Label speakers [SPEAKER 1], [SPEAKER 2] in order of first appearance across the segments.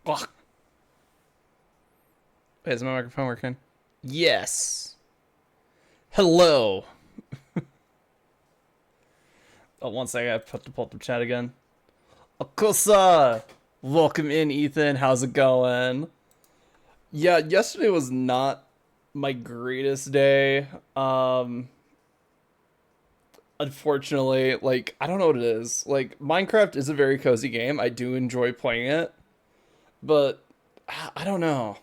[SPEAKER 1] Ugh. Wait, is my microphone working? Yes. Hello. Oh, one second, I have to pull up the chat again. Akusa! Welcome in, Ethan. How's it going? Yeah, yesterday was not my greatest day. Unfortunately, like, I don't know what it is. Like, Minecraft is a very cozy game. I do enjoy playing it, but I don't know.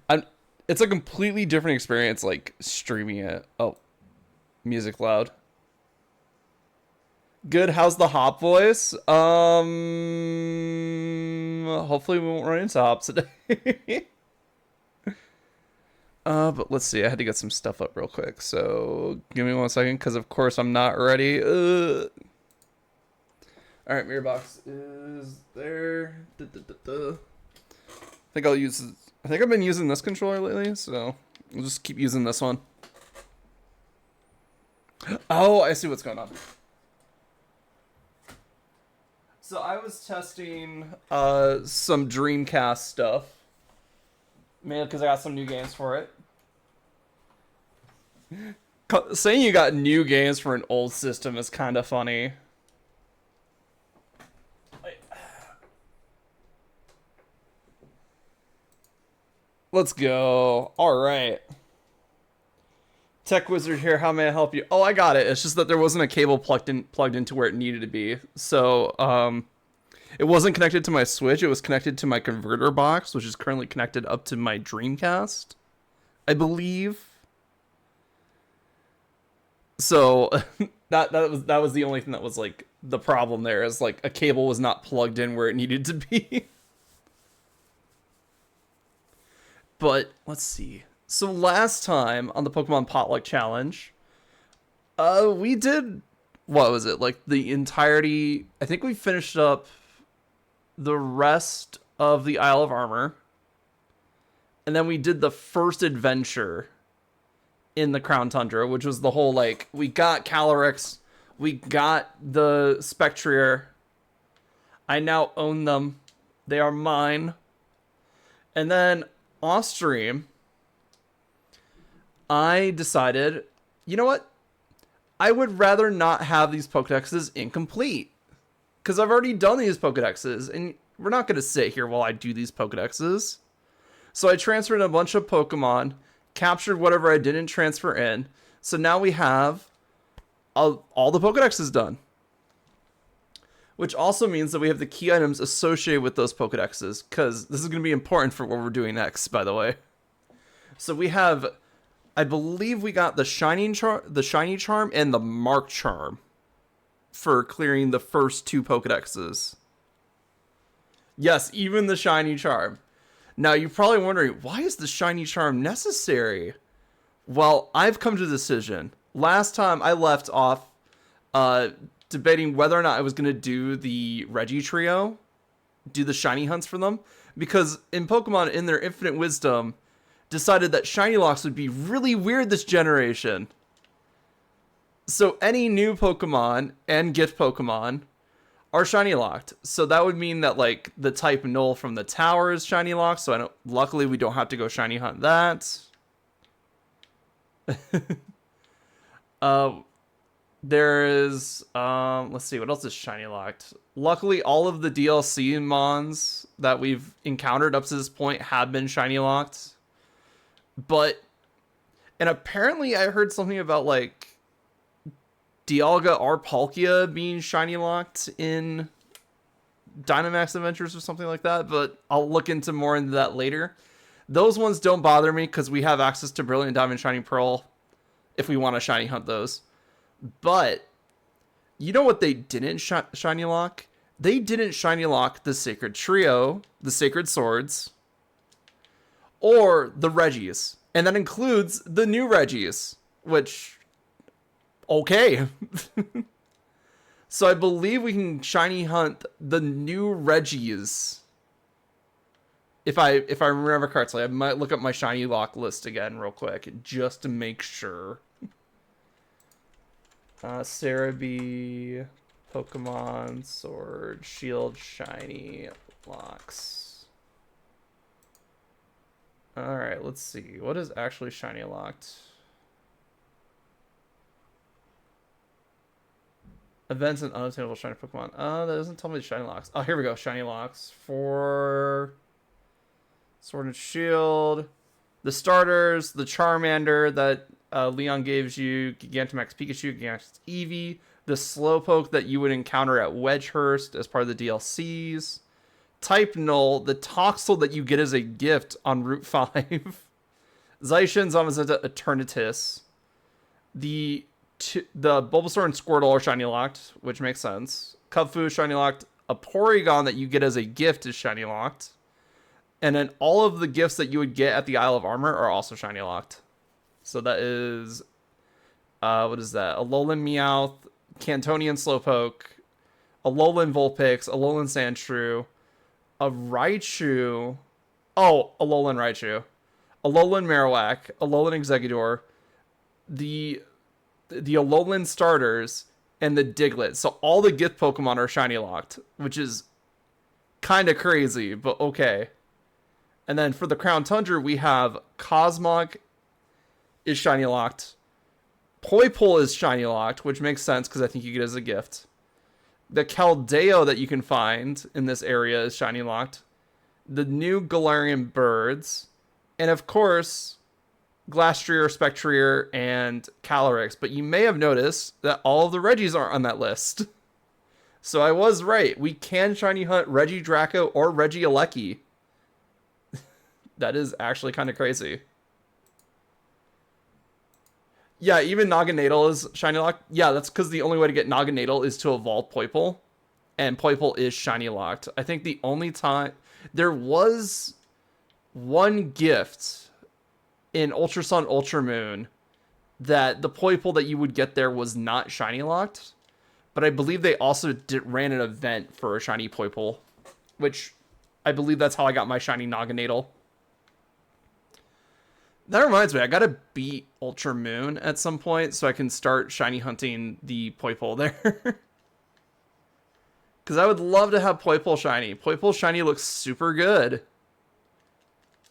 [SPEAKER 1] I'm, it's a completely different experience, like, streaming it. Oh, music loud. Good. How's the hop voice? Hopefully we won't run into hops today. But let's see. I had to get some stuff up real quick, so give me 1 second, because of course I'm not ready. All right, mirror box is there. I think I'll use. I think I've been using this controller lately, so we'll just keep using this one. Oh, I see what's going on. So I was testing some Dreamcast stuff, man, because I got some new games for it. Saying you got new games for an old system is kind of funny. Let's go. All right. Tech Wizard here. How may I help you? Oh, I got it. It's just that there wasn't a cable plugged into where it needed to be. So, it wasn't connected to my Switch. It was connected to my converter box, which is currently connected up to my Dreamcast, I believe. So that was the only thing that was like the problem there, is like a cable was not plugged in where it needed to be. But let's see. So last time on the Pokemon Potluck Challenge, we did, what was it? Like the entirety, I think we finished up the rest of the Isle of Armor. And then we did the first adventure in the Crown Tundra, which was the whole, like, we got Calyrex, we got the Spectrier. I now own them. They are mine. And then off stream, I decided, you know what? I would rather not have these Pokedexes incomplete, because I've already done these Pokedexes, and we're not going to sit here while I do these Pokedexes. So I transferred a bunch of Pokemon, captured whatever I didn't transfer in. So now we have all the Pokedexes done. Which also means that we have the key items associated with those Pokedexes, because this is going to be important for what we're doing next, by the way. So we have, I believe we got the Shiny Charm and the Mark Charm for clearing the first two Pokedexes. Yes, even the Shiny Charm. Now, you're probably wondering, why is the Shiny Charm necessary? Well, I've come to the decision. Last time I left off debating whether or not I was going to do the Reggie Trio, do the Shiny hunts for them, because in Pokemon, in their infinite wisdom, decided that Shiny Locks would be really weird this generation. So any new Pokemon and gift Pokemon are shiny locked. So that would mean that, like, the type Null from the tower is shiny locked. So luckily we don't have to go shiny hunt that. There is, let's see, what else is shiny locked? Luckily, all of the DLC mons that we've encountered up to this point have been shiny locked. But, and apparently I heard something about, like, Dialga or Palkia being shiny locked in Dynamax Adventures or something like that, but I'll look into more into that later. Those ones don't bother me because we have access to Brilliant Diamond, Shiny Pearl if we want to shiny hunt those. But you know what they didn't shiny lock? They didn't shiny lock the Sacred Trio, the Sacred Swords, or the Reggies. And that includes the new Reggies, which, okay. So I believe we can shiny hunt the new Reggies. If I remember correctly, I might look up my shiny lock list again real quick just to make sure. Cerebi, Pokemon, Sword, Shield, Shiny, locks. Alright, let's see. What is actually shiny locked? Events and unobtainable shiny Pokemon. That doesn't tell me the shiny locks. Oh, here we go. Shiny locks for Sword and Shield. The starters, the Charmander that Leon gives you, Gigantamax Pikachu, Gigantamax Eevee, the Slowpoke that you would encounter at Wedgehurst as part of the DLCs, Type Null, the Toxel that you get as a gift on Route 5, Zacian, Zamazenta, Eternatus, the Bulbasaur and Squirtle are shiny locked, which makes sense. Kubfu is shiny locked. A Porygon that you get as a gift is shiny locked. And then all of the gifts that you would get at the Isle of Armor are also shiny locked. So that is, what is that? Alolan Meowth, Cantonian Slowpoke, Alolan Vulpix, Alolan Sandshrew, a Raichu. Oh, Alolan Raichu. Alolan Marowak, Alolan Exeggutor, the Alolan starters, and the Diglett. So all the gift Pokemon are shiny locked, which is kind of crazy, but okay. And then for the Crown Tundra, we have Cosmog is shiny locked. Poipole is shiny locked, which makes sense because I think you get it as a gift. The Keldeo that you can find in this area is shiny locked. The new Galarian birds. And of course, Glastrier, Spectrier, and Calyrex. But you may have noticed that all of the Regis aren't on that list. So I was right. We can shiny hunt Regidraco or Regieleki. That is actually kind of crazy. Yeah, even Naganadel is shiny locked. Yeah, that's because the only way to get Naganadel is to evolve Poipole. And Poipole is shiny locked. I think the only time... There was one gift in Ultra Sun, Ultra Moon that the Poipole that you would get there was not shiny locked. But I believe they also ran an event for a shiny Poipole. Which I believe that's how I got my shiny Naganadel. That reminds me, I gotta beat Ultra Moon at some point so I can start shiny hunting the Poipole there. Because I would love to have Poipole shiny. Poipole shiny looks super good.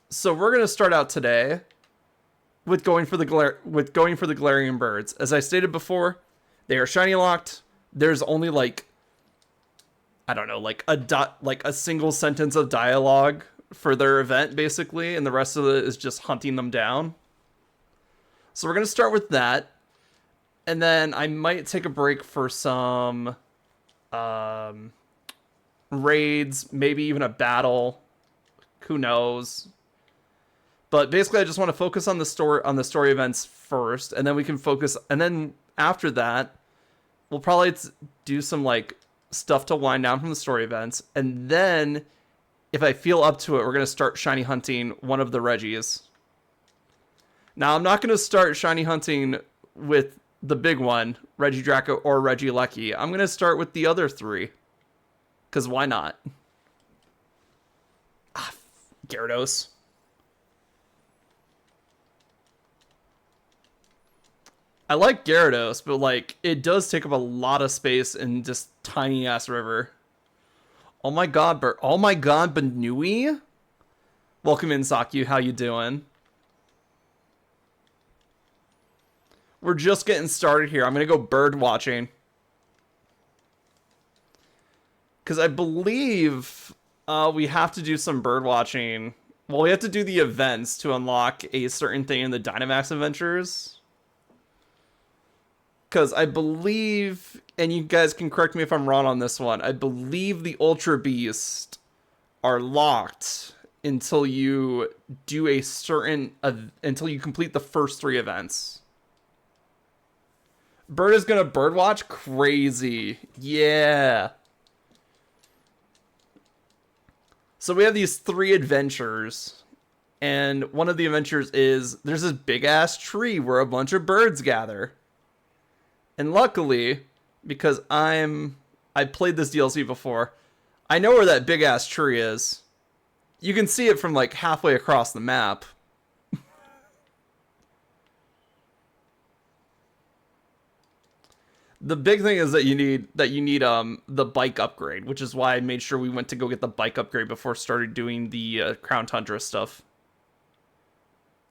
[SPEAKER 1] So we're gonna start out today with going for the Galarian birds. As I stated before, they are shiny locked. There's only like, I don't know, like a single sentence of dialogue for their event, basically, and the rest of it is just hunting them down. So we're going to start with that, and then I might take a break for some raids, maybe even a battle, who knows. But basically I just want to focus on the story events first, and then we can focus, and then after that we'll probably do some like stuff to wind down from the story events, and then if I feel up to it, we're going to start shiny hunting one of the Regis. Now, I'm not going to start shiny hunting with the big one, Regidraco or Regieleki. I'm going to start with the other three. Because why not? Gyarados. I like Gyarados, but like it does take up a lot of space in this tiny-ass river. Oh my god, Banui? Welcome in, Sakyu. How you doing? We're just getting started here. I'm going to go bird watching. Because I believe we have to do some bird watching. Well, we have to do the events to unlock a certain thing in the Dynamax Adventures. Because I believe, and you guys can correct me if I'm wrong on this one, I believe the Ultra Beast are locked until you do a certain, until you complete the first 3 events. Bird is gonna birdwatch? Crazy. Yeah. So we have these 3 adventures, and one of the adventures is, there's this big-ass tree where a bunch of birds gather. And luckily, because I played this DLC before, I know where that big-ass tree is. You can see it from, like, halfway across the map. The big thing is that you need the bike upgrade, which is why I made sure we went to go get the bike upgrade before started doing the Crown Tundra stuff.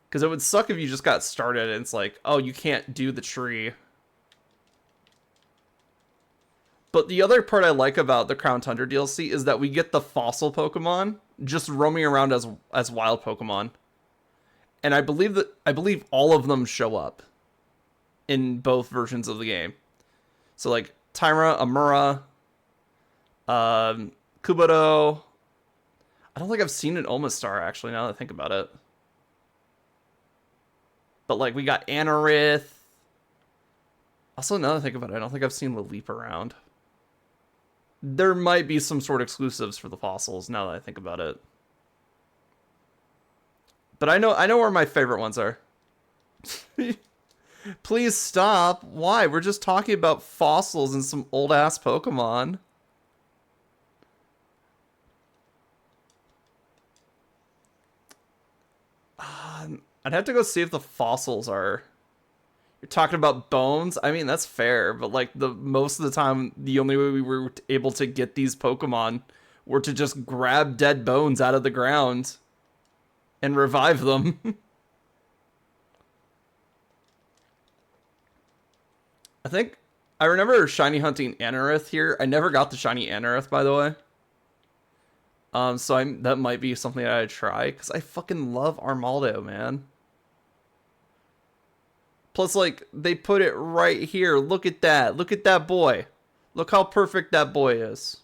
[SPEAKER 1] Because it would suck if you just got started and it's like, oh, you can't do the tree. But the other part I like about the Crown Tundra DLC is that we get the fossil Pokemon just roaming around as wild Pokemon. And I believe all of them show up in both versions of the game. So like Tyra, Amura, Kuboto. I don't think I've seen an Omastar actually, now that I think about it. But like we got Anorith. Also, now that I think about it, I don't think I've seen Laleep around. There might be some sort of exclusives for the fossils now that I think about it. But I know where my favorite ones are. Please stop. Why? We're just talking about fossils and some old ass Pokemon. I'd have to go see if the fossils are. You're talking about bones? I mean, that's fair, but like the most of the time, the only way we were able to get these Pokemon were to just grab dead bones out of the ground and revive them. I remember shiny hunting Anorith here. I never got the shiny Anorith, by the way. So that might be something I'd try, because I fucking love Armaldo, man. Plus, like, they put it right here. Look at that. Look at that boy. Look how perfect that boy is.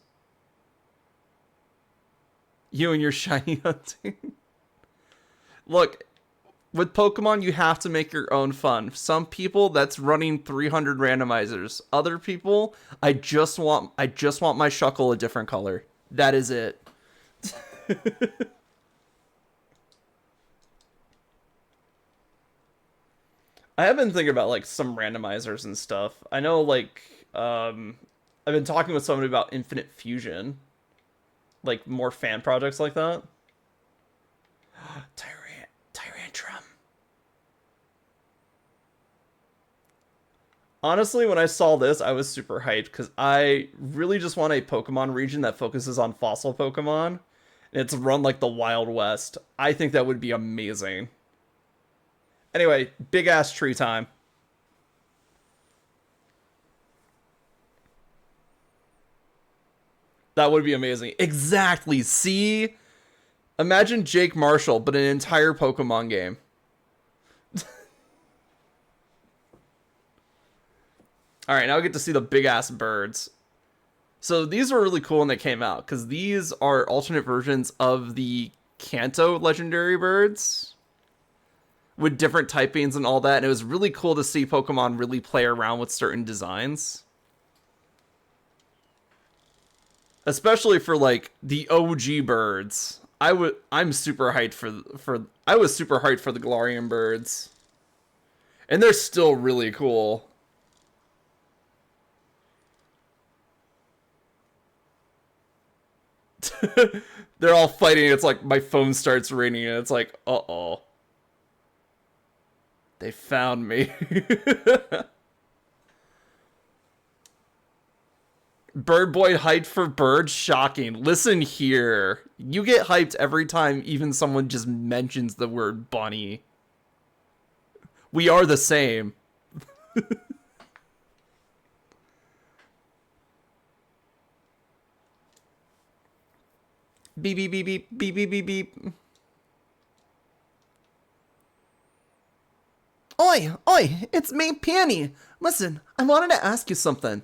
[SPEAKER 1] You and your shiny hunting. Look, with Pokemon, you have to make your own fun. Some people, that's running 300 randomizers. Other people, I just want my Shuckle a different color. That is it. I have been thinking about like some randomizers and stuff. I know like I've been talking with somebody about Infinite Fusion. Like more fan projects like that. Tyrantrum. Honestly, when I saw this, I was super hyped because I really just want a Pokemon region that focuses on fossil Pokemon. And it's run like the Wild West. I think that would be amazing. Anyway, big ass tree time. That would be amazing. Exactly. See? Imagine Jake Marshall, but an entire Pokemon game. Alright, now I get to see the big ass birds. So these were really cool when they came out, because these are alternate versions of the Kanto legendary birds with different typings and all that, and it was really cool to see Pokemon really play around with certain designs. Especially for like the OG birds. I'm super hyped for I was super hyped for the Galarian birds. And they're still really cool. They're all fighting. It's like my phone starts ringing and it's like, uh-oh. They found me. Bird Boy hyped for birds? Shocking. Listen here. You get hyped every time even someone just mentions the word bunny. We are the same. Beep, beep, beep, beep, beep, beep, beep, beep. Oi, oi, it's me, Peony. Listen, I wanted to ask you something.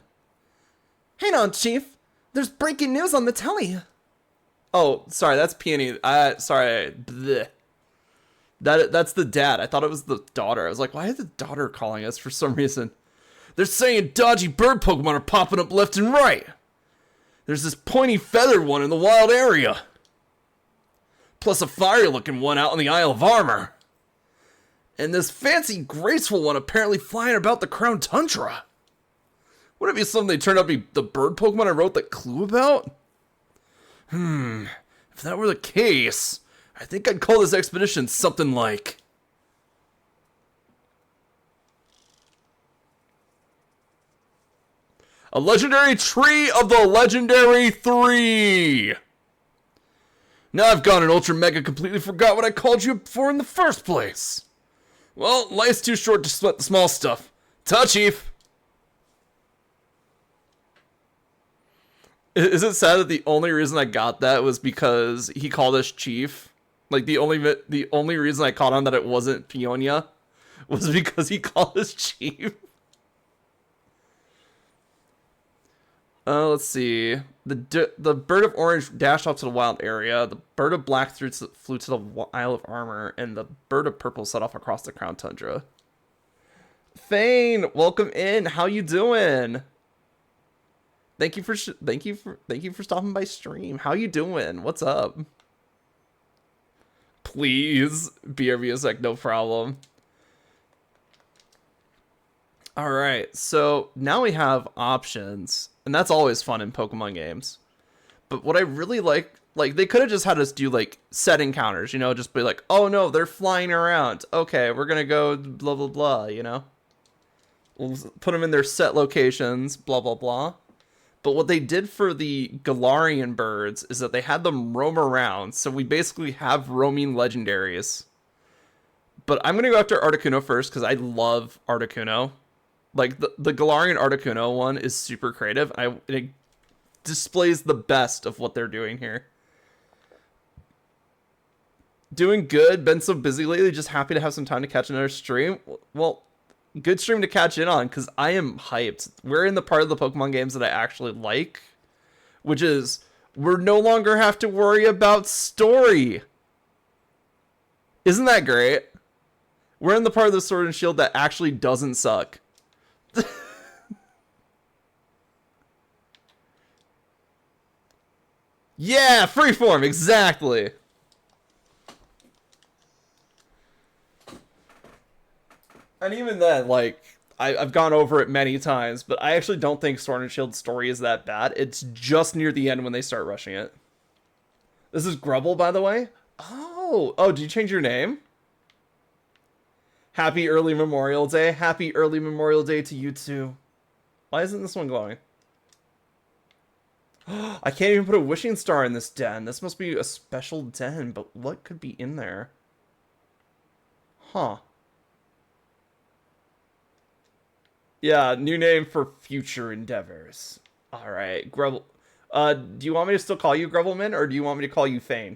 [SPEAKER 1] Hang on, Chief. There's breaking news on the telly. Oh, sorry, that's Peony. Sorry. Bleh. That's the dad. I thought it was the daughter. I was like, why is the daughter calling us for some reason? They're saying dodgy bird Pokemon are popping up left and right. There's this pointy feathered one in the wild area. Plus a fiery looking one out in the Isle of Armor. And this fancy graceful one apparently flying about the Crown Tundra. Would it be something they turned out to be the bird Pokemon I wrote that clue about? If that were the case, I think I'd call this expedition something like... A legendary tree of the legendary 3. Now I've gone an ultra mega completely forgot what I called you for in the first place. Well, life's too short to sweat the small stuff. Ta, Chief. Is it sad that the only reason I got that was because he called us Chief? Like, the only reason I caught on that it wasn't Peonia was because he called us Chief. Let's see. The bird of orange dashed off to the wild area. The bird of black flew to the Isle of Armor, and the bird of purple set off across the Crown Tundra. Thane, welcome in. How you doing? Thank you for stopping by stream. How you doing? What's up? Please, BRB a sec, no problem. All right, so now we have options, and that's always fun in Pokemon games. But what I really like they could have just had us do like set encounters, you know, just be like, oh no, they're flying around. Okay, we're gonna go blah blah blah, you know. We'll put them in their set locations, blah blah blah. But what they did for the Galarian birds is that they had them roam around, so we basically have roaming legendaries. But I'm gonna go after Articuno first because I love Articuno. Like, the Galarian Articuno one is super creative. It displays the best of what they're doing here. Doing good. Been so busy lately. Just happy to have some time to catch another stream. Well, good stream to catch in on, because I am hyped. We're in the part of the Pokemon games that I actually like, which is we're no longer have to worry about story. Isn't that great? We're in the part of the Sword and Shield that actually doesn't suck. Yeah, freeform, exactly. And even then, like, I've gone over it many times, but I actually don't think Sword and Shield story is that bad. It's just near the end when they start rushing it. This is Grubble, by the way. Oh, did you change your name? Happy early Memorial Day. Happy early Memorial Day to you too. Why isn't this one glowing? I can't even put a wishing star in this den. This must be a special den, but what could be in there? Huh. Yeah, new name for future endeavors. Alright, Grubble. Do you want me to still call you Grubbleman, or do you want me to call you Thane?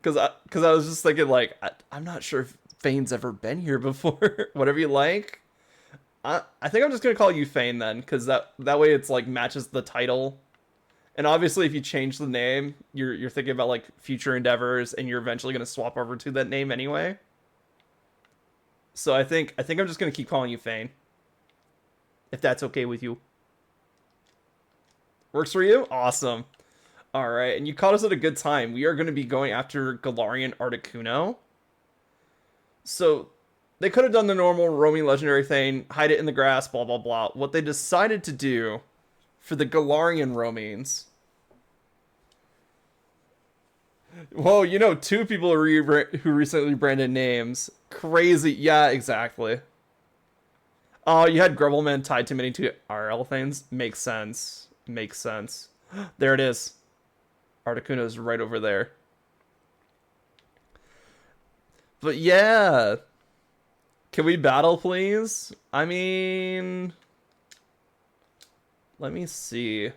[SPEAKER 1] Because I was just thinking, like, I'm not sure if Thane's ever been here before. Whatever you like. I think I'm just gonna call you Thane then, because that way it's like matches the title. And obviously, if you change the name, you're thinking about like future endeavors, and you're eventually gonna swap over to that name anyway. So I think I'm just gonna keep calling you Thane, if that's okay with you. Works for you? Awesome. All right, and you caught us at a good time. We are going to be going after Galarian Articuno. So they could have done the normal roaming legendary thing, hide it in the grass, blah, blah, blah. What they decided to do for the Galarian roamings... Whoa, you know, 2 people who recently branded names. Crazy. Yeah, exactly. Oh, you had Grubbleman tied to many 2 RL things? Makes sense. Makes sense. There it is. Articuno's right over there. But yeah. Can we battle, please? I mean... Let me see.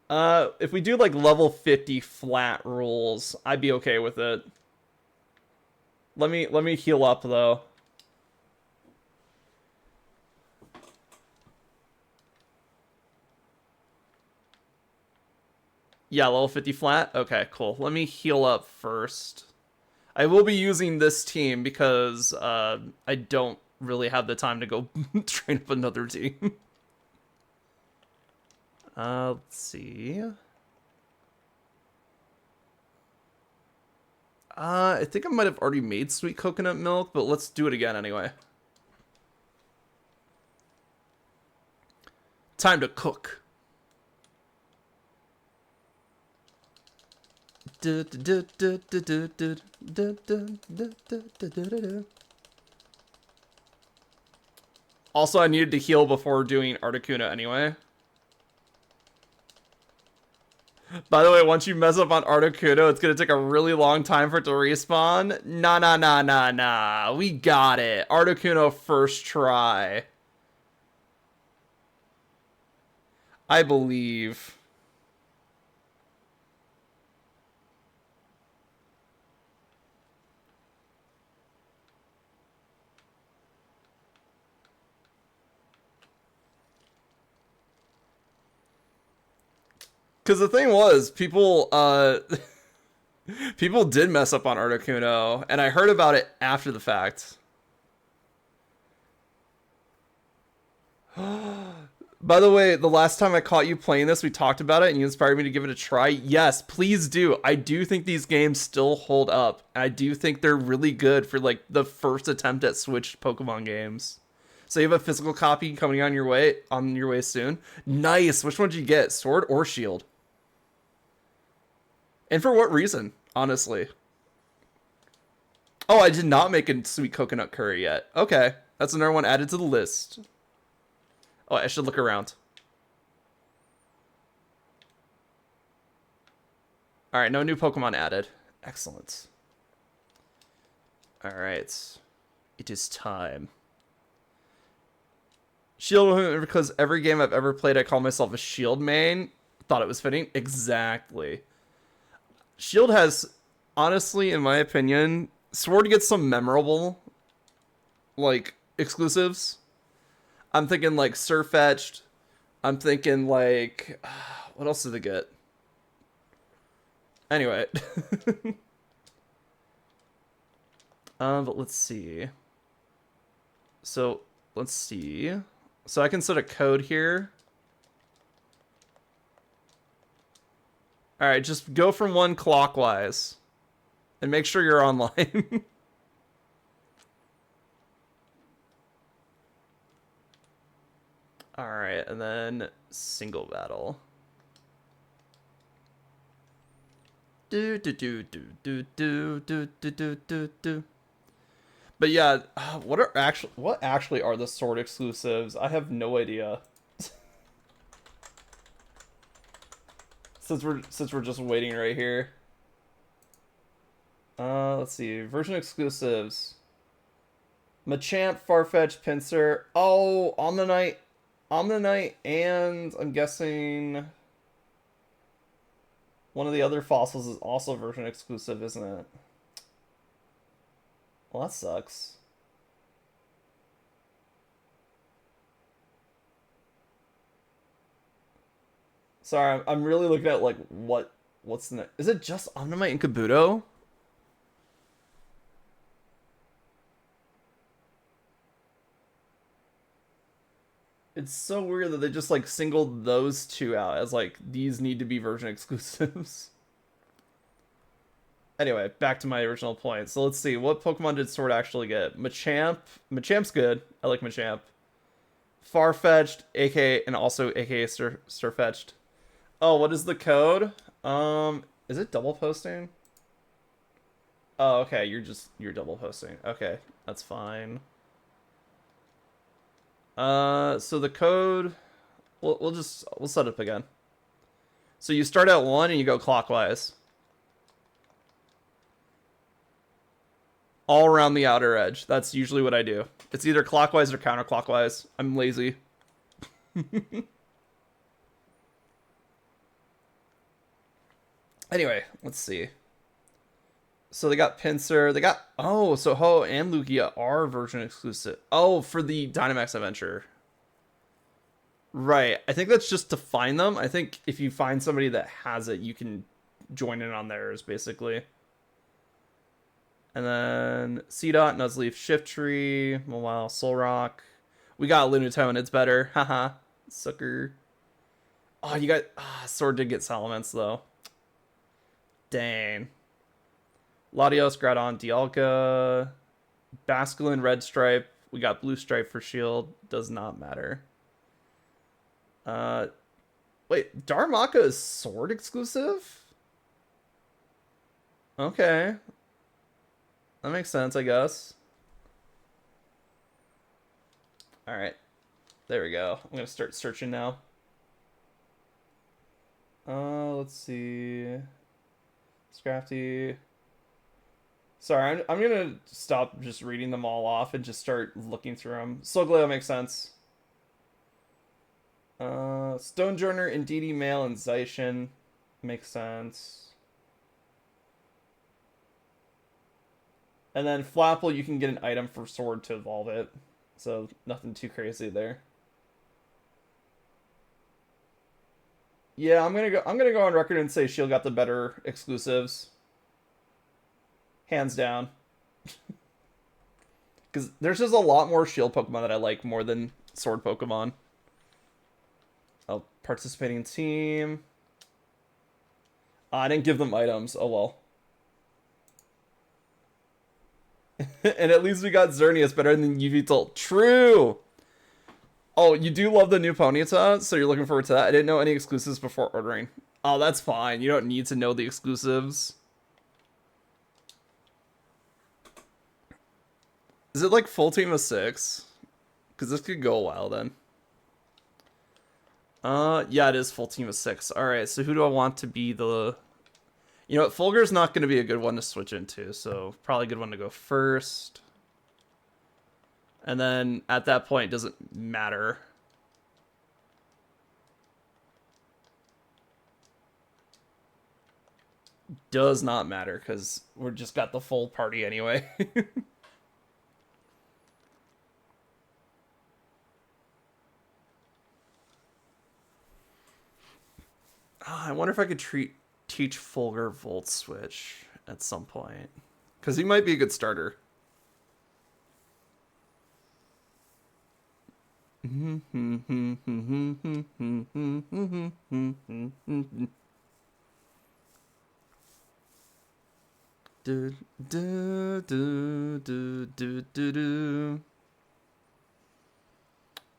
[SPEAKER 1] If we do like level 50 flat rules, I'd be okay with it. Let me heal up though. Yeah, level 50 flat? Okay, cool. Let me heal up first. I will be using this team because I don't really have the time to go train up another team. Let's see. I think I might have already made sweet coconut milk, but let's do it again anyway. Time to cook. Also, I needed to heal before doing Articuno anyway. By the way, once you mess up on Articuno, it's gonna take a really long time for it to respawn. Nah, nah, nah, nah, nah. We got it. Articuno first try. I believe. Because the thing was, people did mess up on Articuno, and I heard about it after the fact. By the way, the last time I caught you playing this, we talked about it, and you inspired me to give it a try. Yes, please do. I do think these games still hold up. I do think they're really good for like the first attempt at Switch Pokemon games. So you have a physical copy coming on your way soon. Nice. Which one did you get? Sword or Shield? And for what reason, honestly? Oh, I did not make a sweet coconut curry yet. Okay, that's another one added to the list. Oh, I should look around. All right, no new Pokemon added. Excellent. All right, it is time. Shield, because every game I've ever played, I call myself a Shield main. Thought it was fitting. Exactly. Shield has, honestly, in my opinion, Sword gets some memorable, like, exclusives. I'm thinking, like, Surfetched. I'm thinking, like, what else did they get? Anyway. But let's see. So, let's see. So I can set a code here. Alright, just go from one clockwise. And make sure you're online. Alright, and then single battle. Do do do do do do do do do do do. But yeah, what actually are the Sword exclusives? I have no idea. since we're just waiting right here. Let's see. Version exclusives. Machamp, Farfetch, Pinsir. Oh, Omnanite, and I'm guessing one of the other fossils is also version exclusive, isn't it? Well, that sucks. Sorry, I'm really looking at like what's the is it just Omnimite and Kabuto? It's so weird that they just like singled those two out as like these need to be version exclusives. Anyway, back to my original point. So let's see, what Pokemon did Sword actually get? Machamp. Machamp's good. I like Machamp. Farfetched, aka, and also aka Surfetched. Oh, what is the code? Is it double posting? Oh, okay, you're double posting. Okay, that's fine. So the code, we'll set it up again. So you start at 1 and you go clockwise. All around the outer edge. That's usually what I do. It's either clockwise or counterclockwise. I'm lazy. Anyway, let's see. So they got Pinsir. They got... Oh, so Ho and Lugia are version exclusive. Oh, for the Dynamax Adventure. Right. I think that's just to find them. I think if you find somebody that has it, you can join in on theirs, basically. And then Seedot, Nuzleaf, Shiftry, Mawile, Solrock. We got Lunatone, and it's better. Haha. Sucker. Oh, you got... Sword did get Salamence, though. Dang. Latios, Groudon, Dialga. Basculin, Red Stripe. We got Blue Stripe for Shield. Does not matter. Wait, Darmaka is Sword exclusive? Okay. That makes sense, I guess. Alright. There we go. I'm gonna start searching now. Let's see. Scrafty. Sorry, I'm gonna stop just reading them all off and just start looking through them. Sogleo makes sense. Stonejourner, Indeedee, Male, and Zaishin makes sense. And then Flapple, you can get an item for sword to evolve it. So nothing too crazy there. Yeah, I'm gonna go on record and say Shield got the better exclusives. Hands down. Because there's just a lot more Shield Pokemon that I like more than Sword Pokemon. Oh, participating team. I didn't give them items. Oh well. And at least we got Xerneas better than Yveltal. True! Oh, you do love the new Ponyta, so you're looking forward to that. I didn't know any exclusives before ordering. Oh, that's fine. You don't need to know the exclusives. Is it like full team of 6? Because this could go a while then. Yeah, it is full team of 6. Alright, so who do I want to be the... You know what, Fulgur's not going to be a good one to switch into, so probably a good one to go first. And then at that point, it doesn't matter. Does not matter, because we're just got the full party anyway. I wonder if I could teach Fulgur Volt Switch at some point. Because he might be a good starter.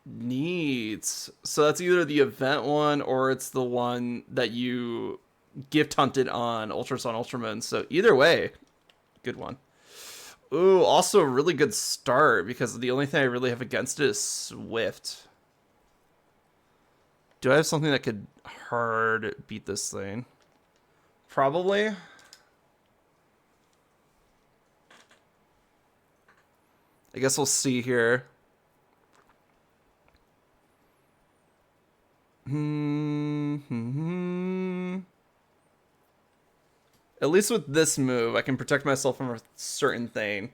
[SPEAKER 1] Neat. So that's either the event one or it's the one that you gift hunted on Ultra Sun Ultramoon. So either way, good one. Ooh, also a really good start because the only thing I really have against it is Swift. Do I have something that could hard beat this thing? Probably. I guess we'll see here. At least with this move, I can protect myself from a certain thing.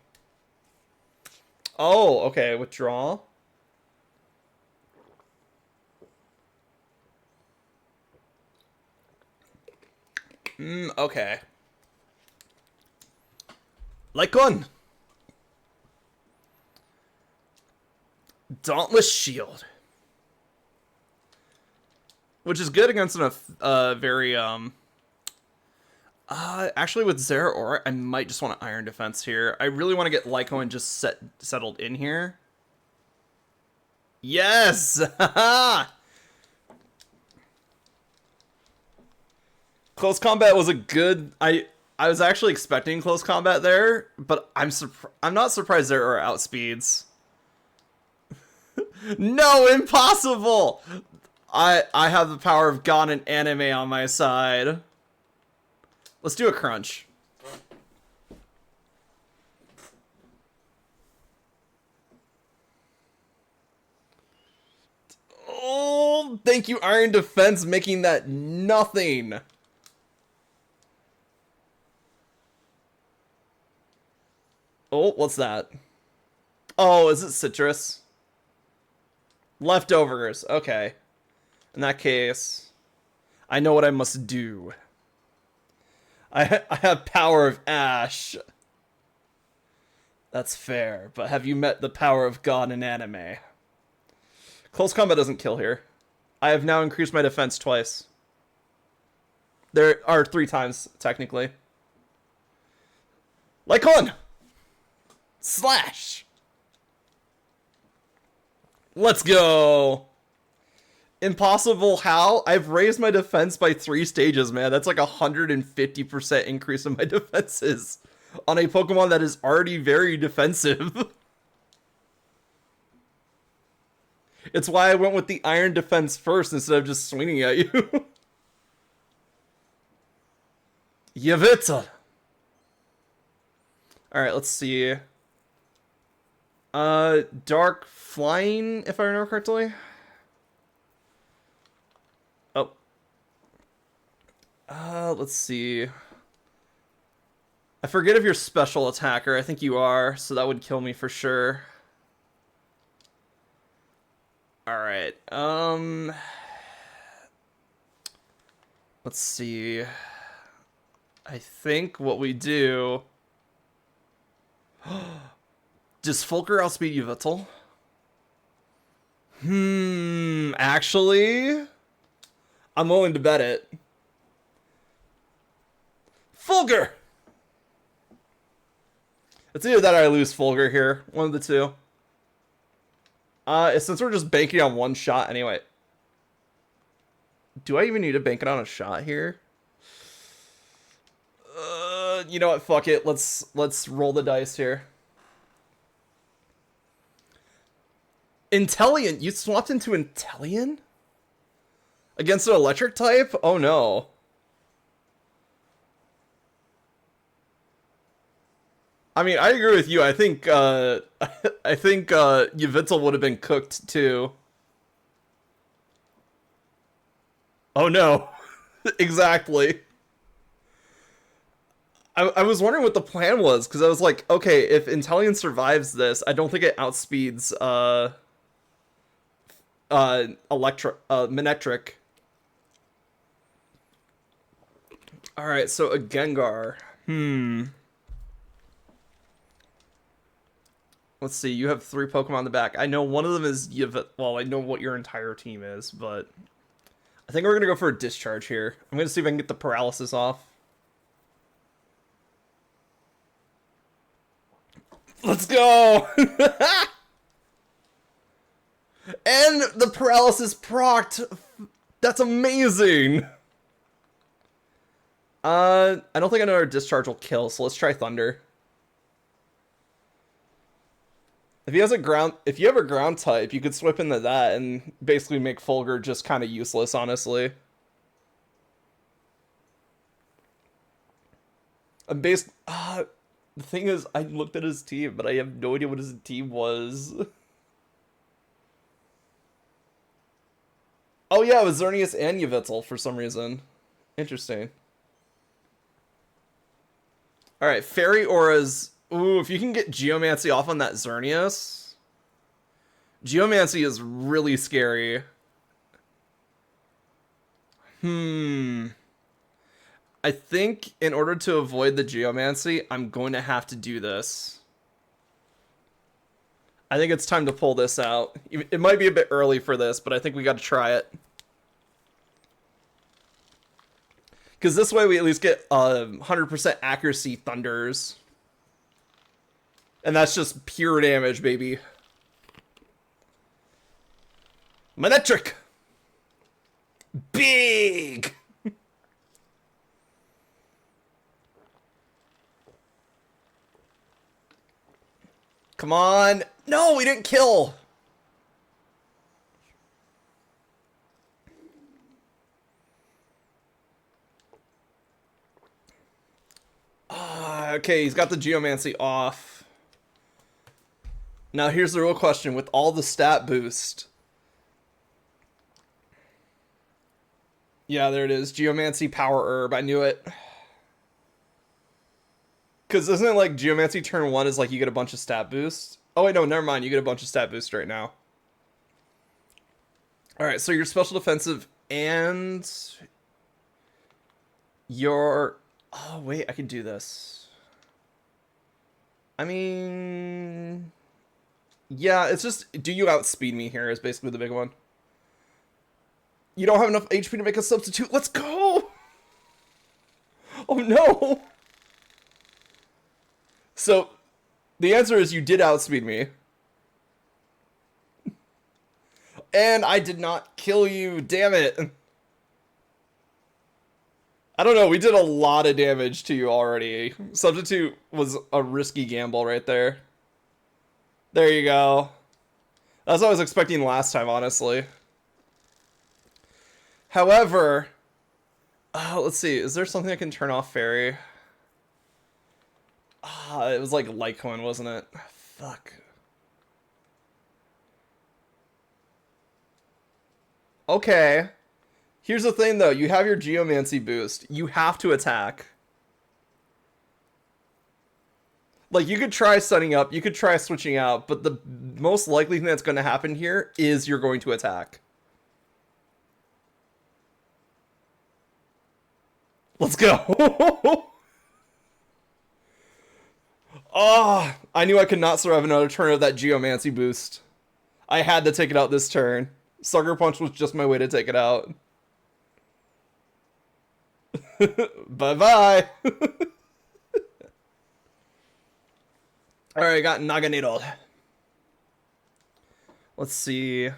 [SPEAKER 1] Oh, okay, withdraw. Okay. Like one. Dauntless Shield. Which is good against a very, actually with Zeraora, I might just want to Iron Defense here. I really want to get Lycoin just settled in here. Yes! Close combat was a good... I was actually expecting close combat there, but I'm not surprised Zeraora outspeeds. No, impossible! I have the power of God and anime on my side. Let's do a crunch. Oh, thank you, Iron Defense, making that nothing. Oh, what's that? Oh, is it citrus? Leftovers. Okay. In that case, I know what I must do. I have power of Ash. That's fair, but have you met the power of God in anime? Close combat doesn't kill here. I have now increased my defense twice. There are 3 times, technically. Like one! Slash! Let's go! Impossible how? I've raised my defense by 3 stages, man. That's like 150% increase in my defenses on a Pokemon that is already very defensive. It's why I went with the Iron Defense first instead of just swinging at you. Yavita! Alright, let's see. Dark Flying, if I remember correctly. Oh. Let's see. I forget if you're special attacker. I think you are, so that would kill me for sure. Alright, let's see. I think what we do... Does Fulgur outspeed Yveltal? Actually... I'm willing to bet it. Fulgur! It's either that or I lose Fulgur here. One of the two. Since we're just banking on one shot anyway. Do I even need to bank it on a shot here? You know what? Fuck it. Let's roll the dice here. Inteleon? You swapped into Inteleon? Against an electric type? Oh no. I mean, I agree with you. I think Yveltal would have been cooked too. Oh no. Exactly. I was wondering what the plan was, because I was like, okay, if Inteleon survives this, I don't think it outspeeds Manectric. Alright, so a Gengar. Let's see, you have 3 Pokemon in the back. I know one of them is well, I know what your entire team is, but I think we're gonna go for a Discharge here. I'm gonna see if I can get the paralysis off. Let's go! And the paralysis procced! That's amazing! I don't think another Discharge will kill, so let's try Thunder. If he has a ground, if you have a ground type, you could swip into that and basically make Fulgur just kind of useless, honestly. The thing is, I looked at his team, but I have no idea what his team was. Oh yeah, it was Xerneas and Yveltal for some reason. Interesting. Alright, Fairy Auras. Ooh, if you can get Geomancy off on that Xerneas. Geomancy is really scary. I think in order to avoid the Geomancy, I'm going to have to do this. I think it's time to pull this out. It might be a bit early for this, but I think we got to try it. Because this way we at least get 100% accuracy Thunders. And that's just pure damage, baby. Manectric! Big! Come on. No, we didn't kill. Okay, he's got the Geomancy off. Now here's the real question. With all the stat boost. Yeah, there it is. Geomancy Power Herb. I knew it. Because isn't it like Geomancy turn 1 is like you get a bunch of stat boost? Oh wait, no, never mind. You get a bunch of stat boost right now. Alright, so your special defensive and your... Oh wait, I can do this. I mean... Yeah, it's just... Do you outspeed me here is basically the big one. You don't have enough HP to make a substitute. Let's go! Oh no! So, the answer is you did outspeed me. And I did not kill you, damn it. I don't know, we did a lot of damage to you already. Substitute was a risky gamble right there. There you go. That's what I was expecting last time, honestly. However, let's see, is there something I can turn off fairy? It was like Litecoin, wasn't it? Fuck. Okay. Here's the thing, though. You have your Geomancy boost. You have to attack. Like, you could try setting up, you could try switching out, but the most likely thing that's going to happen here is you're going to attack. Let's go. Oh, I knew I could not survive another turn of that Geomancy boost. I had to take it out this turn. Sucker Punch was just my way to take it out. Bye-bye. Alright, I got Naga Needle. Let's see.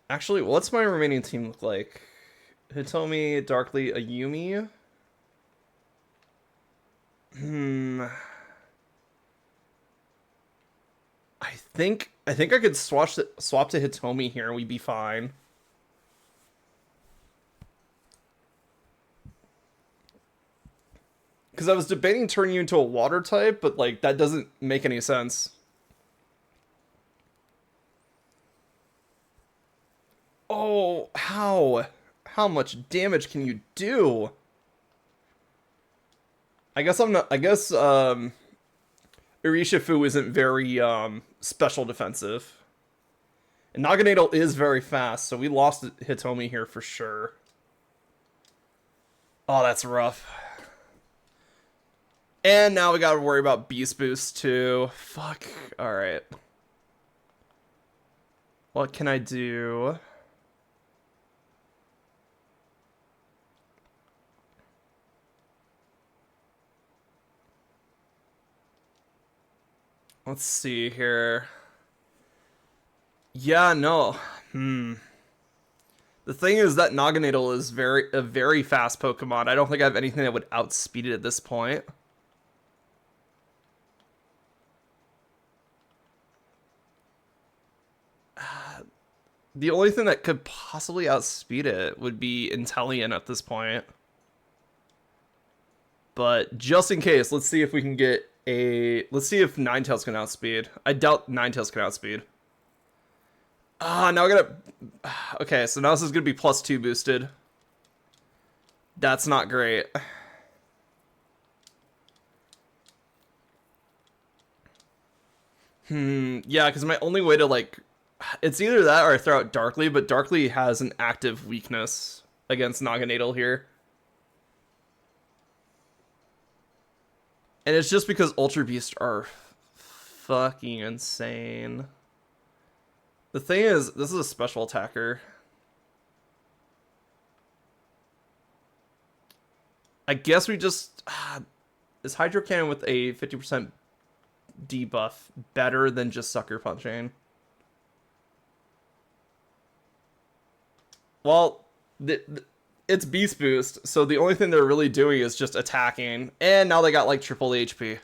[SPEAKER 1] Actually, what's my remaining team look like? Hitomi, Darkly, Ayumi. I think I could swap to Hitomi here and we'd be fine. Because I was debating turning you into a water type, but like that doesn't make any sense. Oh, how? How much damage can you do? I guess I'm not. I guess Urishifu isn't very special defensive. And Naganadel is very fast, so we lost Hitomi here for sure. Oh, that's rough. And now we gotta worry about Beast Boost too. Fuck. Alright. What can I do? Let's see here. Yeah, no. The thing is that Naganadel is a very fast Pokemon. I don't think I have anything that would outspeed it at this point. The only thing that could possibly outspeed it would be Inteleon at this point. But just in case, let's see if we can get a... Let's see if Ninetales can outspeed. I doubt Ninetales can outspeed. Now I gotta... Okay, so now this is gonna be +2 boosted. That's not great. Yeah, because my only way to, like... It's either that or I throw out Darkly, but Darkly has an active weakness against Naganadel here. And it's just because Ultra Beasts are fucking insane. The thing is, this is a special attacker. I guess we just... is Hydro Cannon with a 50% debuff better than just Sucker Punching? Well, it's Beast Boost, so the only thing they're really doing is just attacking. And now they got like triple HP.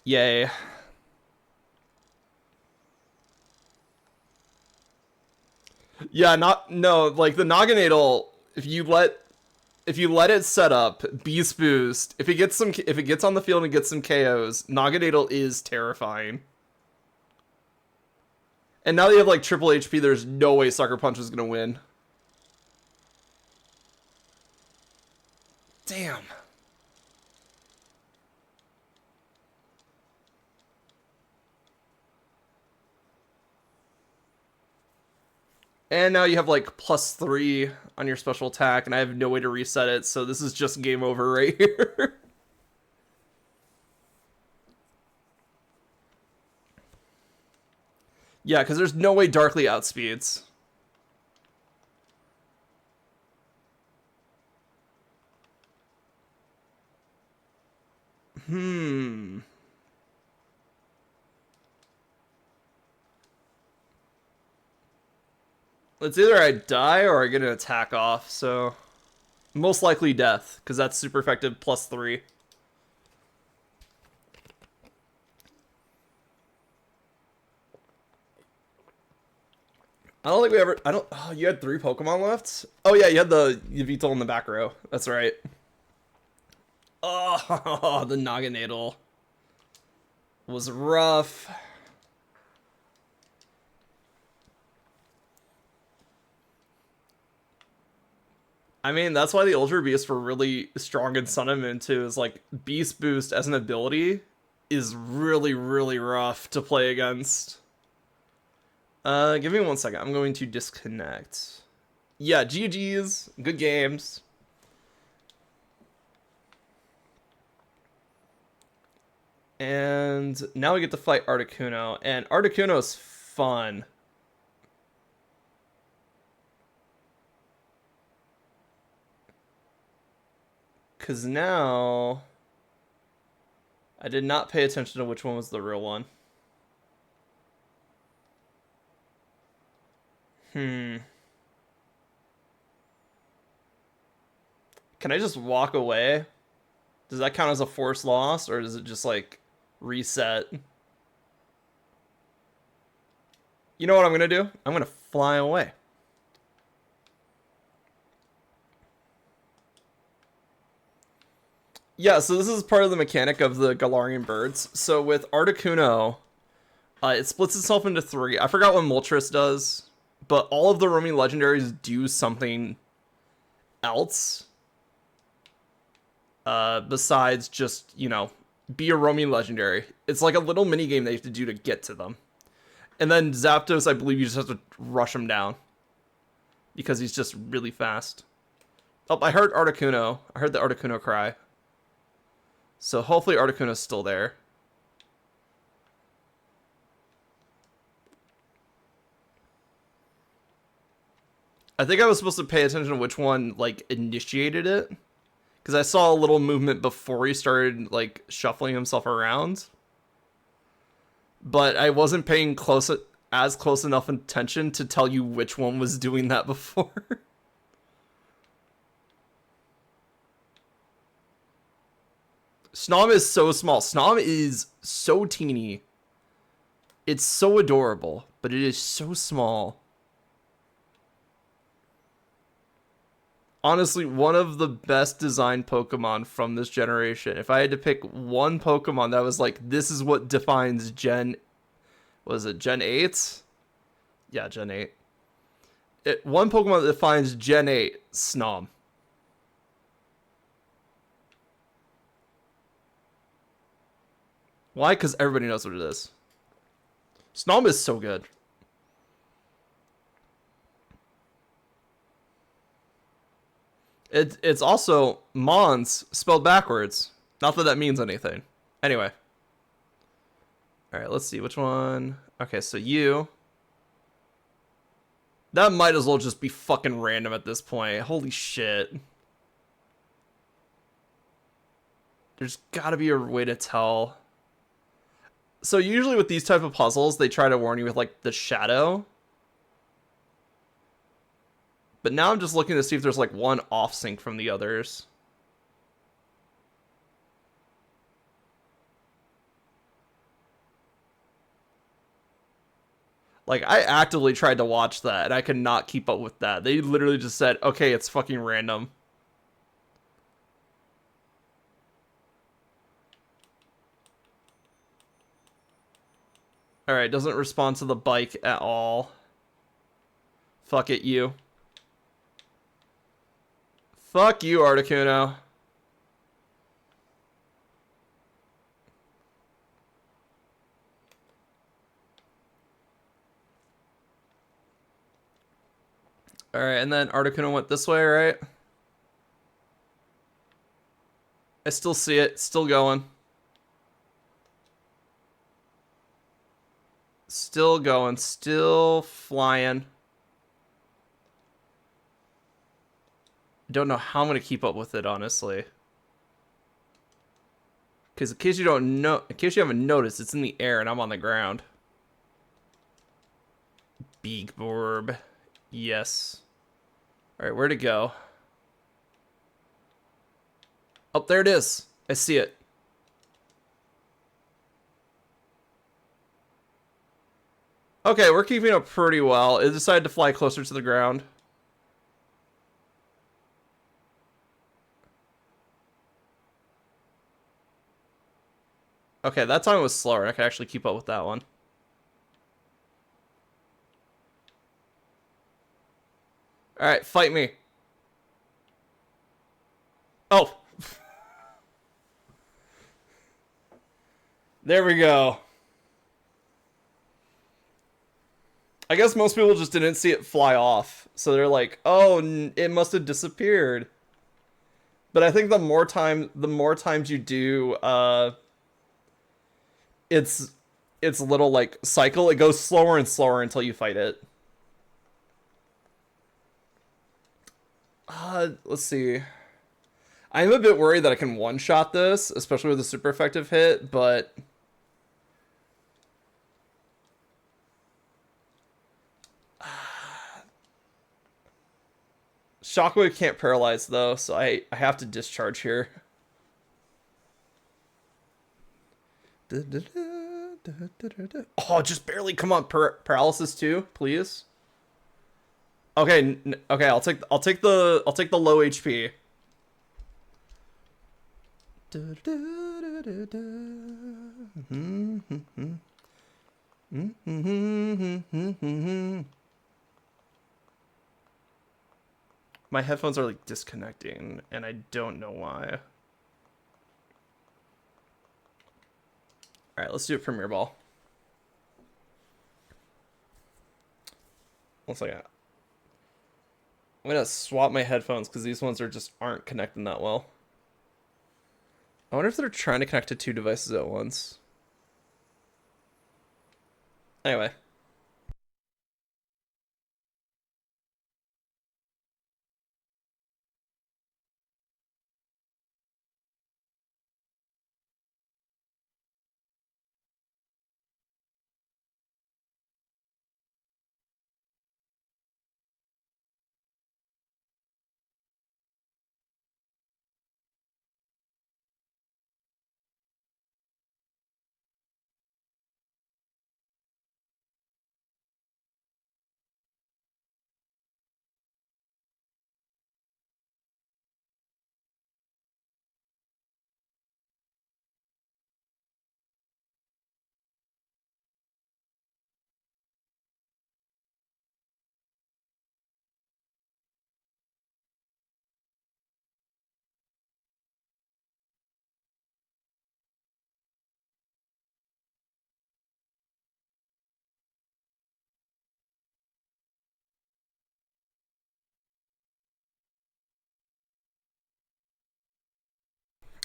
[SPEAKER 1] Yay. Yeah, like the Naganadel, if you let it set up Beast Boost, if it gets on the field and gets some KOs, Naganadel is terrifying. And now that you have like triple HP, there's no way Sucker Punch is gonna win. Damn. And now you have like +3 on your special attack, and I have no way to reset it, so this is just game over right here. Yeah, because there's no way Darkly outspeeds. It's either I die or I get an attack off, so most likely death, because that's super effective +3. I don't think we ever. I don't. Oh, you had 3 Pokemon left? Oh, yeah, you had the Yveltal in the back row. That's right. Oh, the Naganadel was rough. I mean, that's why the Ultra Beasts were really strong in Sun and Moon, too, is like Beast Boost as an ability is really, really rough to play against. Give me 1 second. I'm going to disconnect. Yeah, GG's. Good games. And now we get to fight Articuno. And Articuno's fun. Because now I did not pay attention to which one was the real one. Can I just walk away? Does that count as a force loss, or does it just like reset? You know what I'm gonna do? I'm gonna fly away. Yeah, so this is part of the mechanic of the Galarian birds. So with Articuno, it splits itself into 3. I forgot what Moltres does, but all of the roaming legendaries do something else. Besides just, you know, be a roaming legendary. It's like a little mini game they have to do to get to them. And then Zapdos, I believe you just have to rush him down. Because he's just really fast. Oh, I heard Articuno. I heard the Articuno cry. So hopefully Articuno's still there. I think I was supposed to pay attention to which one, like, initiated it. Because I saw a little movement before he started, like, shuffling himself around. But I wasn't paying as close enough attention to tell you which one was doing that before. Snom is so small. Snom is so teeny. It's so adorable, but it is so small. Honestly, one of the best designed Pokemon from this generation. If I had to pick one Pokemon that was like, this is what defines Gen... Was it Gen 8? Yeah, Gen 8. One Pokemon that defines Gen 8, Snom. Why? Because everybody knows what it is. Snom is so good. It's also Mons spelled backwards. Not that that means anything. Anyway. Alright, let's see. Which one? Okay, so you. That might as well just be fucking random at this point. Holy shit. There's gotta be a way to tell. So usually with these type of puzzles, they try to warn you with, like, the shadow. But now I'm just looking to see if there's, like, one off-sync from the others. Like, I actively tried to watch that, and I could not keep up with that. They literally just said, okay, it's fucking random. Alright, doesn't respond to the bike at all. Fuck it, you. Fuck you, Articuno. Alright, and then Articuno went this way, right? I still see it. Still going. Still going. Still flying. Don't know how I'm going to keep up with it, honestly. Because in case you don't know, in case you haven't noticed, it's in the air and I'm on the ground. Big Borb. Yes. All right, where'd it go? Oh, there it is. I see it. Okay, we're keeping up pretty well. It decided to fly closer to the ground. Okay, that time was slower. I can actually keep up with that one. All right, fight me. Oh. There we go. I guess most people just didn't see it fly off. So they're like, "Oh, it must have disappeared." But I think the more times you do its its little like cycle, it goes slower and slower until you fight it. Let's see. I'm a bit worried that I can one-shot this, especially with a super effective hit, but Shockwave can't paralyze though, so I have to discharge here. Oh, just barely. Come on, paralysis too, please. Okay, okay. I'll take the low HP. My headphones are like disconnecting, and I don't know why. All right, let's do a Premier Ball. One second. I'm gonna swap my headphones because these ones aren't connecting that well. I wonder if they're trying to connect to two devices at once. Anyway.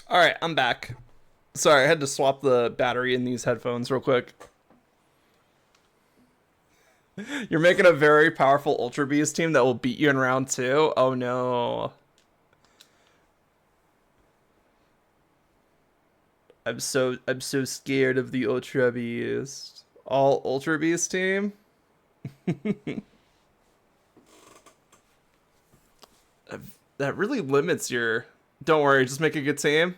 [SPEAKER 1] All right, I'm back. Sorry, I had to swap the battery in these headphones real quick. You're making a very powerful Ultra Beast team that will beat you in round two. Oh no. I'm so scared of the Ultra Beast. All Ultra Beast team? That really limits your. Don't worry, just make a good team.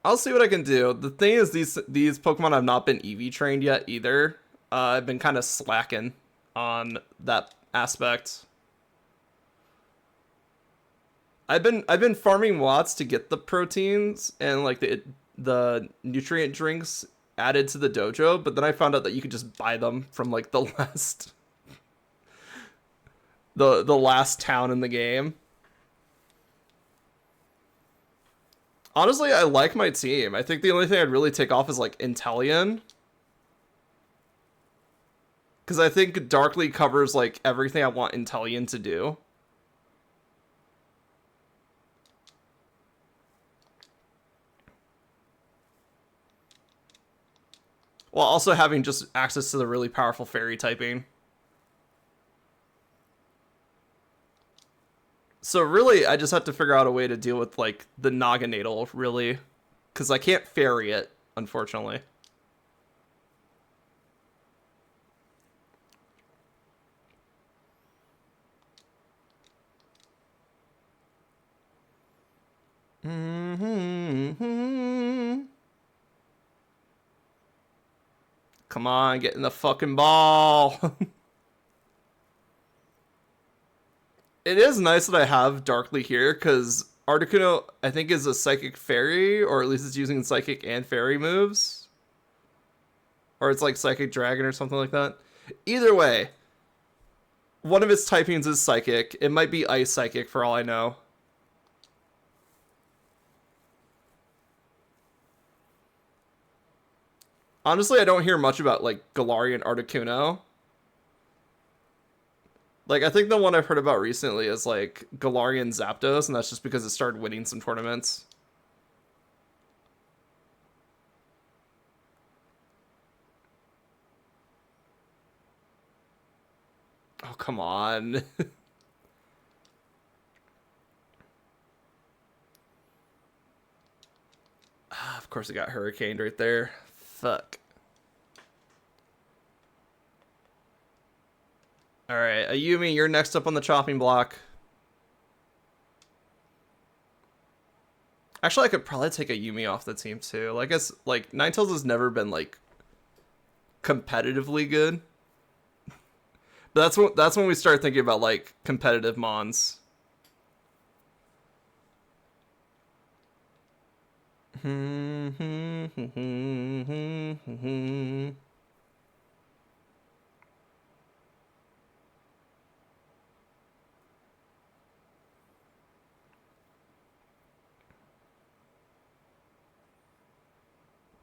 [SPEAKER 1] I'll see what I can do. The thing is, these Pokemon have not been EV trained yet either. I've been kind of slacking on that aspect. I've been farming watts to get the proteins and like the nutrient drinks added to the dojo, but then I found out that you could just buy them from like the last town in the game. Honestly, I like my team. I think the only thing I'd really take off is like Inteleon. Because I think Darkly covers like everything I want Inteleon to do. While also having just access to the really powerful fairy typing. So really, I just have to figure out a way to deal with like the Naganadel, really. Because I can't fairy it, unfortunately. Come on, get in the fucking ball. It is nice that I have Darkly here, because Articuno, I think, is a Psychic Fairy, or at least it's using Psychic and Fairy moves. Or it's like Psychic Dragon or something like that. Either way, one of its typings is Psychic. It might be Ice Psychic for all I know. Honestly, I don't hear much about, like, Galarian Articuno. Like, I think the one I've heard about recently is, like, Galarian Zapdos, and that's just because it started winning some tournaments. Oh, come on. Of course it got hurricaned right there. Fuck. Alright, Ayumi, you're next up on the chopping block. Actually, I could probably take Ayumi off the team too. Like, I guess, like, Ninetales has never been, like, competitively good. But that's when we start thinking about, like, competitive mons.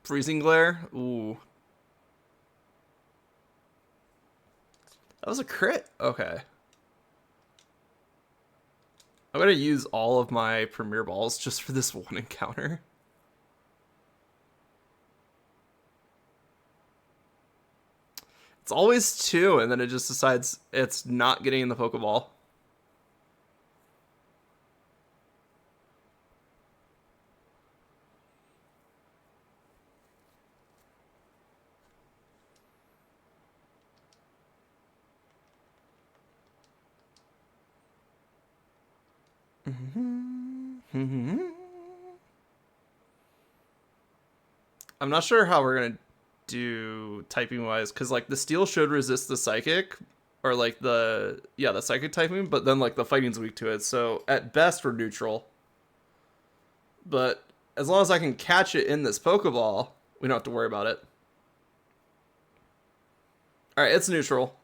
[SPEAKER 1] Freezing Glare? Ooh. That was a crit? Okay. I'm gonna use all of my Premier Balls just for this one encounter. It's always 2, and then it just decides it's not getting in the Pokeball. I'm not sure how we're gonna do typing wise, because like the steel should resist the psychic, or like the psychic typing, but then like the fighting's weak to it, so at best we're neutral. But as long as I can catch it in this Pokeball, we don't have to worry about it. Alright, it's neutral.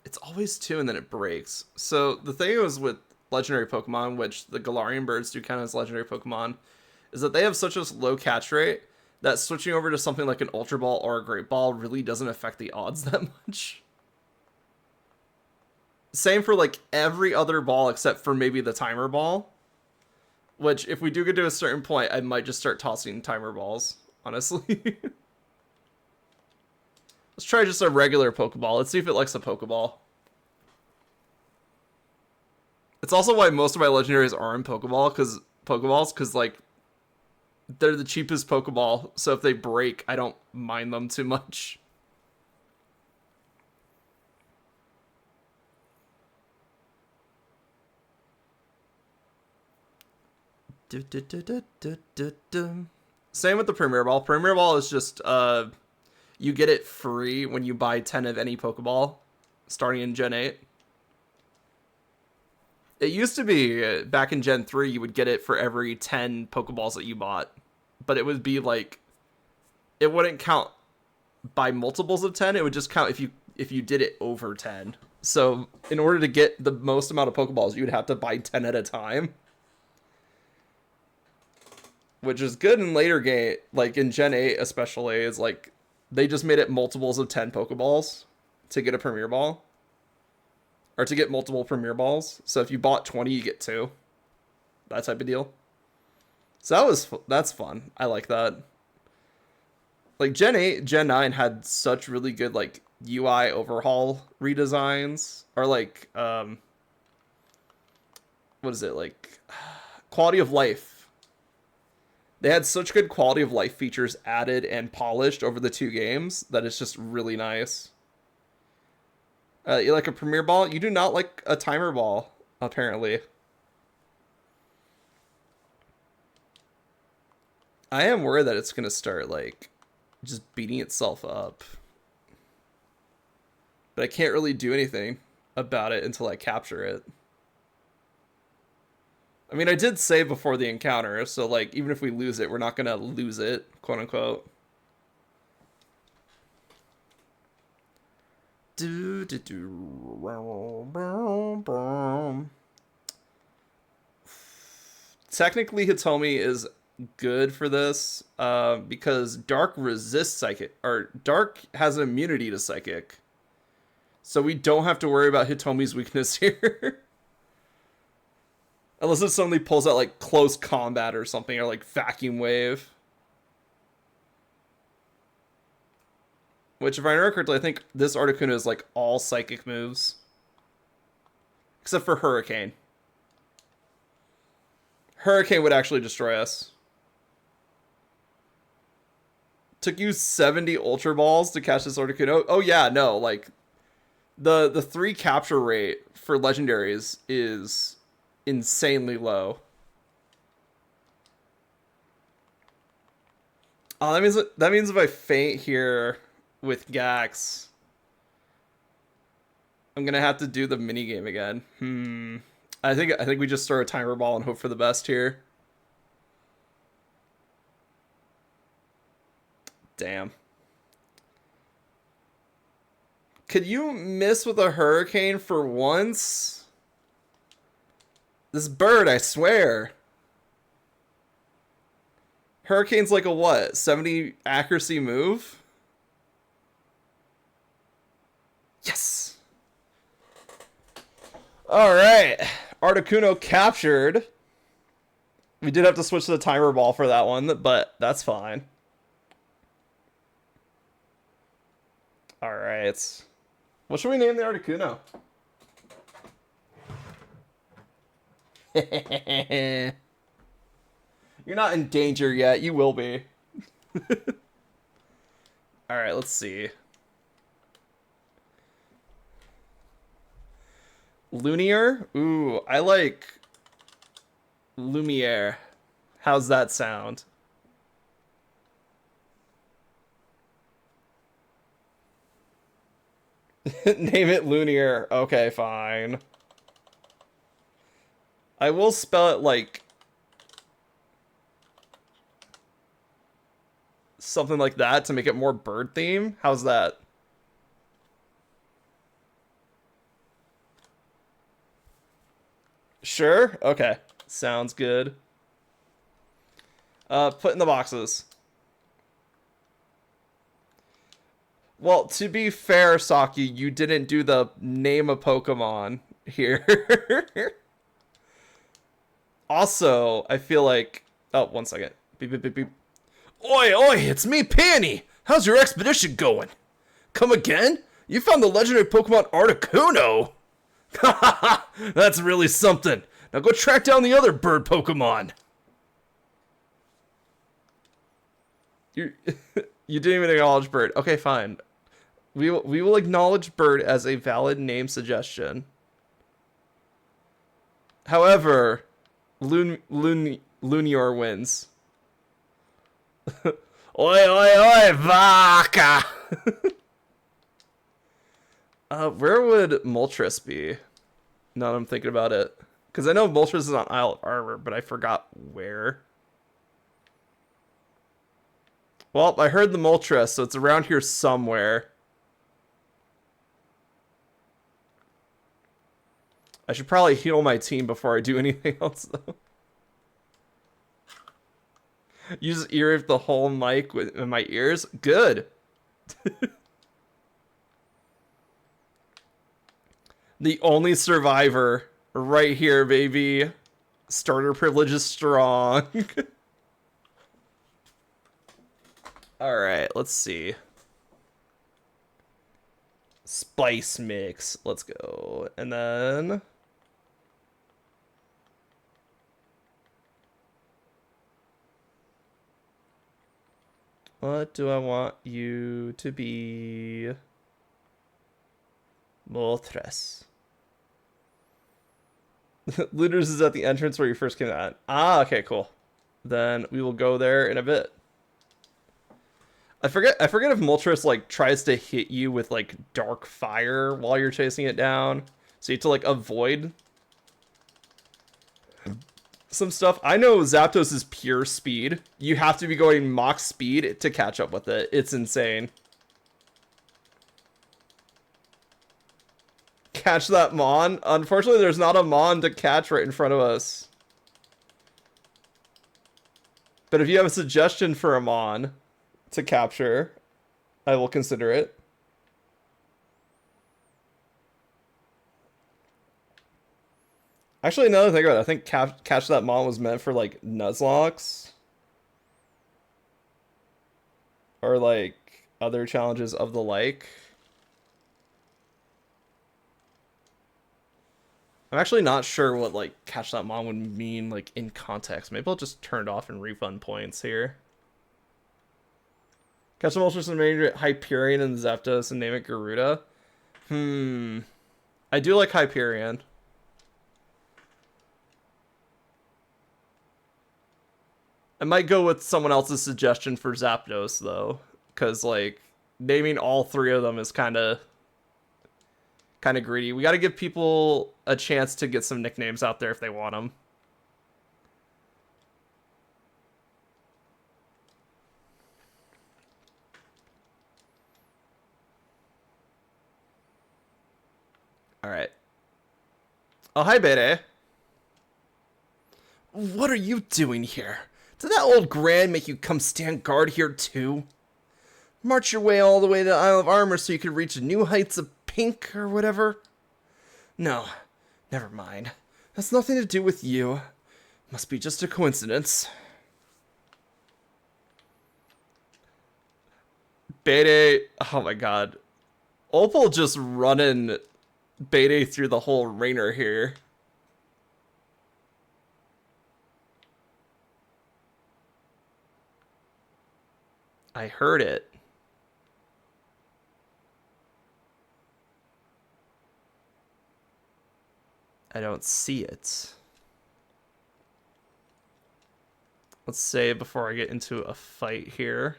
[SPEAKER 1] It's always 2 and then it breaks. So the thing is with legendary Pokemon, which the Galarian birds do count as legendary Pokemon, is that they have such a low catch rate that switching over to something like an Ultra Ball or a Great Ball really doesn't affect the odds that much. Same for like every other ball except for maybe the Timer Ball. Which, if we do get to a certain point, I might just start tossing Timer Balls, honestly. Let's try just a regular Pokeball. Let's see if it likes a Pokeball. It's also why most of my legendaries are in Pokeballs, because like they're the cheapest Pokeball, so if they break, I don't mind them too much. Same with the Premier Ball. Premier Ball is just you get it free when you buy 10 of any Pokeball starting in Gen 8. It used to be, back in Gen 3, you would get it for every 10 Pokeballs that you bought. But it would be like, it wouldn't count by multiples of 10, it would just count if you did it over 10. So, in order to get the most amount of Pokeballs, you would have to buy 10 at a time. Which is good in later game, like in Gen 8 especially, is like, they just made it multiples of 10 Pokeballs to get a Premier Ball. Or to get multiple Premier Balls. So if you bought 20, you get 2. That type of deal. So that's fun. I like that. Like Gen 8, Gen 9 had such really good like UI overhaul redesigns. Or like, what is it? Like, quality of life. They had such good quality of life features added and polished over the 2 games that it's just really nice. You like a premier ball? You do not like a timer ball, apparently. I am worried that it's gonna start like just beating itself up. But I can't really do anything about it until I capture it. I mean, I did save before the encounter, so like even if we lose it, we're not gonna lose it, quote unquote. Do do do. Technically, Hitomi is good for this because Dark resists psychic, or Dark has an immunity to psychic, so we don't have to worry about Hitomi's weakness here. Unless it suddenly pulls out like close combat or something, or like vacuum wave. Which, if I remember correctly, I think this Articuno is like all psychic moves. Except for Hurricane. Hurricane would actually destroy us. Took you 70 Ultra Balls to catch this Articuno. Oh yeah, no, like the 3 capture rate for legendaries is insanely low. Oh, that means if I faint here with Gax, I'm gonna have to do the mini game again. I think we just throw a timer ball and hope for the best here. Damn. Could you miss with a hurricane for once? This bird, I swear. Hurricane's like a what? 70 accuracy move? Yes! Alright. Articuno captured. We did have to switch to the timer ball for that one, but that's fine. Alright. What should we name the Articuno? You're not in danger yet. You will be. Alright, let's see. Lumiere? Ooh, I like Lumiere. How's that sound? Name it Lumiere. Okay, fine. I will spell it like something like that to make it more bird theme. How's that? Sure? Okay. Sounds good. Put in the boxes. Well, to be fair, Saki, you didn't do the name a Pokemon here. Also, I feel like... Oh, 1 second. Beep, beep, beep, beep. Oi, oi, it's me, Panny. How's your expedition going? Come again? You found the legendary Pokemon Articuno. That's really something. Now go track down the other bird Pokemon. You didn't even acknowledge bird. Okay, fine. We will acknowledge bird as a valid name suggestion. However, Lunior wins. Oi, oi, oi, vaca! Where would Moltres be? Now that I'm thinking about it. Because I know Moltres is on Isle of Armor, but I forgot where. Well, I heard the Moltres, so it's around here somewhere. I should probably heal my team before I do anything else, though. Use ear of the whole mic in my ears? Good. The only survivor right here, baby. Starter privilege is strong. Alright, let's see. Spice mix. Let's go. And then... what do I want you to be? Moltres. Looters is at the entrance where you first came out. Ah, okay, cool. Then we will go there in a bit. I forget if Moltres like tries to hit you with like dark fire while you're chasing it down. So you have to like avoid some stuff. I know Zapdos is pure speed. You have to be going Mach speed to catch up with it. It's insane. Catch that Mon. Unfortunately, there's not a Mon to catch right in front of us. But if you have a suggestion for a Mon to capture, I will consider it. Actually, now that I think about it, I think Catch That Mon was meant for, like, Nuzlocke. Or, like, other challenges of the like. I'm actually not sure what, like, Catch That Mon would mean, like, in context. Maybe I'll just turn it off and refund points here. Catch the Moltres and name it Hyperion and Zapdos and name it Garuda. I do like Hyperion. I might go with someone else's suggestion for Zapdos, though. Because, like, naming all three of them is kind of greedy. We got to give people a chance to get some nicknames out there if they want them. All right. Oh, hi, Bede. What are you doing here? Did that old Gran make you come stand guard here too? March your way all the way to the Isle of Armor so you could reach new heights of pink or whatever? No, never mind. That's nothing to do with you. Must be just a coincidence. Bede, oh my god. Opal just running Bede through the whole ringer here. I heard it. I don't see it. Let's save before I get into a fight here.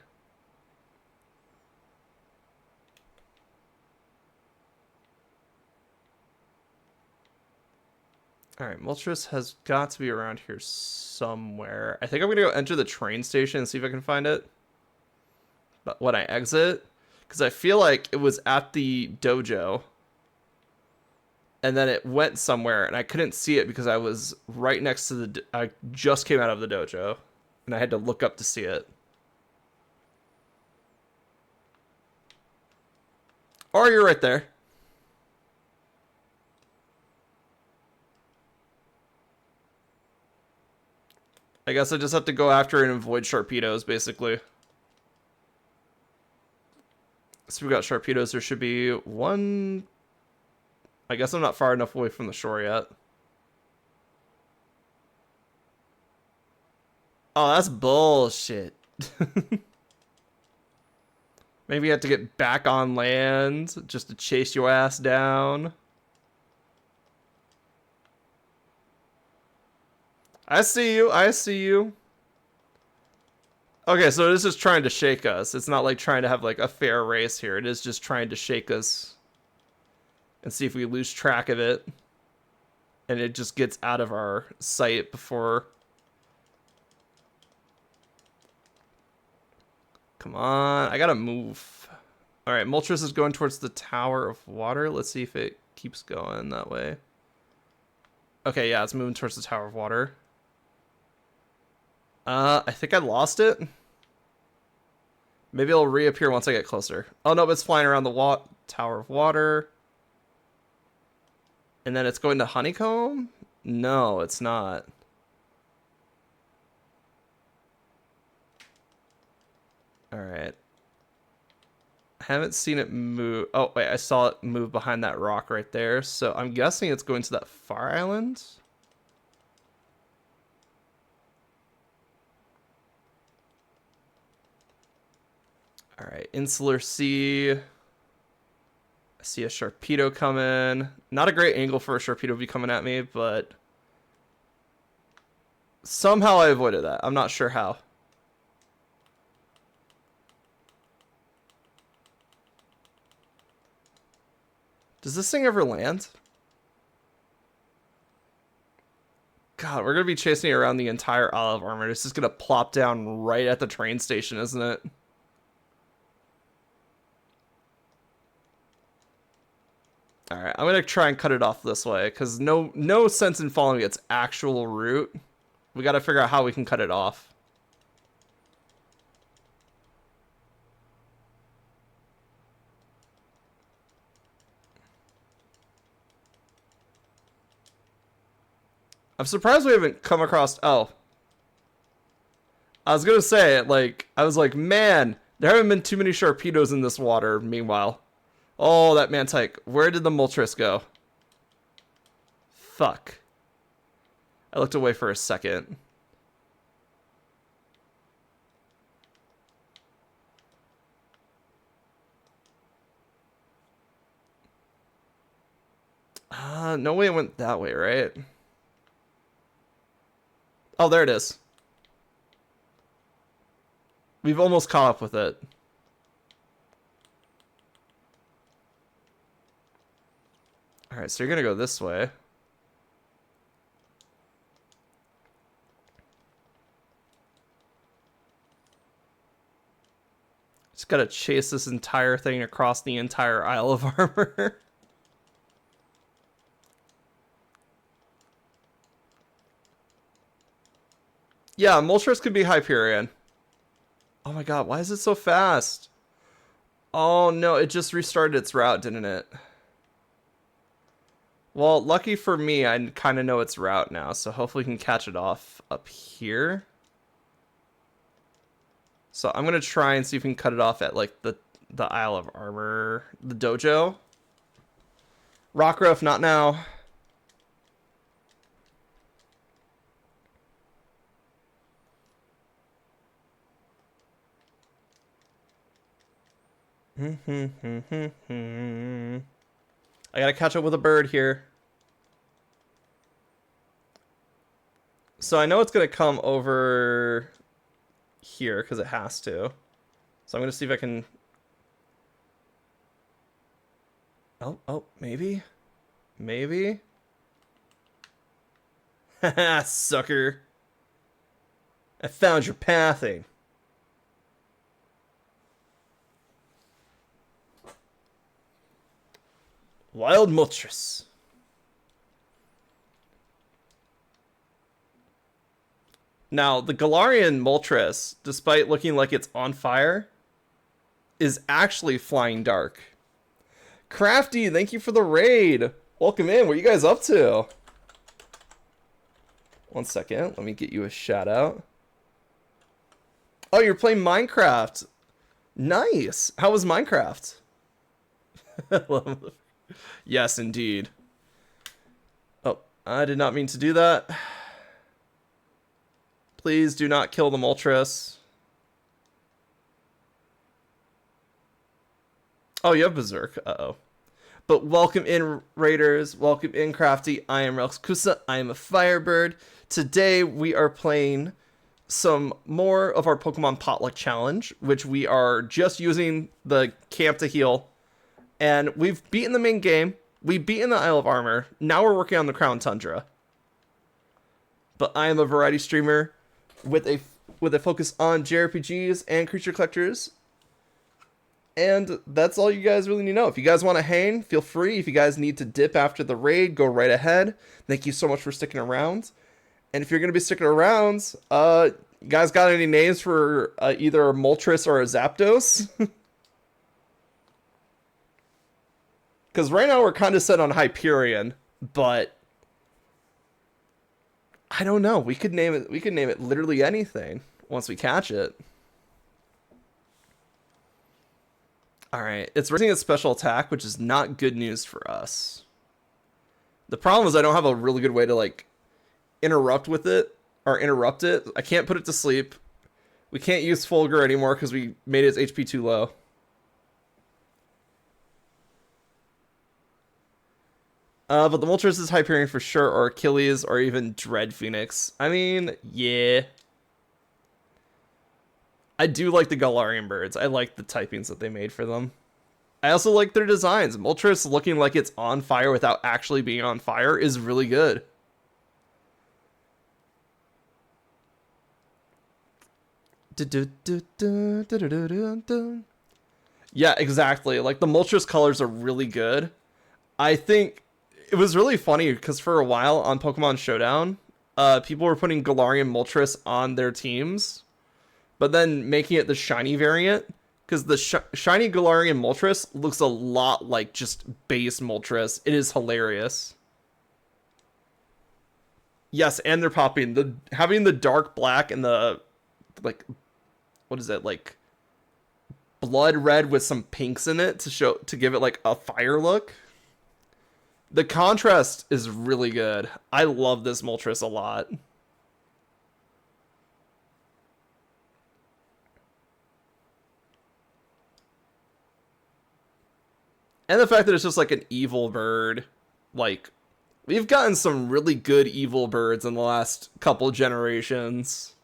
[SPEAKER 1] Alright, Moltres has got to be around here somewhere. I think I'm going to go enter the train station and see if I can find it. But when I exit, because I feel like it was at the dojo. And then it went somewhere, and I couldn't see it because I was right next to the... I just came out of the dojo, and I had to look up to see it. Or you're right there. I guess I just have to go after and avoid Sharpedos, basically. So we got Sharpedos. There should be one... I guess I'm not far enough away from the shore yet. Oh, that's bullshit. Maybe you have to get back on land just to chase your ass down. I see you. I see you. Okay, so this is trying to shake us. It's not like trying to have like a fair race here. It is just trying to shake us and see if we lose track of it. And it just gets out of our sight before... Come on, I gotta move. Alright, Moltres is going towards the Tower of Water. Let's see if it keeps going that way. Okay, yeah, it's moving towards the Tower of Water. I think I lost it. Maybe it'll reappear once I get closer. Oh, no, it's flying around the Tower of Water. And then it's going to Honeycomb? No, it's not. Alright. I haven't seen it move. Oh, wait, I saw it move behind that rock right there. So I'm guessing it's going to that far island. Alright, Insular Sea. I see a Sharpedo coming. Not a great angle for a Sharpedo to be coming at me, but somehow I avoided that. I'm not sure how. Does this thing ever land? God, we're going to be chasing it around the entire Isle of Armor. It's just going to plop down right at the train station, isn't it? Alright, I'm going to try and cut it off this way, because no sense in following its actual route. We got to figure out how we can cut it off. I'm surprised we haven't come across... Oh. I was going to say, like, I was like, man, there haven't been too many Sharpedos in this water, meanwhile. Oh, that Mantike. Where did the Moltres go? Fuck. I looked away for a second. No way it went that way, right? Oh, there it is. We've almost caught up with it. Alright, so you're gonna go this way. Just gotta chase this entire thing across the entire Isle of Armor. Yeah, Moltres could be Hyperion. Oh my god, why is it so fast? Oh no, it just restarted its route, didn't it? Well, lucky for me, I kind of know its route now, so hopefully we can catch it off up here. So I'm going to try and see if we can cut it off at, like, the Isle of Armor, the dojo. Rockruff, not now. I gotta catch up with a bird here. So I know it's gonna come over here because it has to. So I'm gonna see if I can. Oh, maybe. Haha, sucker. I found your pathing. Wild Moltres. Now, the Galarian Moltres, despite looking like it's on fire, is actually flying dark. Crafty, thank you for the raid. Welcome in. What are you guys up to? 1 second. Let me get you a shout out. Oh, you're playing Minecraft. Nice. How was Minecraft? Yes, indeed. Oh, I did not mean to do that. Please do not kill the Moltres. Oh, you have Berserk. Uh-oh. But welcome in, Raiders. Welcome in, Crafty. I am Relx Kusa. I am a Firebird. Today, we are playing some more of our Pokemon Potluck Challenge, which we are just using the camp to heal. And we've beaten the main game. We've beaten the Isle of Armor. Now we're working on the Crown Tundra. But I am a variety streamer with a focus on JRPGs and creature collectors. And that's all you guys really need to know. If you guys want to hang, feel free. If you guys need to dip after the raid, go right ahead. Thank you so much for sticking around. And if you're going to be sticking around, you guys got any names for either a Moltres or a Zapdos? Because right now we're kind of set on Hyperion, but I don't know. We could name it. We could name it literally anything once we catch it. All right, it's raising its special attack, which is not good news for us. The problem is I don't have a really good way to like interrupt with it or interrupt it. I can't put it to sleep. We can't use Fulgur anymore because we made its HP too low. But the Moltres is Hyperion for sure, or Achilles, or even Dread Phoenix. I mean, yeah. I do like the Galarian birds. I like the typings that they made for them. I also like their designs. Moltres looking like it's on fire without actually being on fire is really good. Yeah, exactly. Like, the Moltres colors are really good. I think it was really funny because for a while on Pokemon Showdown, people were putting Galarian Moltres on their teams, but then making it the shiny variant because the shiny Galarian Moltres looks a lot like just base Moltres. It is hilarious. Yes, and they're popping. The having the dark black and the like, what is it, like blood red with some pinks in it to give it like a fire look. The contrast is really good. I love this Moltres a lot. And the fact that it's just like an evil bird. Like, we've gotten some really good evil birds in the last couple generations.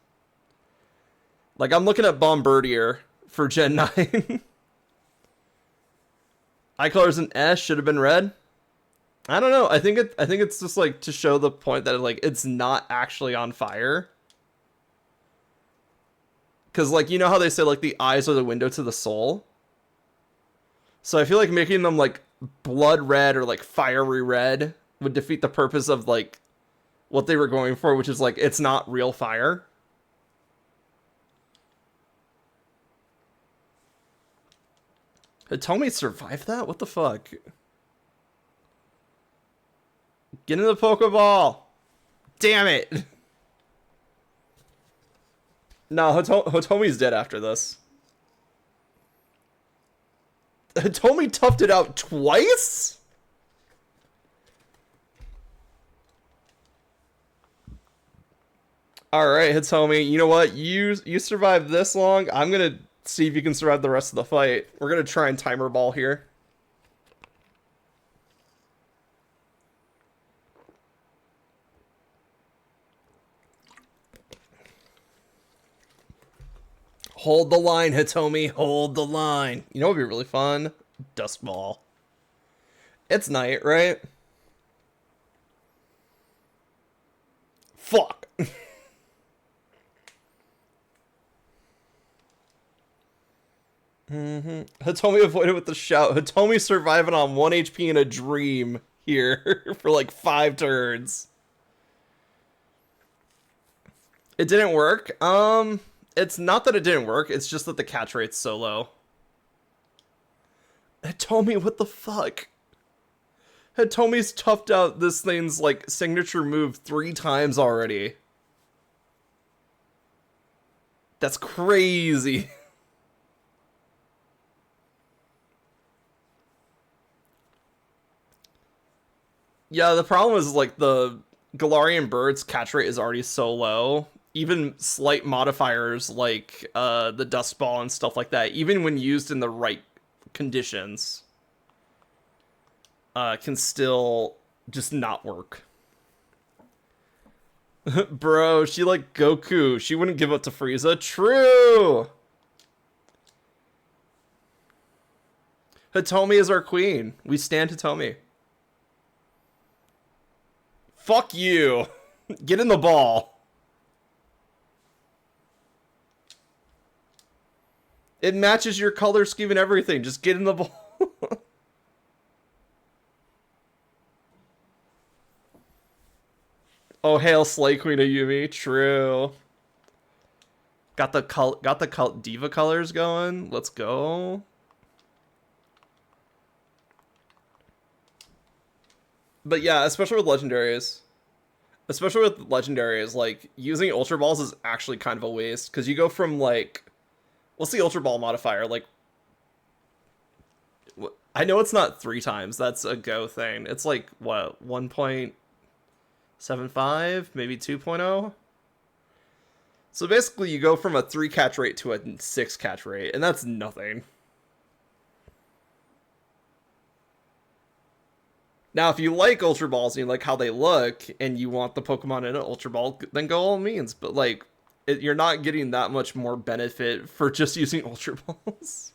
[SPEAKER 1] Like, I'm looking at Bombardier for Gen 9. Eye color's an S, should have been red. I don't know. I think it's just like to show the point that like it's not actually on fire. Cause like, you know how they say like the eyes are the window to the soul? So I feel like making them like blood red or like fiery red would defeat the purpose of like what they were going for, which is like it's not real fire. Hitomi survived that? What the fuck? Get in the Pokeball! Damn it! No, Hitomi's dead after this. Hitomi toughed it out twice? Alright, Hitomi, you know what? You survived this long. I'm gonna see if you can survive the rest of the fight. We're gonna try and timer ball here. Hold the line, Hitomi. Hold the line. You know what would be really fun? Dust Ball. It's night, right? Fuck. Hitomi avoided with the shout. Hitomi surviving on 1 HP in a dream here for like 5 turns. It didn't work. It's not that it didn't work, it's just that the catch rate's so low. Hitomi, what the fuck? Hitomi's toughed out this thing's like signature move 3 times already. That's crazy. Yeah, the problem is like the Galarian bird's catch rate is already so low. Even slight modifiers like the Dust Ball and stuff like that, even when used in the right conditions, can still just not work. Bro, she like Goku. She wouldn't give up to Frieza. True! Hitomi is our queen. We stand Hitomi. Fuck you. Get in the ball. It matches your color scheme and everything. Just get in the ball. Oh, hail Slay Queen Ayumi. True. Got the diva colors going. Let's go. But yeah, especially with legendaries. Especially with legendaries, like, using Ultra Balls is actually kind of a waste. Because you go from, like... What's the Ultra Ball modifier? Like... I know it's not 3 times. That's a Go thing. It's like, what? 1.75? Maybe 2.0? So basically, you go from a 3 catch rate to a 6 catch rate. And that's nothing. Now, if you like Ultra Balls and you like how they look, and you want the Pokemon in an Ultra Ball, then go all means. But like, you're not getting that much more benefit for just using Ultra Balls.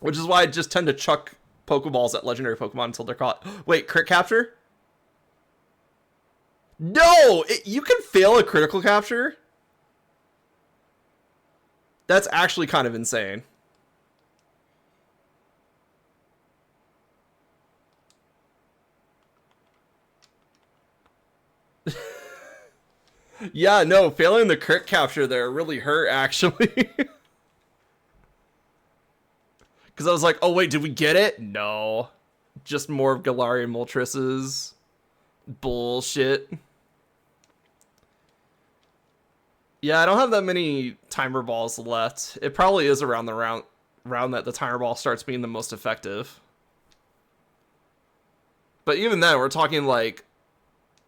[SPEAKER 1] Which is why I just tend to chuck Pokeballs at legendary Pokemon until they're caught. Wait, crit capture? No! You can fail a critical capture? That's actually kind of insane. Yeah, no, failing the crit capture there really hurt, actually. Because I was like, oh wait, did we get it? No. Just more of Galarian Moltres' bullshit. Yeah, I don't have that many timer balls left. It probably is around the round that the timer ball starts being the most effective. But even then, we're talking like,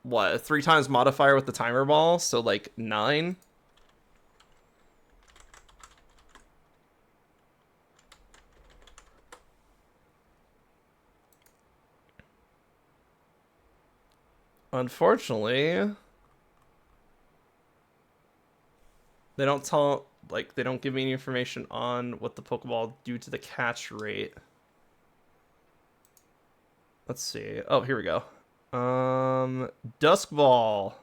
[SPEAKER 1] what, 3 times modifier with the timer ball? So like 9? Unfortunately, they don't tell, like, they don't give me any information on what the Pokeball do to the catch rate. Let's see. Oh, here we go. Dusk Ball.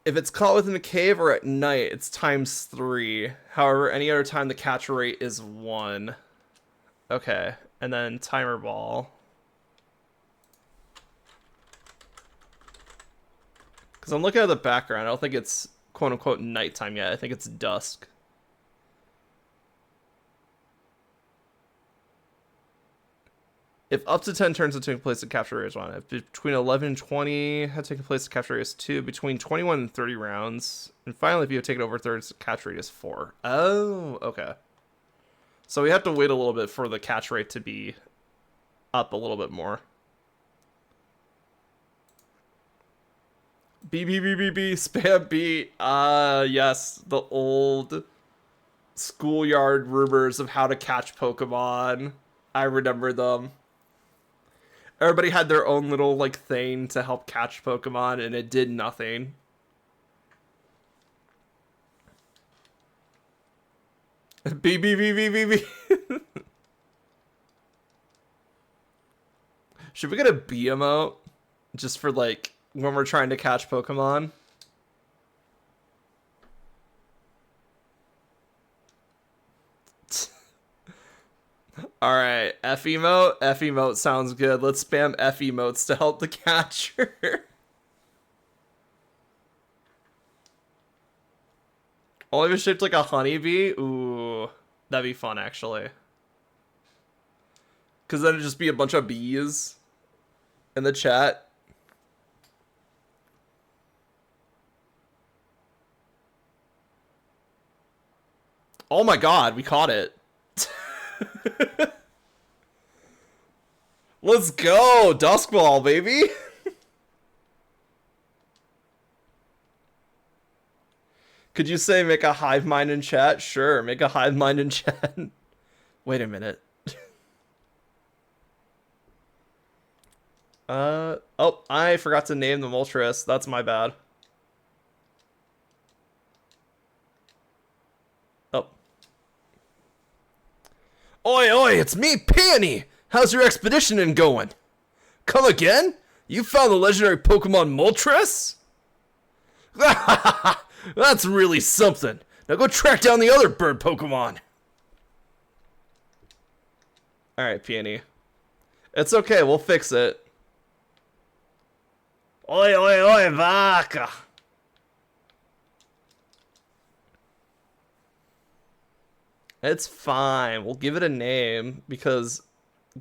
[SPEAKER 1] If it's caught within a cave or at night, it's ×3. However, any other time the catch rate is 1. Okay, and then Timer Ball. Because I'm looking at the background, I don't think it's quote-unquote nighttime yet. I think it's dusk. If up to 10 turns have taken place, the capture rate is 1. If between 11 and 20 have taken place, the capture rate is 2. Between 21 and 30 rounds. And finally, if you have taken over thirds, the catch rate is 4. Oh, okay. So we have to wait a little bit for the catch rate to be up a little bit more. B, spam B. Yes, the old schoolyard rumors of how to catch Pokemon. I remember them. Everybody had their own little, like, thing to help catch Pokemon, and it did nothing. B. Should we get a B emote? Just for, like, when we're trying to catch Pokemon? Alright, F emote? F emote sounds good. Let's spam F emotes to help the catcher. Only if it's shaped like a honeybee? Ooh, that'd be fun, actually. Because then it'd just be a bunch of bees in the chat. Oh my god, we caught it. Let's go! Dusk Ball, baby! Could you say make a hive mind in chat? Sure, make a hive mind in chat. Wait a minute. Oh, I forgot to name the Moltres. That's my bad. Oh. Oi, oi, it's me, Peony! How's your expedition going? Come again? You found the legendary Pokemon Moltres? That's really something. Now go track down the other bird Pokemon. Alright, Peony. It's okay, we'll fix it. Oi, oi, oi, vaca! It's fine. We'll give it a name because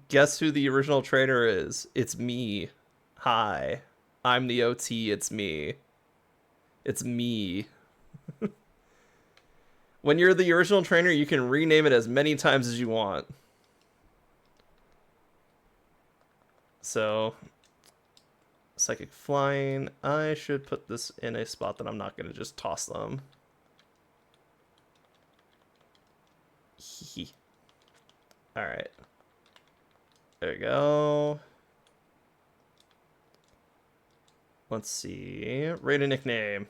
[SPEAKER 1] guess who the original trainer is? It's me. Hi. I'm the OT. It's me. It's me. When you're the original trainer, you can rename it as many times as you want. So, Psychic Flying. I should put this in a spot that I'm not going to just toss them. Alright. There we go. Let's see. Rate a nickname.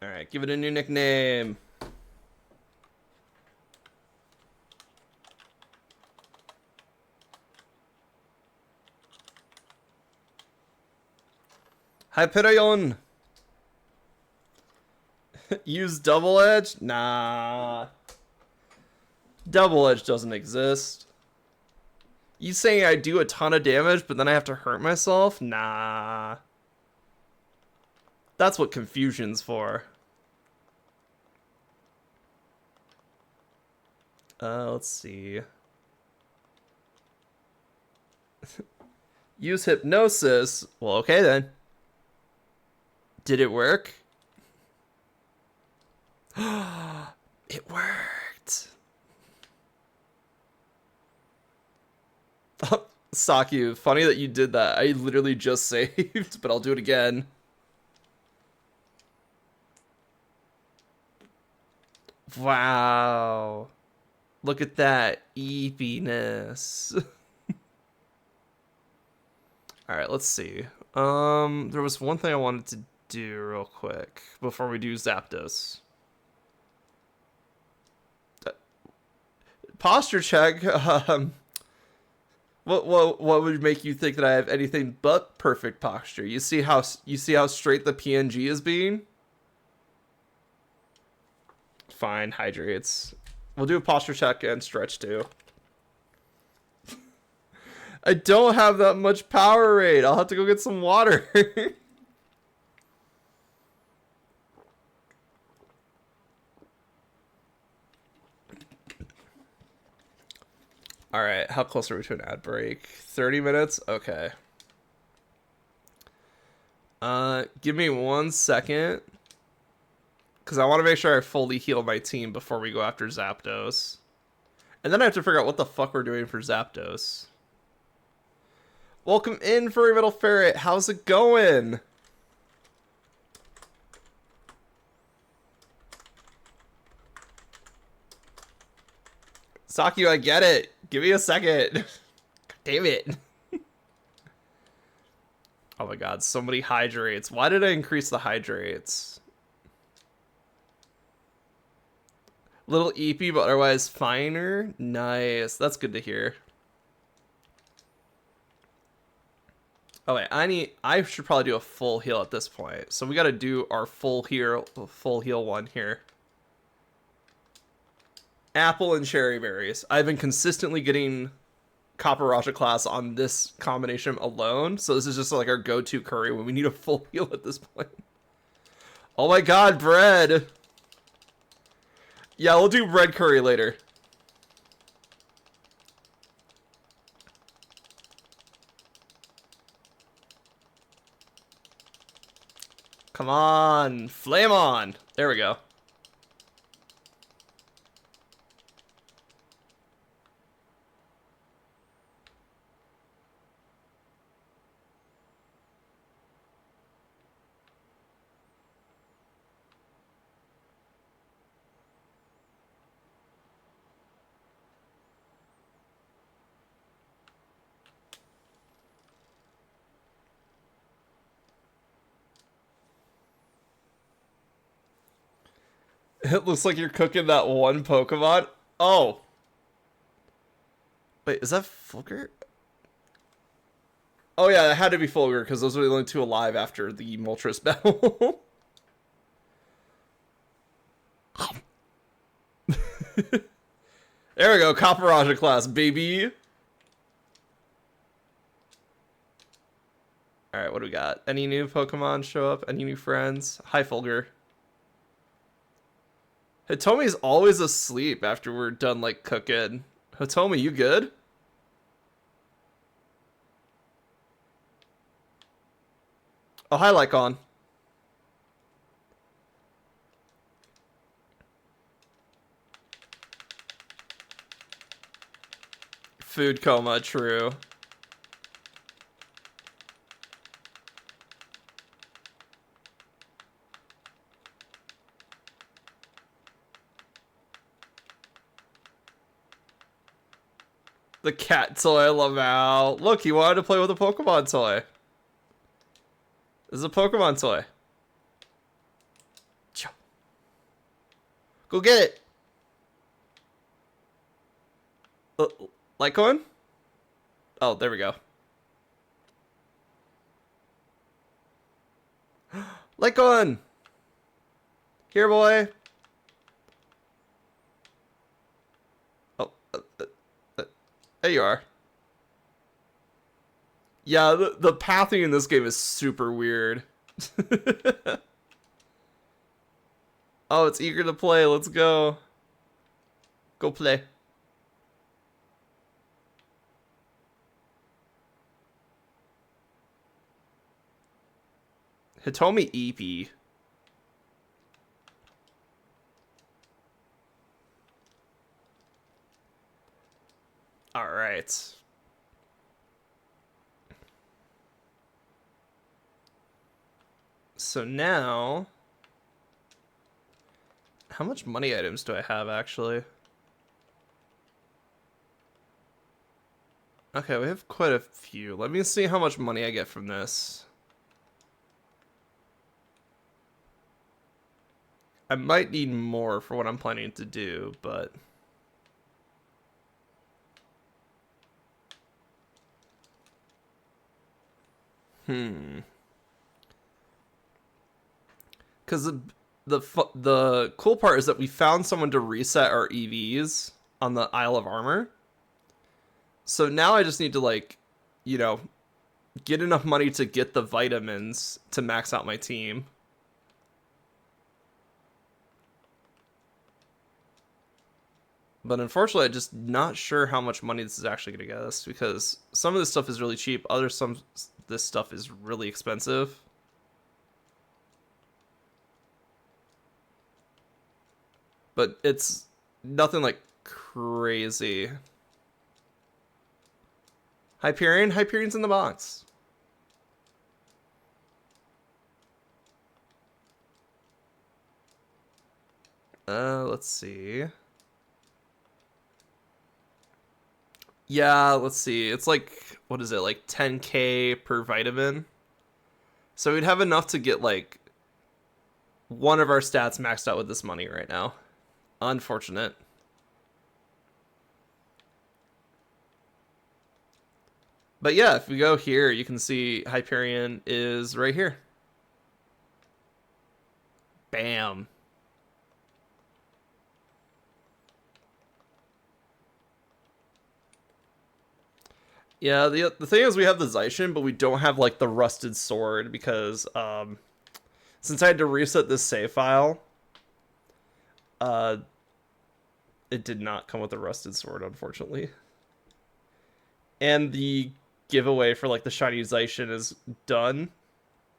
[SPEAKER 1] Alright, give it a new nickname. Hyperion. Use double edge? Nah. Double edge doesn't exist. You saying I do a ton of damage, but then I have to hurt myself? Nah. That's what confusion's for. Let's see. Use hypnosis. Well, okay then. Did it work? It worked. Oh, Sakyu, funny that you did that. I literally just saved, but I'll do it again. Wow. Look at that eepiness. Alright, let's see. There was one thing I wanted to do real quick before we do Zapdos. Posture check. What would make you think that I have anything but perfect posture? You see how straight the PNG is being? Fine, hydrates. We'll do a posture check and stretch too. I don't have that much power rate. I'll have to go get some water. All right, how close are we to an ad break? 30 minutes? Okay. Give me 1 second. Because I want to make sure I fully heal my team before we go after Zapdos. And then I have to figure out what the fuck we're doing for Zapdos. Welcome in, Furry Metal Ferret. How's it going? Sakyu, I get it. Give me a second. God damn it. Oh my god, so many hydrates. Why did I increase the hydrates? Little EP, but otherwise finer. Nice. That's good to hear. Oh wait, I should probably do a full heal at this point. So we gotta do our full heal one here. Apple and cherry berries. I've been consistently getting Copper Raja class on this combination alone. So this is just like our go-to curry when we need a full heal at this point. Oh my god, bread! Yeah, we'll do bread curry later. Come on, flame on. There we go. It looks like you're cooking that one Pokemon. Oh. Wait, is that Fulgur? Oh yeah, it had to be Fulgur because those were the only two alive after the Moltres battle. There we go, Copper Raja class, baby. Alright, what do we got? Any new Pokemon show up? Any new friends? Hi, Fulgur. Hitomi's always asleep after we're done, like, cooking. Hitomi, you good? Oh, hi, Lycon. Food coma, true. The cat toy, LaMau. Look, he wanted to play with a Pokemon toy. This is a Pokemon toy. Go get it. Lycoin? Oh, there we go. Lycoin! Here, boy. Oh, there you are. Yeah, the pathing in this game is super weird. Oh, it's eager to play. Let's go. Go play. Hitomi Eepee. All right. So now, how much money items do I have actually? Okay, we have quite a few. Let me see how much money I get from this. I might need more for what I'm planning to do, but... Because the cool part is that we found someone to reset our EVs on the Isle of Armor. So now I just need to, like, you know, get enough money to get the vitamins to max out my team. But unfortunately, I'm just not sure how much money this is actually going to get us, because some of this stuff is really cheap, this stuff is really expensive. But it's nothing like crazy. Hyperion? Hyperion's in the box. Let's see. Yeah, let's see. It's like, what is it, like 10k per vitamin? So we'd have enough to get like one of our stats maxed out with this money right now. Unfortunate. But yeah, if we go here, you can see Hyperion is right here. Bam. Yeah, the thing is we have the Zaishin, but we don't have like the rusted sword because since I had to reset this save file, it did not come with a rusted sword, unfortunately. And the giveaway for like the shiny Zaishin is done,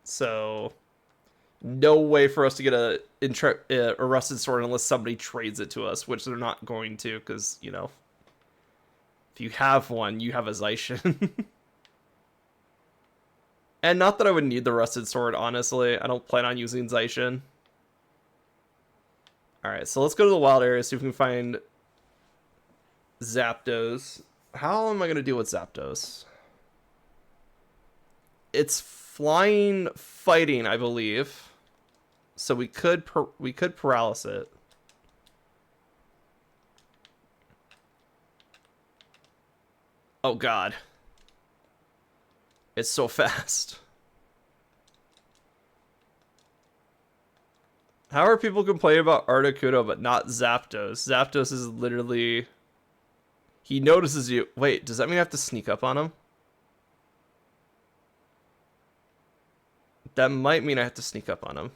[SPEAKER 1] so no way for us to get a rusted sword unless somebody trades it to us, which they're not going to, because, you know, if you have one, you have a Zaishin. And not that I would need the rusted sword, honestly. I don't plan on using Zaishin. Alright, so let's go to the wild area, see if we can find Zapdos. How am I going to deal with Zapdos? It's flying fighting, I believe. So we could paralysis it. Oh god. It's so fast. How are people complaining about Articuno but not Zapdos? Zapdos is literally... He notices you. Wait, does that mean I have to sneak up on him? That might mean I have to sneak up on him.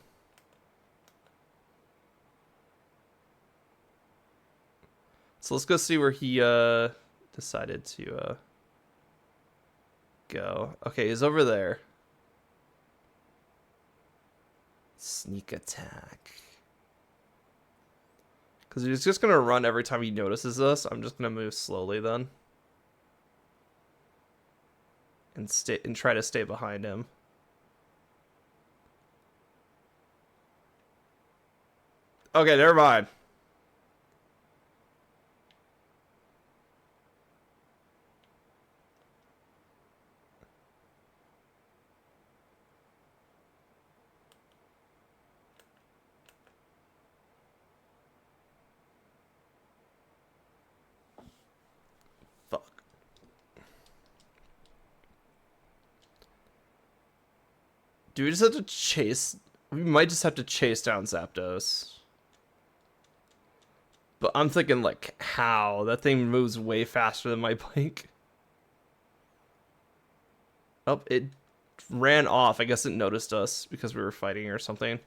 [SPEAKER 1] So let's go see where he decided to go. Okay, he's over there. Sneak attack. Because he's just going to run every time he notices us. I'm just going to move slowly then. And try to stay behind him. Okay, never mind. Do we just have to chase? We might just have to chase down Zapdos. But I'm thinking, like, how? That thing moves way faster than my bike. Oh, it ran off. I guess it noticed us because we were fighting or something.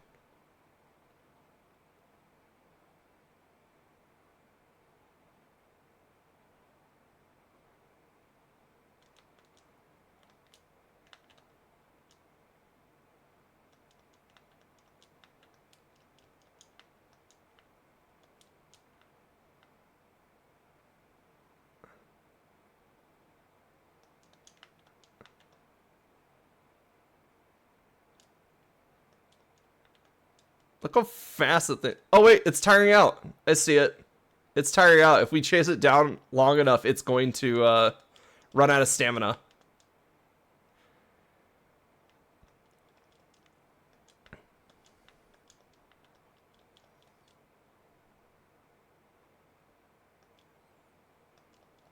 [SPEAKER 1] Look how fast that thing... Oh, wait, it's tiring out. I see it. It's tiring out. If we chase it down long enough, it's going to run out of stamina.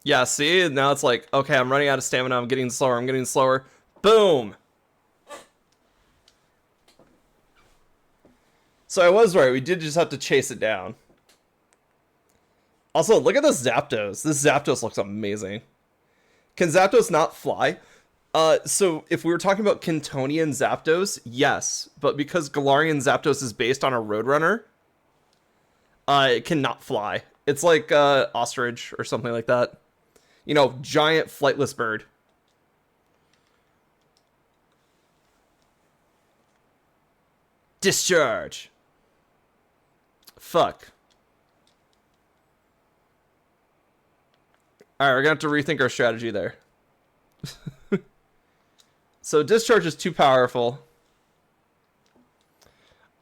[SPEAKER 1] Yeah, see? Now it's like, okay, I'm running out of stamina. I'm getting slower. I'm getting slower. Boom! So I was right. We did just have to chase it down. Also, look at this Zapdos. This Zapdos looks amazing. Can Zapdos not fly? So if we were talking about Kantonian Zapdos, yes. But because Galarian Zapdos is based on a Roadrunner, it cannot fly. It's like Ostrich or something like that. You know, giant flightless bird. Discharge. Fuck. Alright, we're gonna have to rethink our strategy there. So Discharge is too powerful.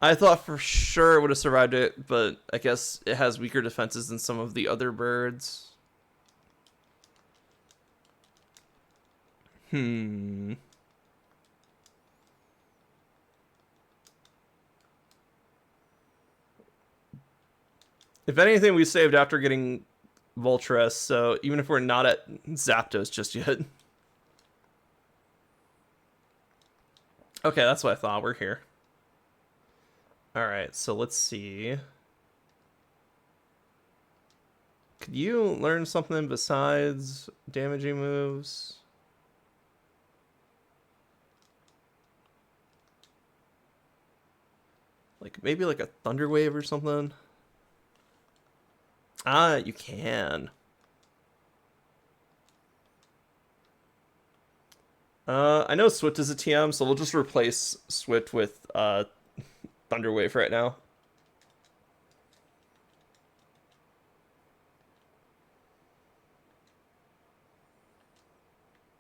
[SPEAKER 1] I thought for sure it would have survived it, but I guess it has weaker defenses than some of the other birds. If anything, we saved after getting Voltress, so even if we're not at Zapdos just yet. Okay, that's what I thought. We're here. Alright, so let's see. Could you learn something besides damaging moves? Like, maybe like a Thunder Wave or something? Ah, you can. I know Swift is a TM, so we'll just replace Swift with Thunder Wave right now.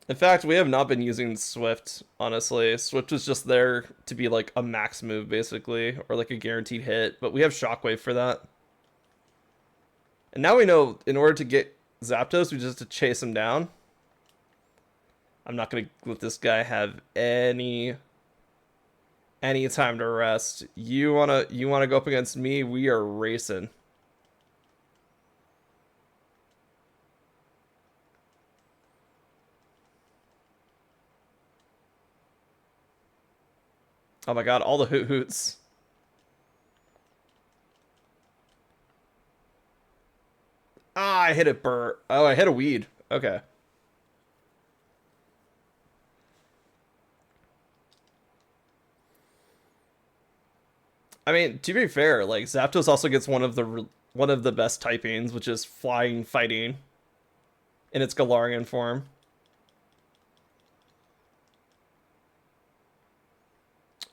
[SPEAKER 1] In fact, we have not been using Swift, honestly. Swift was just there to be like a max move, basically, or like a guaranteed hit, but we have Shockwave for that. And now we know in order to get Zapdos, we just have to chase him down. I'm not going to let this guy have any time to rest. You wanna go up against me? We are racing. Oh my god, all the hoots. Ah, I hit a burr. Oh, I hit a weed. Okay. I mean, to be fair, like Zapdos also gets one of the best typings, which is flying fighting in its Galarian form.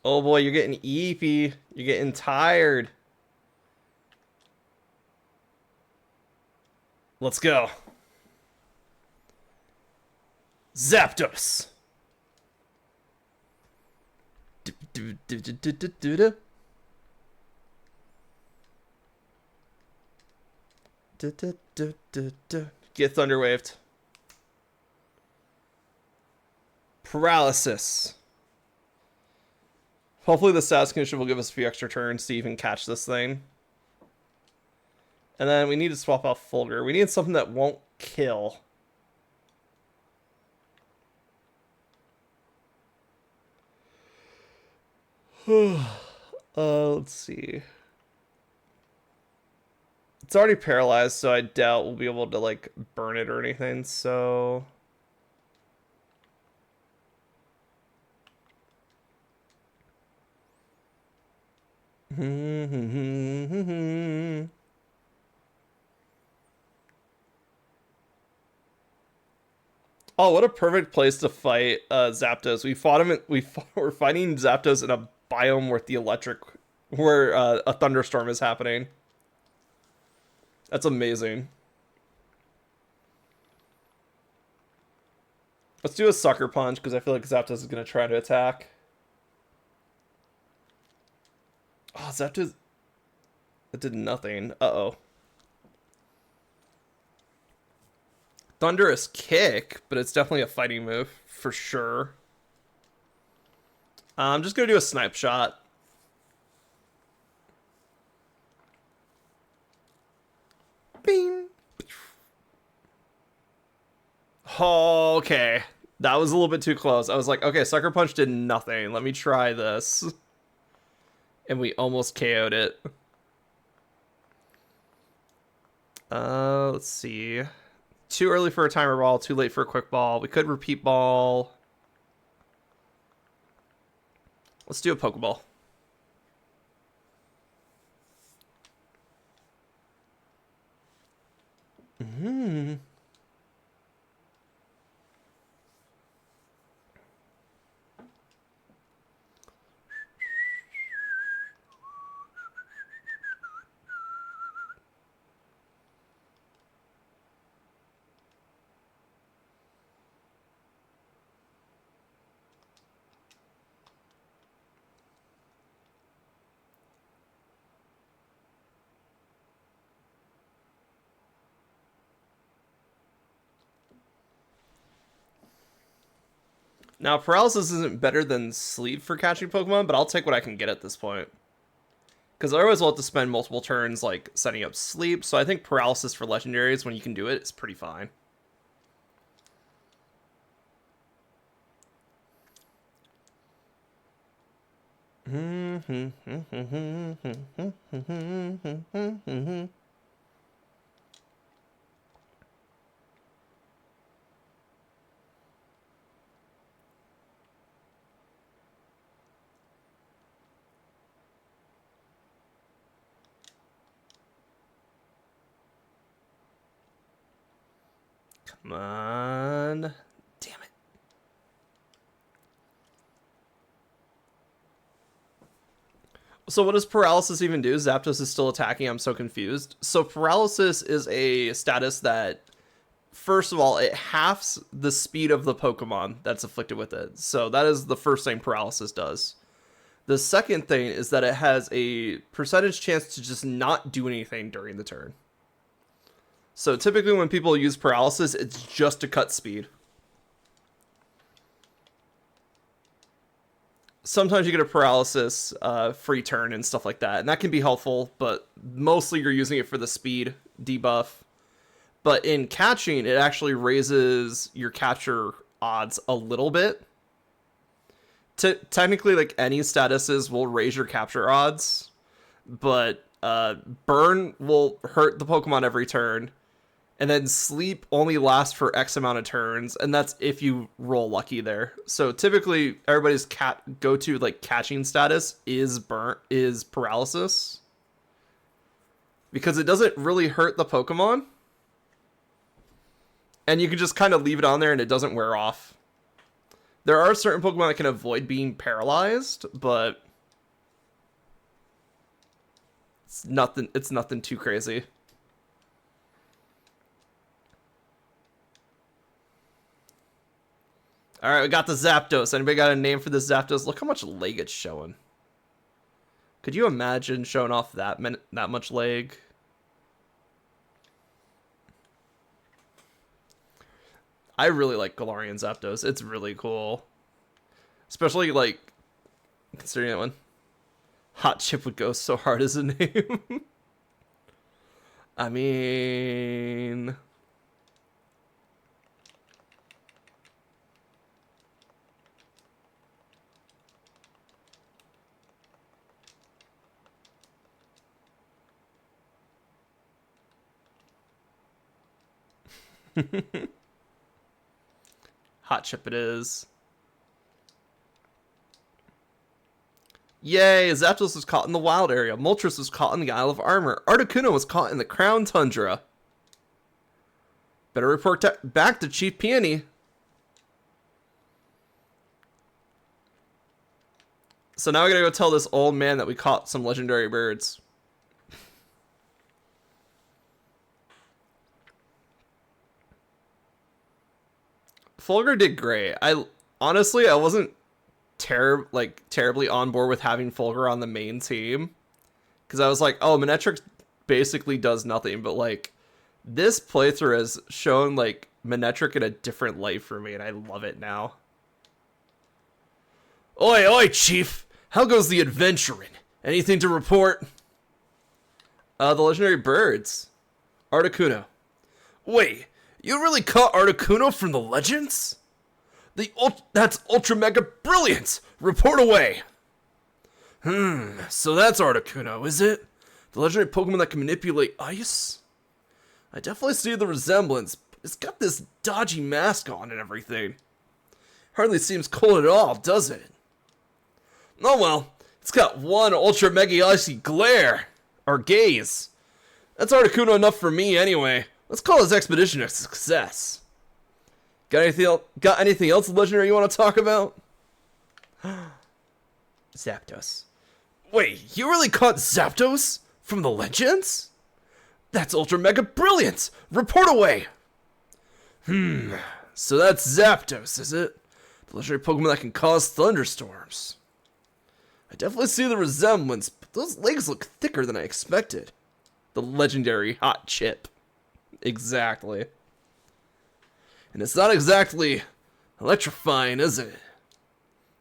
[SPEAKER 1] Oh boy, you're getting eepy. You're getting tired. Let's go. Zapdos. Get Thunder Waved. Paralysis. Hopefully the status condition will give us a few extra turns to even catch this thing. And then we need to swap out Fulgur. We need something that won't kill. Let's see. It's already paralyzed, so I doubt we'll be able to like burn it or anything. So oh, what a perfect place to fight Zapdos. We fought him. We're fighting Zapdos in a biome where a thunderstorm is happening. That's amazing. Let's do a sucker punch because I feel like Zapdos is gonna try to attack. Oh, Zapdos. It did nothing. Uh-oh. Thunderous kick, but it's definitely a fighting move for sure. I'm just gonna do a snipe shot. Bing. Oh, okay. That was a little bit too close. I was like, okay, Sucker Punch did nothing. Let me try this. And we almost KO'd it. Let's see. Too early for a timer ball, too late for a quick ball. We could repeat ball. Let's do a Pokeball. Mm-hmm. Now, paralysis isn't better than sleep for catching Pokemon, but I'll take what I can get at this point. Because otherwise we'll have to spend multiple turns, like, setting up sleep. So I think paralysis for legendaries, when you can do it, is pretty fine. Come on. Damn it. So what does paralysis even do? Zapdos is still attacking. I'm so confused. So paralysis is a status that, first of all, it halves the speed of the Pokemon that's afflicted with it. So that is the first thing paralysis does. The second thing is that it has a percentage chance to just not do anything during the turn. So typically when people use paralysis, it's just to cut speed. Sometimes you get a paralysis free turn and stuff like that, and that can be helpful, but mostly you're using it for the speed debuff. But in catching, it actually raises your capture odds a little bit. Technically, like, any statuses will raise your capture odds, but burn will hurt the Pokemon every turn, and then sleep only lasts for X amount of turns, and that's if you roll lucky there. So typically, everybody's go-to like catching status is paralysis, because it doesn't really hurt the Pokemon, and you can just kind of leave it on there and it doesn't wear off. There are certain Pokemon that can avoid being paralyzed, but it's nothing too crazy. All right, we got the Zapdos. Anybody got a name for this Zapdos? Look how much leg it's showing. Could you imagine showing off that much leg? I really like Galarian Zapdos. It's really cool. Especially, like, considering that one. Hot Chip would go so hard as a name. I mean... Hot chip it is. Yay, Zapdos was caught in the wild area. Moltres was caught in the Isle of Armor. Articuno was caught in the Crown Tundra. Better report back to Chief Peony. So now we gotta go tell this old man that we caught some legendary birds. Fulgur did great. Honestly, I wasn't terribly on board with having Fulgur on the main team, because I was like, oh, Manectric basically does nothing, but like this playthrough has shown like Manectric in a different light for me, and I love it now. Oi, oi, Chief! How goes the adventuring? Anything to report? The legendary birds. Articuno. Wait, you really caught Articuno from the legends? That's ultra mega brilliant! Report away! So that's Articuno, is it? The legendary Pokemon that can manipulate ice? I definitely see the resemblance, but it's got this dodgy mask on and everything. Hardly seems cold at all, does it? Oh well, it's got one ultra mega icy glare, or gaze. That's Articuno enough for me anyway. Let's call this expedition a success. Got anything else legendary you want to talk about? Zapdos. Wait, you really caught Zapdos from the legends? That's ultra mega brilliant! Report away! So that's Zapdos, is it? The legendary Pokemon that can cause thunderstorms. I definitely see the resemblance, but those legs look thicker than I expected. The legendary hot chip. Exactly. And it's not exactly electrifying, is it?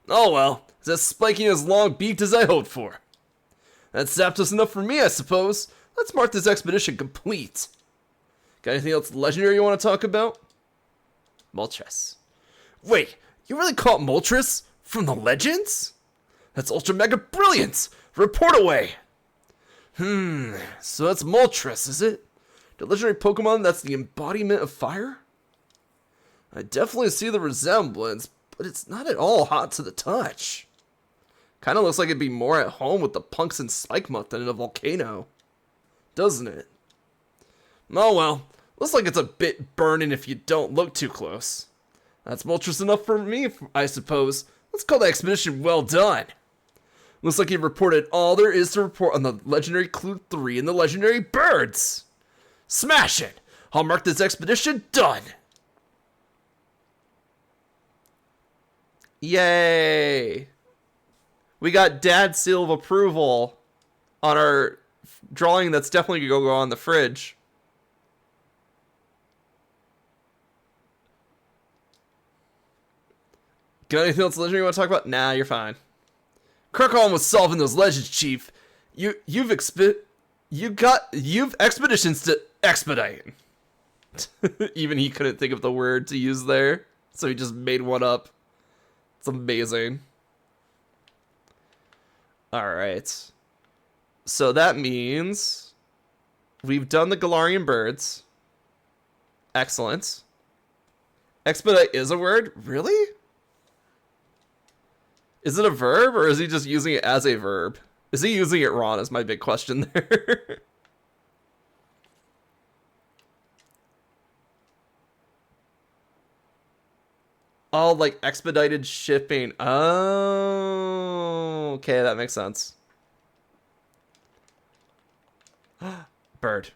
[SPEAKER 1] Oh well, it's as spiky and as long-beaked as I hoped for. That's Zapdos enough for me, I suppose. Let's mark this expedition complete. Got anything else legendary you want to talk about? Moltres. Wait, you really caught Moltres from the legends? That's ultra mega brilliant! Report away! So that's Moltres, is it? The legendary Pokemon that's the embodiment of fire? I definitely see the resemblance, but it's not at all hot to the touch. Kinda looks like it'd be more at home with the punks and Spikemuth than in a volcano. Doesn't it? Oh well, looks like it's a bit burning if you don't look too close. That's Moltres enough for me, I suppose. Let's call the expedition well done. Looks like you reported all there is to report on the legendary Clue 3 and the legendary birds. Smash it! I'll mark this expedition done! Yay! We got Dad's seal of approval on our drawing that's definitely going to go on the fridge. Got anything else legendary you want to talk about? Nah, you're fine. Kirkholm was solving those legends, Chief. You've expeditions to expedite. Even he couldn't think of the word to use there, so he just made one up. It's amazing. Alright. So that means we've done the Galarian birds. Excellent. Expedite is a word? Really? Is it a verb, or is he just using it as a verb? Is he using it wrong is my big question there. Oh, like expedited shipping. Oh, okay, that makes sense. Bird.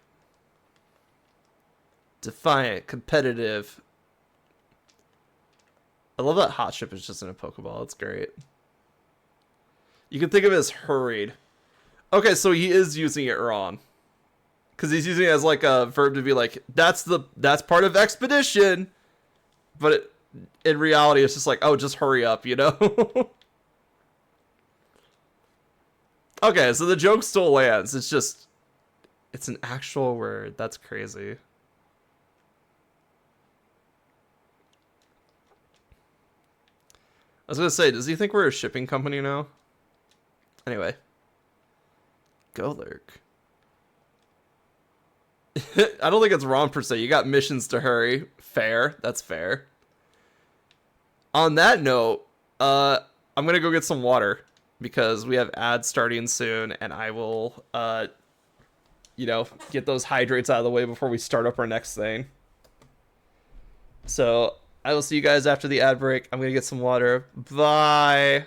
[SPEAKER 1] Defiant, competitive. I love that hot chip is just in a Pokeball. It's great. You can think of it as hurried. Okay, so he is using it wrong. Because he's using it as like a verb to be like, that's part of expedition. But in reality, it's just like, oh, just hurry up, you know? Okay, so the joke still lands. It's just, it's an actual word. That's crazy. I was going to say, does he think we're a shipping company now? Anyway. Golurk. I don't think it's wrong per se. You got missions to hurry. Fair. That's fair. On that note, I'm gonna go get some water because we have ads starting soon, and I will, get those hydrates out of the way before we start up our next thing. So I will see you guys after the ad break. I'm gonna get some water. Bye.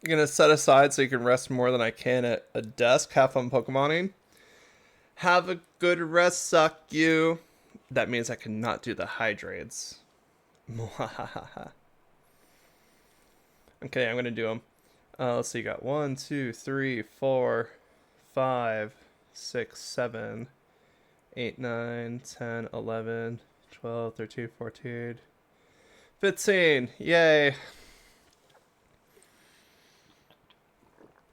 [SPEAKER 1] I'm gonna set aside so you can rest more than I can at a desk. Have fun Pokemoning. Have a good rest, suck you. That means I cannot do the hydrates. Okay, I'm gonna do them. Let's see, you got 1, 2, 3, 4, 5, 6, 7, 8, 9, 10, 11, 12, 13, 14, 15. Yay.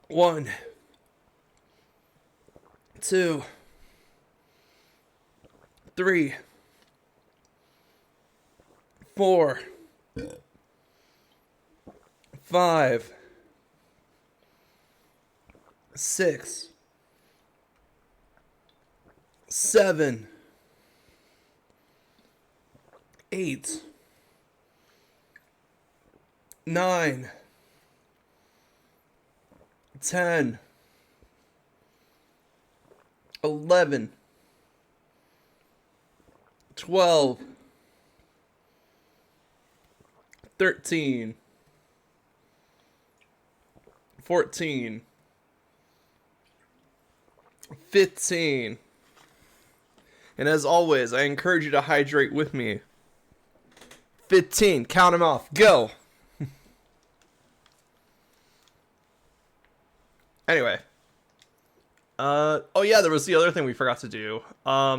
[SPEAKER 1] 1, 2, 3, 4, 5, 6, 7, 8, 9, 10, 11, 12, 13, 14, 15. And as always, I encourage you to hydrate with me. 15. Count them off. Go. Anyway. Oh yeah, there was the other thing we forgot to do.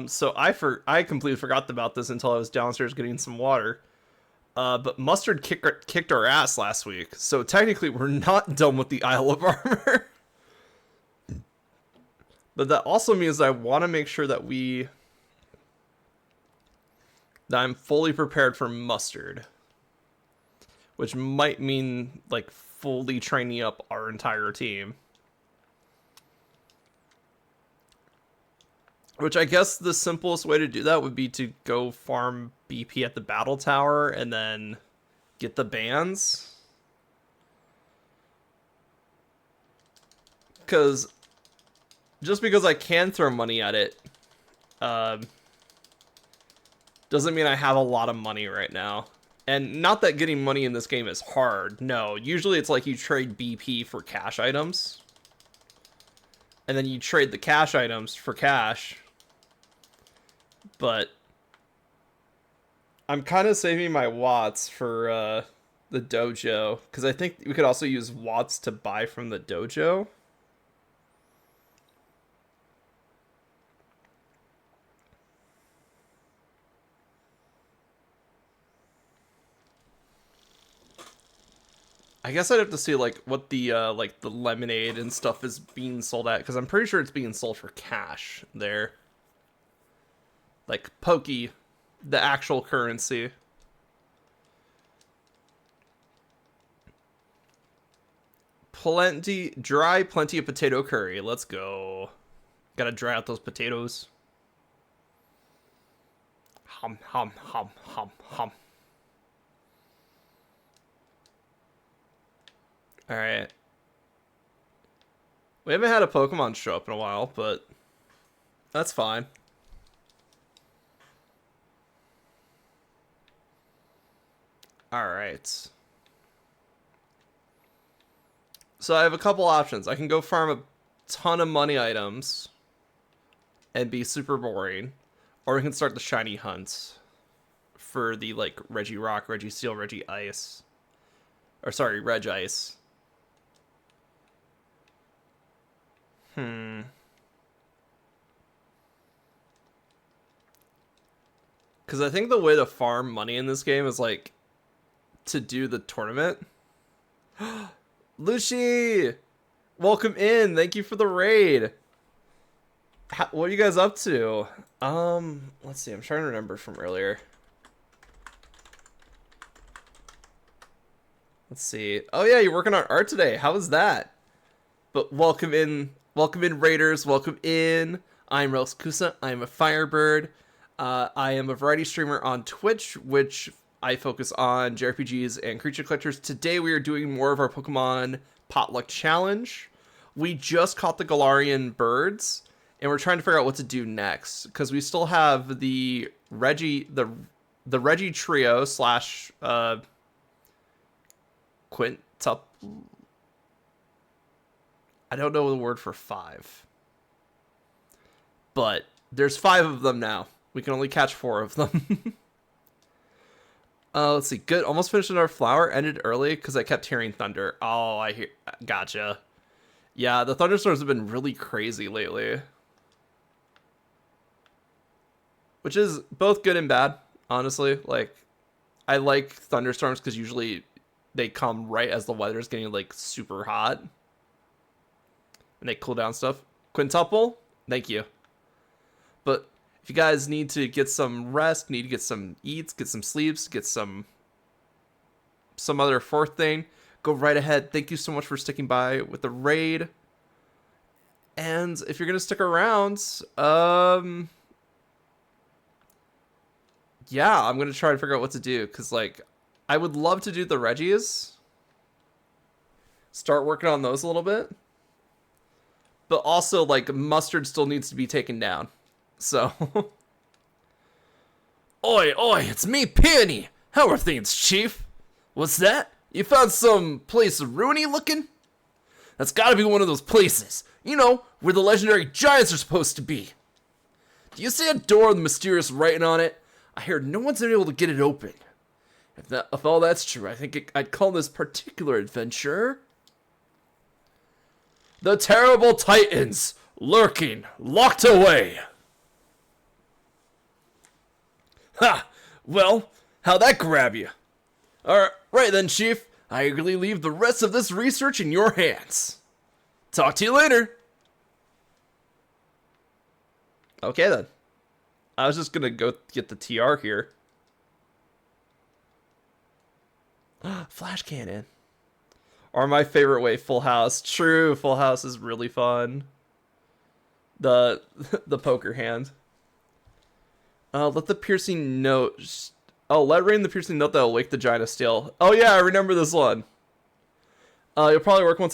[SPEAKER 1] So I completely forgot about this until I was downstairs getting some water. But Mustard kicked our ass last week. So technically we're not done with the Isle of Armor. But that also means I want to make sure that I'm fully prepared for Mustard. Which might mean, like, fully training up our entire team. Which I guess the simplest way to do that would be to go farm BP at the battle tower and then get the bands. Because just because I can throw money at it doesn't mean I have a lot of money right now. And not that getting money in this game is hard. No, usually it's like you trade BP for cash items. And then you trade the cash items for cash. But I'm kind of saving my watts for the dojo, because I think we could also use watts to buy from the dojo. I guess I'd have to see like what the lemonade and stuff is being sold at, because I'm pretty sure it's being sold for cash there. Like Pokey, the actual currency. Plenty of potato curry. Let's go. Gotta dry out those potatoes. Hum, hum, hum, hum, hum. Alright. We haven't had a Pokemon show up in a while, but that's fine. Alright. So I have a couple options. I can go farm a ton of money items and be super boring. Or we can start the shiny hunt for the, like, Regirock, Registeel, Regice. Or, sorry, Regice. Because I think the way to farm money in this game is, like, to do the tournament. Lucy! Welcome in! Thank you for the raid! What are you guys up to? Let's see, I'm trying to remember from earlier. Let's see. Oh yeah, you're working on art today. How was that? But welcome in raiders, welcome in. I'm Relskusa, I am a Firebird. I am a variety streamer on Twitch, which I focus on JRPGs and creature collectors. Today we are doing more of our Pokemon Potluck Challenge. We just caught the Galarian birds, and we're trying to figure out what to do next, because we still have the Reggie trio slash quintuple. I don't know the word for 5, but there's 5 of them now. We can only catch 4 of them. Let's see. Good. Almost finished our flower. Ended early because I kept hearing thunder. Oh, gotcha. Yeah, the thunderstorms have been really crazy lately. Which is both good and bad, honestly. Like, I like thunderstorms because usually they come right as the weather's getting, like, super hot. And they cool down stuff. Quintuple? Thank you. But if you guys need to get some rest, need to get some eats, get some sleeps, get some other fourth thing, go right ahead. Thank you so much for sticking by with the raid. And if you're gonna stick around, yeah, I'm gonna try to figure out what to do, because like I would love to do the Reggies. Start working on those a little bit. But also, like, Mustard still needs to be taken down. So. Oi, oi, it's me, Peony. How are things, Chief? What's that? You found some place ruiny looking? That's gotta be one of those places. You know, where the legendary giants are supposed to be. Do you see a door with mysterious writing on it? I heard no one's been able to get it open. If all that's true, I think I'd call this particular adventure the Terrible Titans, lurking, locked away. Ha! Well, how'd that grab you? Alright then, Chief. I eagerly leave the rest of this research in your hands. Talk to you later. Okay then. I was just gonna go get the TR here. Flash cannon. Or my favorite way, Full House. True, Full House is really fun. The poker hand. Let the piercing note. Let rain the piercing note that'll wake the giant of steel. Oh yeah, I remember this one. You'll probably work once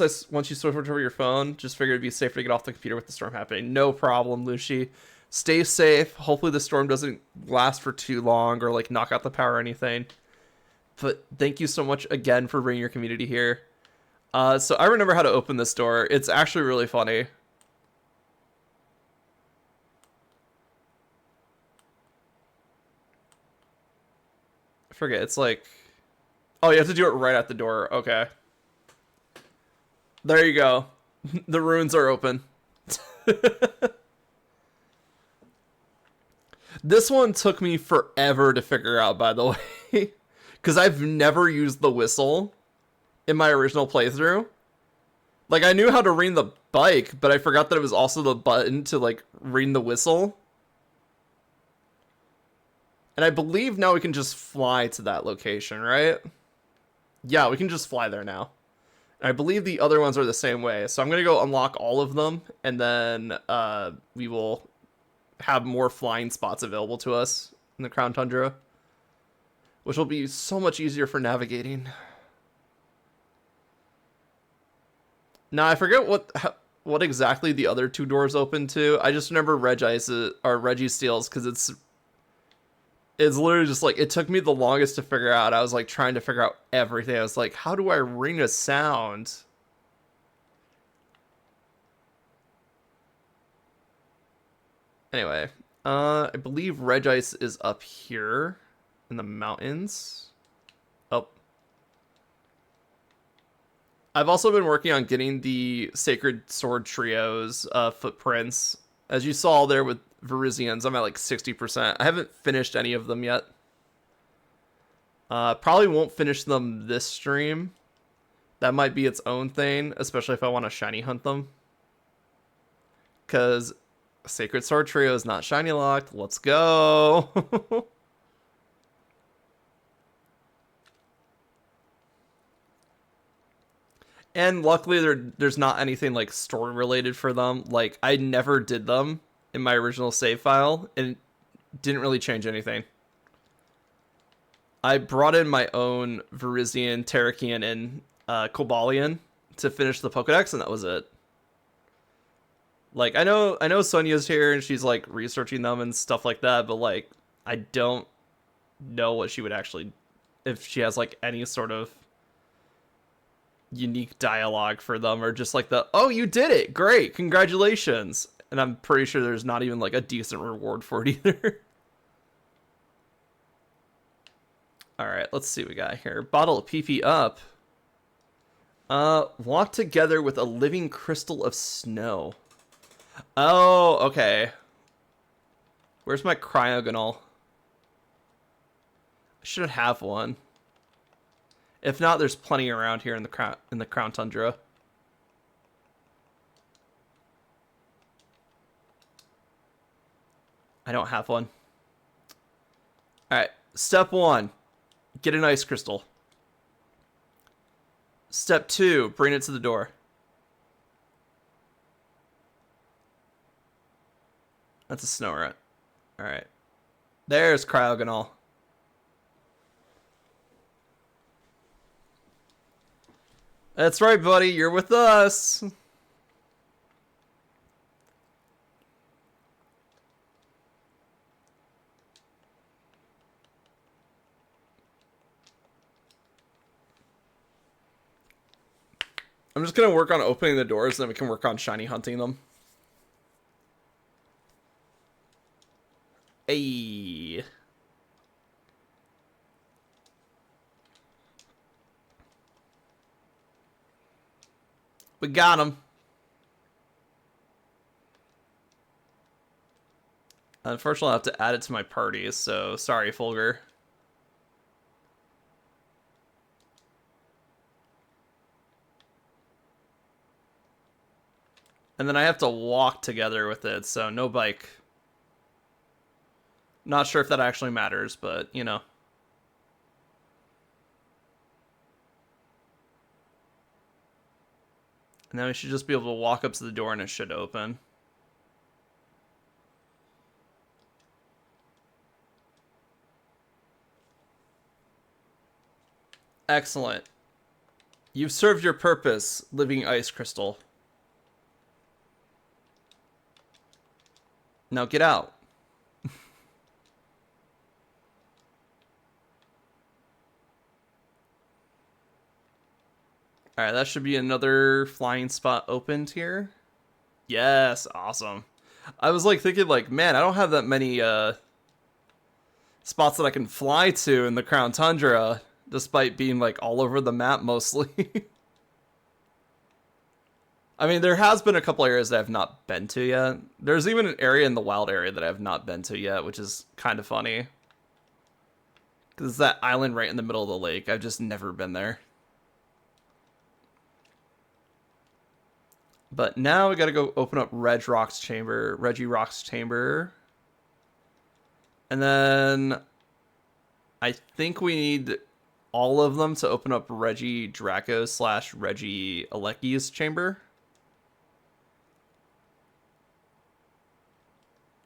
[SPEAKER 1] you switch over your phone. Just figured it'd be safer to get off the computer with the storm happening. No problem, Lucy. Stay safe. Hopefully the storm doesn't last for too long or like knock out the power or anything. But thank you so much again for bringing your community here. So I remember how to open this door. It's actually really funny. I forget. It's like, oh, you have to do it right at the door. Okay. There you go. The ruins are open. This one took me forever to figure out, by the way. Because I've never used the whistle in my original playthrough. Like, I knew how to ring the bike, but I forgot that it was also the button to, like, ring the whistle. And I believe now we can just fly to that location, right? Yeah, we can just fly there now. And I believe the other ones are the same way. So I'm going to go unlock all of them, and then we will have more flying spots available to us in the Crown Tundra, which will be so much easier for navigating. Now, I forget what exactly the other two doors open to. I just remember Reggie Steele's, because it's literally just like, it took me the longest to figure out. I was like trying to figure out everything. I was like, how do I ring a sound? Anyway, I believe Regice is up here in the mountains. Oh. I've also been working on getting the Sacred Sword Trio's footprints. As you saw there with Verizians, I'm at like 60%. I haven't finished any of them yet. Probably won't finish them this stream. That might be its own thing, especially if I want to shiny hunt them. Because Sacred Sword Trio is not shiny locked. Let's go. And luckily there's not anything like story related for them. Like, I never did them in my original save file, and it didn't really change anything. I brought in my own Verizian, Terrakian, and Cobalion to finish the Pokedex, and that was it. Like, I know Sonia's here and she's like researching them and stuff like that, but like, I don't know what she would actually, if she has like any sort of unique dialogue for them, or just like oh, you did it, great, congratulations. And I'm pretty sure there's not even like a decent reward for it either. All right, let's see what we got here. Bottle of PP up. Walk together with a living crystal of snow. Oh, okay. Where's my cryogonal? I should have one. If not, there's plenty around here in the Crown Tundra. I don't have one. Alright, step 1. Get an ice crystal. Step 2, bring it to the door. That's a snow rat. Alright. There's Cryogonal. That's right, buddy. You're with us. I'm just going to work on opening the doors, and then we can work on shiny hunting them. Hey. We got him. Unfortunately, I'll have to add it to my party, so sorry, Fulgur. And then I have to walk together with it, so no bike. Not sure if that actually matters, but, you know. And then we should just be able to walk up to the door and it should open. Excellent. You've served your purpose, living ice crystal. Now get out. Alright, that should be another flying spot opened here. Yes, awesome. I was like thinking like, man, I don't have that many spots that I can fly to in the Crown Tundra, despite being like all over the map mostly. I mean, there has been a couple areas that I've not been to yet. There's even an area in the wild area that I have not been to yet, which is kind of funny. Because it's that island right in the middle of the lake. I've just never been there. But now we gotta go open up Reggie Rock's chamber. And then I think we need all of them to open up Reggie Draco / Reggie Aleki's chamber.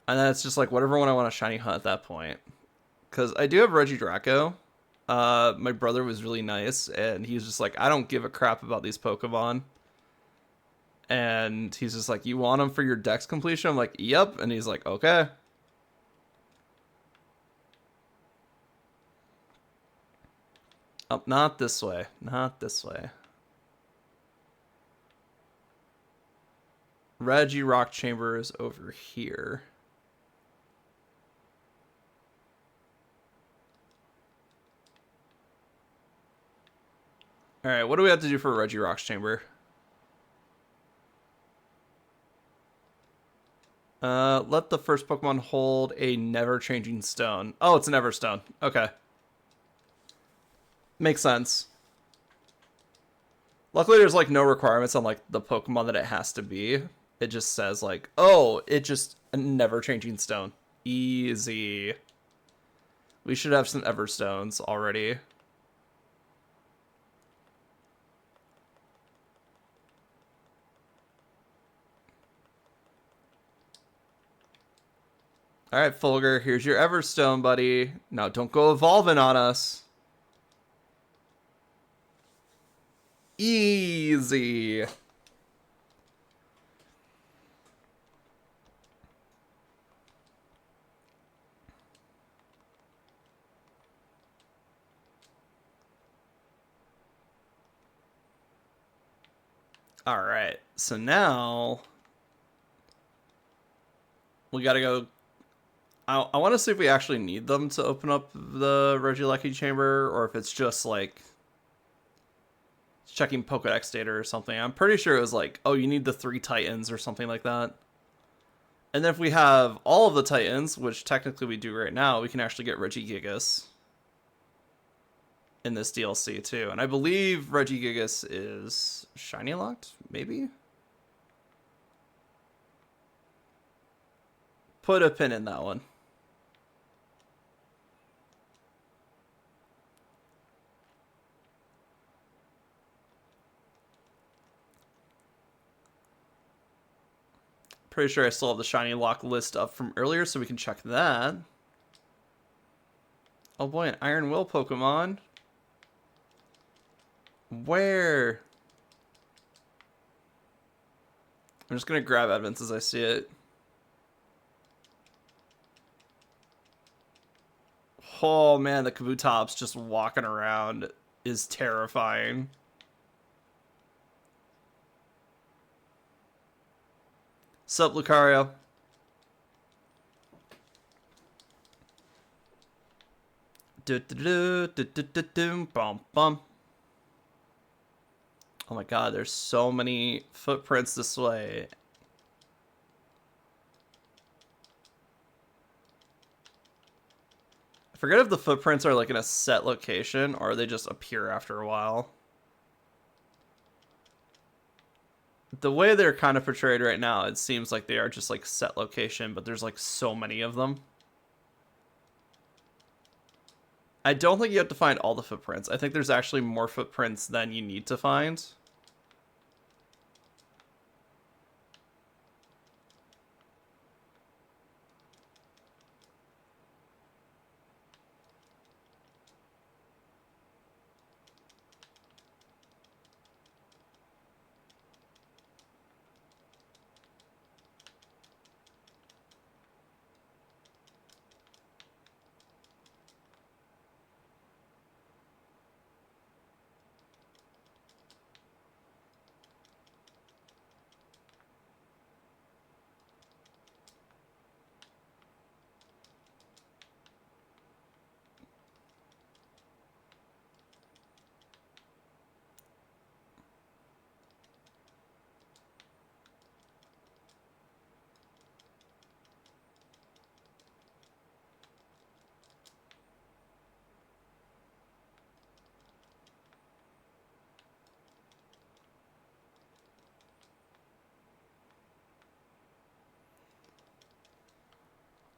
[SPEAKER 1] And then it's just like whatever one I want to shiny hunt at that point. Because I do have Reggie Draco. My brother was really nice, and he's just like, I don't give a crap about these Pokemon. And he's just like, you want them for your dex completion? I'm like, yep. And he's like, okay. Oh, not this way. Not this way. Reggie Rock Chamber is over here. Alright, what do we have to do for Reggie Rock's chamber? Let the first Pokemon hold a never-changing stone. Oh, it's an Everstone. Okay. Makes sense. Luckily, there's, like, no requirements on, like, the Pokemon that it has to be. It just says, like, oh, it's just a never-changing stone. Easy. We should have some Everstones already. Alright, Fulgur, here's your Everstone, buddy. Now, don't go evolving on us. Easy. Alright, so now we gotta go. I want to see if we actually need them to open up the Regieleki chamber, or if it's just like checking Pokedex data or something. I'm pretty sure it was like, oh, you need the 3 Titans or something like that. And then if we have all of the Titans, which technically we do right now, we can actually get Regigigas in this DLC too. And I believe Regigigas is shiny locked, maybe? Put a pin in that one. Pretty sure I still have the shiny lock list up from earlier, so we can check that. Oh boy, an Iron Will Pokemon. Where? I'm just gonna grab evidence as I see it. Oh man, the Kabutops just walking around is terrifying. Sup, Lucario? Bum bum. Oh my god, there's so many footprints this way. I forget if the footprints are like in a set location or they just appear after a while. The way they're kind of portrayed right now, it seems like they are just like set location, but there's like so many of them. I don't think you have to find all the footprints. I think there's actually more footprints than you need to find.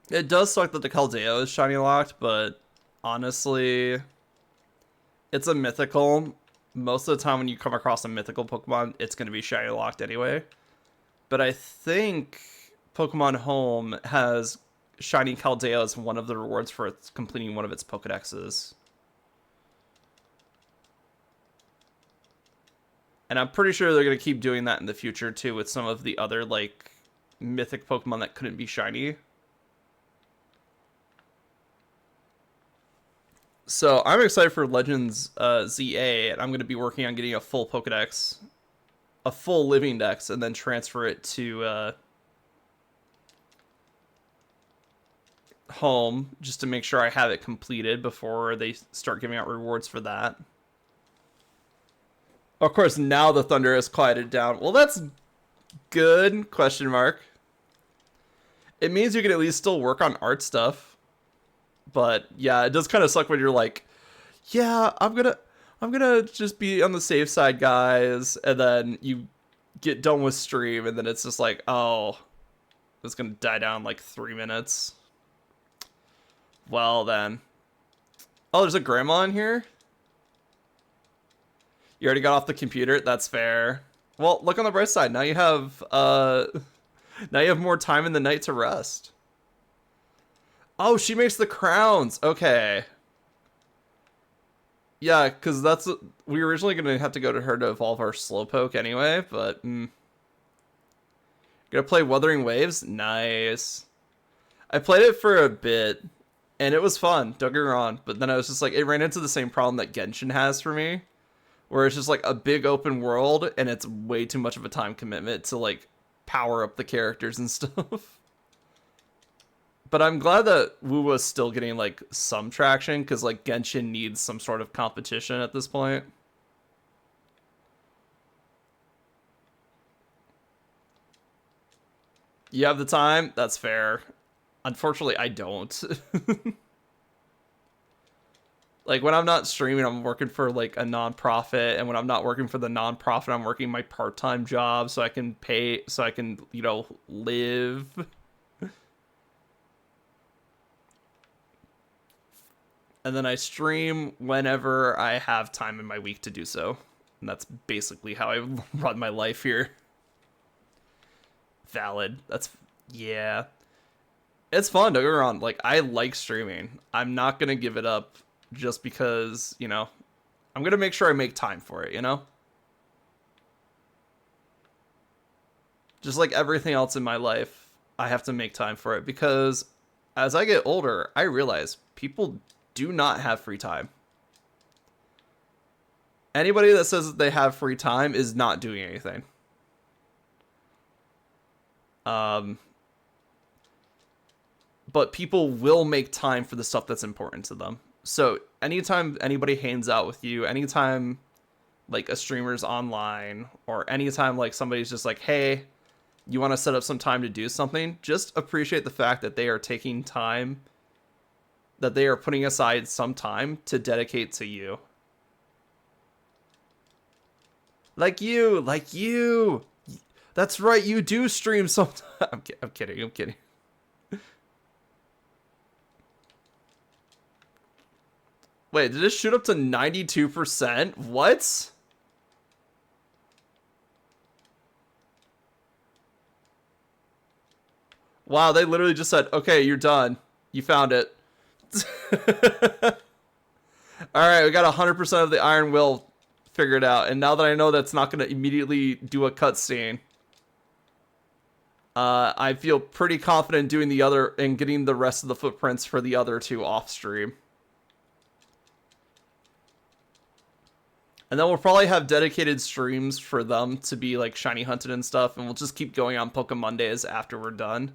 [SPEAKER 1] It does suck that the Caldeo is shiny locked, but honestly, it's a mythical. Most of the time when you come across a mythical Pokemon, it's going to be shiny locked anyway. But I think Pokemon Home has shiny Caldeo as one of the rewards for its completing one of its Pokedexes. And I'm pretty sure they're going to keep doing that in the future too with some of the other like mythic Pokemon that couldn't be shiny. So I'm excited for Legends ZA, and I'm going to be working on getting a full Pokedex, a full living dex, and then transfer it to home just to make sure I have it completed before they start giving out rewards for that. Of course, now the thunder has quieted down. Well, that's good, question mark. It means you can at least still work on art stuff. But yeah, it does kind of suck when you're like, yeah, I'm gonna just be on the safe side, guys, and then you get done with stream, and then it's just like, oh, it's gonna die down in like 3 minutes. Well then, oh, there's a grandma in here. You already got off the computer. That's fair. Well, look on the bright side. Now you have now you have more time in the night to rest. Oh, she makes the crowns. Okay. Yeah, because that's... We were originally going to have to go to her to evolve our Slowpoke anyway, but... Gonna play Wuthering Waves? Nice. I played it for a bit, and it was fun, don't get me wrong, but then I was just like, it ran into the same problem that Genshin has for me, where it's just like a big open world, and it's way too much of a time commitment to like power up the characters and stuff. But I'm glad that Wuwa's still getting, like, some traction, because, like, Genshin needs some sort of competition at this point. You have the time? That's fair. Unfortunately, I don't. Like, when I'm not streaming, I'm working for, like, a nonprofit, and when I'm not working for the nonprofit, I'm working my part-time job so I can pay, so I can, you know, live. And then I stream whenever I have time in my week to do so. And that's basically how I run my life here. Valid. That's, yeah. It's fun, don't get me wrong. Like, I like streaming. I'm not gonna give it up just because, you know, I'm gonna make sure I make time for it, you know? Just like everything else in my life, I have to make time for it because as I get older, I realize people do not have free time. Anybody that says that they have free time is not doing anything. Um, but people will make time for the stuff that's important to them. So anytime anybody hangs out with you, anytime like a streamer's online, or anytime like somebody's just like, hey, you want to set up some time to do something, just appreciate the fact that they are taking time, that they are putting aside some time to dedicate to you. Like you, like you. That's right, you do stream sometimes. I'm kidding, I'm kidding. Wait, did it shoot up to 92%? What? Wow, they literally just said, okay, you're done. You found it. Alright, we got 100% of the Iron Will figured out. And now that I know that's not going to immediately do a cutscene, I feel pretty confident doing the other and getting the rest of the footprints for the other two off stream. And then we'll probably have dedicated streams for them to be like shiny hunted and stuff. And we'll just keep going on Pokemon Mondays after we're done.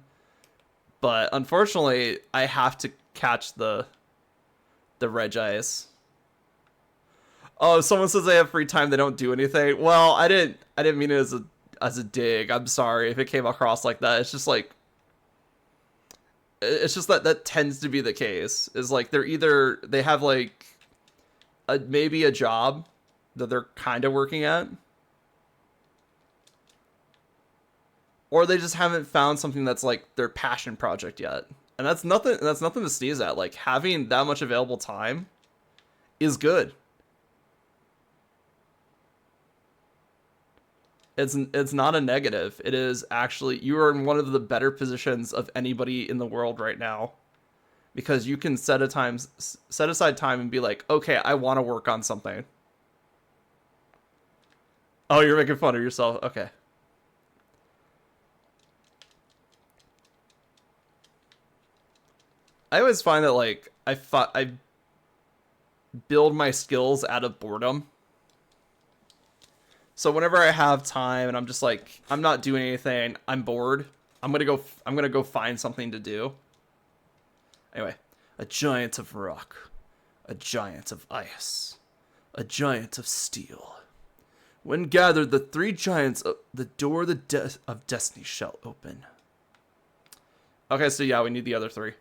[SPEAKER 1] But unfortunately, I have to catch the Regice. Oh, if someone says they have free time, they don't do anything. Well, I didn't mean it as a dig. I'm sorry if it came across like that. It's just like, it's just that tends to be the case. Is like they have like maybe a job that they're kind of working at, or they just haven't found something that's like their passion project yet. And that's nothing to sneeze at. Like, having that much available time is good. It's not a negative. It is actually, you are in one of the better positions of anybody in the world right now, because you can set aside time and be like, okay, I want to work on something. Oh, you're making fun of yourself. Okay. I always find that like I build my skills out of boredom. So whenever I have time and I'm just like, I'm not doing anything, I'm bored, I'm gonna go find something to do. Anyway, a giant of rock, a giant of ice, a giant of steel. When gathered, the three giants, the door of destiny shall open. Okay, so yeah, we need the other three.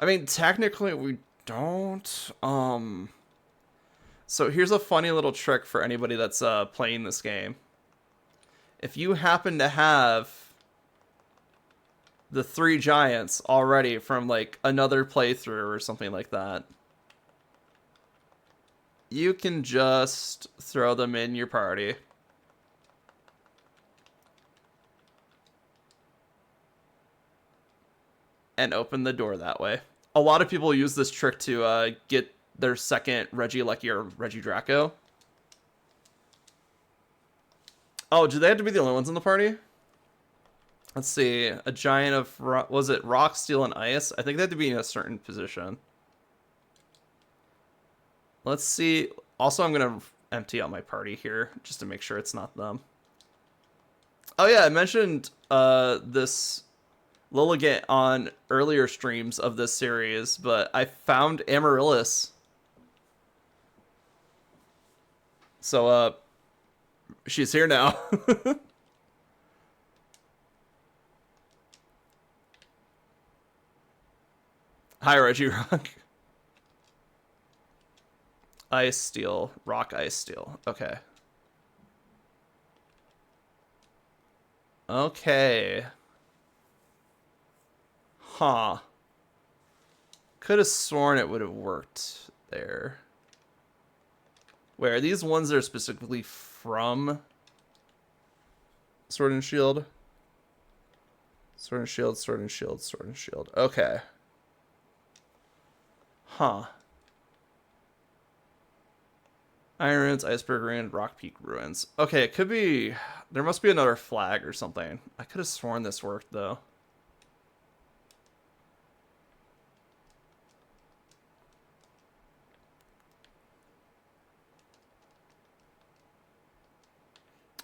[SPEAKER 1] I mean, technically we don't. So here's a funny little trick for anybody that's playing this game. If you happen to have the three giants already from like another playthrough or something like that, you can just throw them in your party. And open the door that way. A lot of people use this trick to get their second Regieleki or Regidraco. Oh, do they have to be the only ones in the party? Let's see. A giant of, was it rock, steel, and ice? I think they have to be in a certain position. Let's see. Also, I'm going to empty out my party here just to make sure it's not them. Oh yeah, I mentioned this Lilligant on earlier streams of this series, but I found Amaryllis. So, she's here now. Hi, Reggie Rock. Ice, steel, rock, ice, steel. Okay. Okay. Huh. Could have sworn it would have worked there. Where are these ones that are specifically from Sword and Shield? Sword and shield, sword and shield, sword and shield. Okay. Huh. Iron Ruins, Iceberg Ruin, Rock Peak Ruins. Okay, it could be... There must be another flag or something. I could have sworn this worked, though.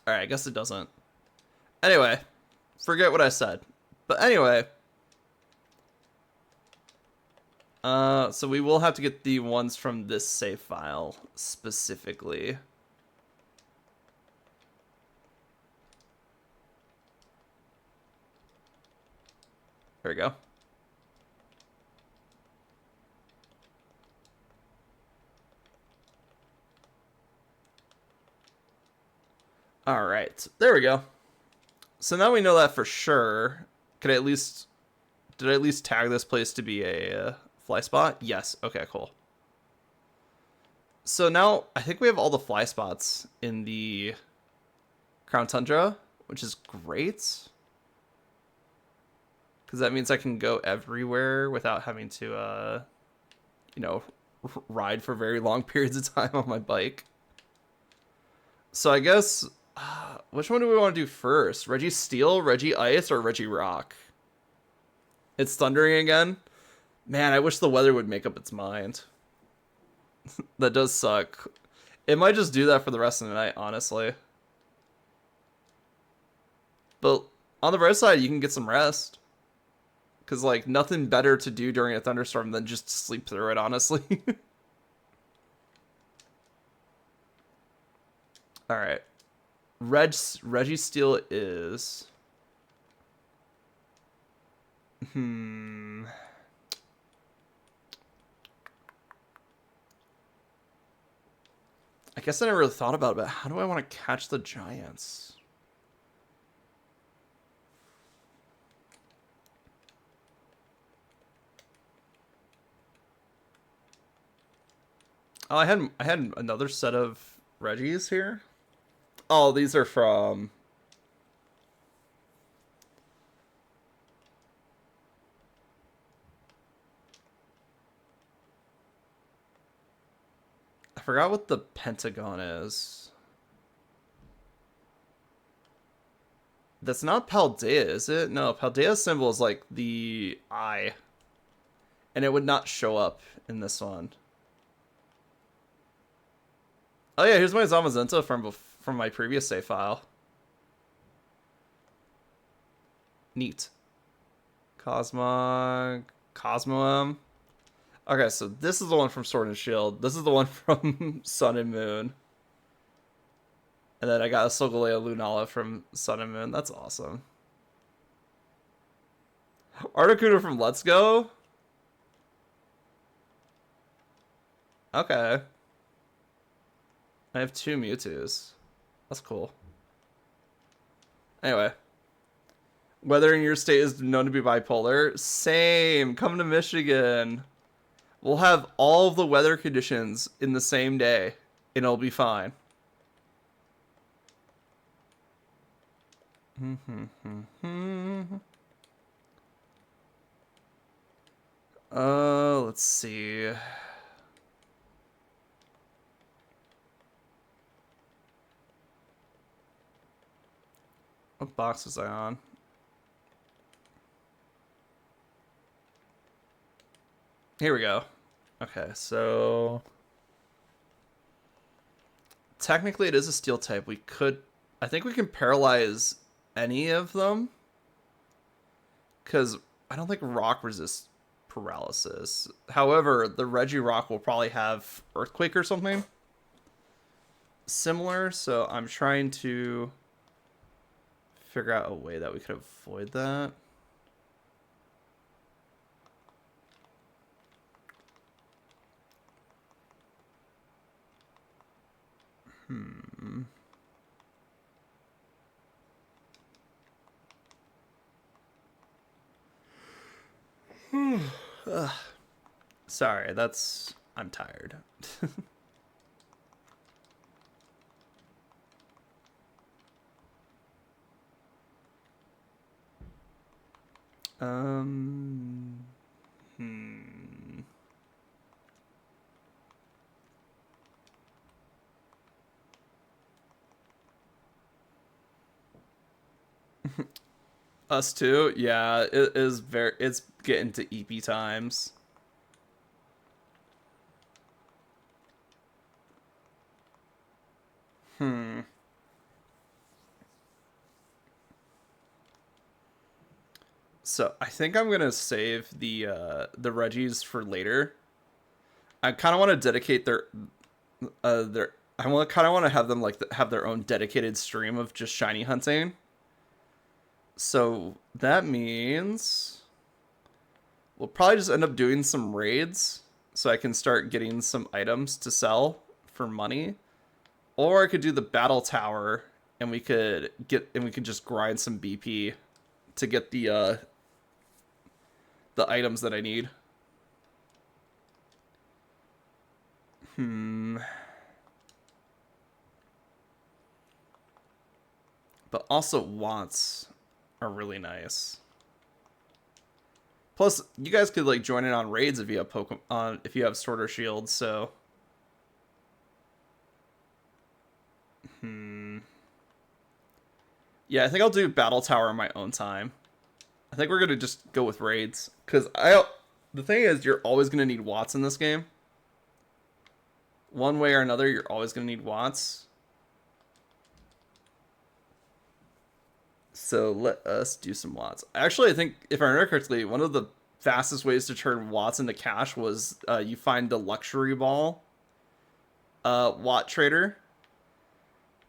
[SPEAKER 1] Alright, I guess it doesn't. Anyway, forget what I said. But anyway... so we will have to get the ones from this save file, specifically. There we go. Alright, there we go. So now we know that for sure. Did I at least tag this place to be a fly spot? Yes. Okay, cool. So now I think we have all the fly spots in the Crown Tundra, which is great. Because that means I can go everywhere without having to, you know, ride for very long periods of time on my bike. So I guess, which one do we want to do first? Reggie Steel, Reggie Ice, or Reggie Rock? It's thundering again? Man, I wish the weather would make up its mind. That does suck. It might just do that for the rest of the night, honestly. But on the bright side, you can get some rest. Because, like, nothing better to do during a thunderstorm than just sleep through it, honestly. Alright. Reggie Steel is... I guess I never really thought about it, but how do I want to catch the giants? Oh, I had another set of Reggies here. Oh, these are from... I forgot what the pentagon is. That's not Paldea, is it? No, Paldea's symbol is like the eye. And it would not show up in this one. Oh yeah, here's my Zamazenta from my previous save file. Neat. Cosmoem. Okay, so this is the one from Sword and Shield. This is the one from Sun and Moon. And then I got a Solgaleo Lunala from Sun and Moon. That's awesome. Articuno from Let's Go? Okay. I have 2 Mewtwo's. That's cool. Anyway. Weather in your state is known to be bipolar. Same. Come to Michigan. We'll have all of the weather conditions in the same day. And it'll be fine. Let's see. What box was I on? Here we go. Okay, so... Technically it is a steel type. We could... I think we can paralyze any of them. Because I don't think rock resists paralysis. However, the Regirock will probably have Earthquake or something similar. So I'm trying to figure out a way that we could avoid that. Sorry, I'm tired. Um. Hmm. Us too. Yeah, it is very. It's getting to EP times. Hmm. So I think I'm gonna save the Reggies for later. I kind of want to dedicate their. I want kind of want to have them like have their own dedicated stream of just shiny hunting. So that means we'll probably just end up doing some raids so I can start getting some items to sell for money. Or I could do the battle tower and we could just grind some BP to get the items that I need. Hmm. But also wants are really nice. Plus, you guys could like join in on raids if you have Pokemon if you have Sword or Shield. So, hmm. Yeah, I think I'll do Battle Tower on my own time. I think we're gonna just go with raids because I. The thing is, you're always gonna need Watts in this game. One way or another, you're always gonna need Watts. So let us do some Watts. Actually, I think if I remember correctly, one of the fastest ways to turn Watts into cash was you find the luxury ball Watt trader,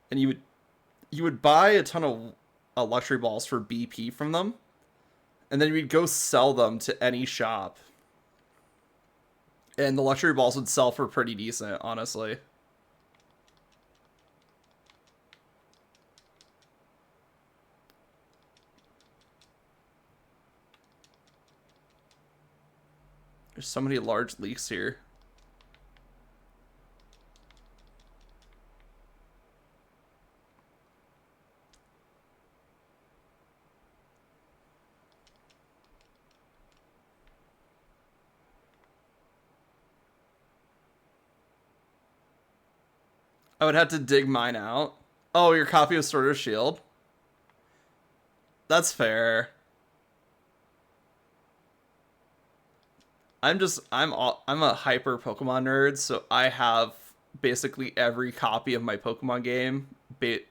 [SPEAKER 1] and you would buy a ton of luxury balls for BP from them, and then you'd go sell them to any shop, and the luxury balls would sell for pretty decent, honestly. There's so many large leaks here. I would have to dig mine out. Oh, your copy of Sword or Shield? That's fair. I'm a hyper Pokemon nerd, so I have basically every copy of my Pokemon game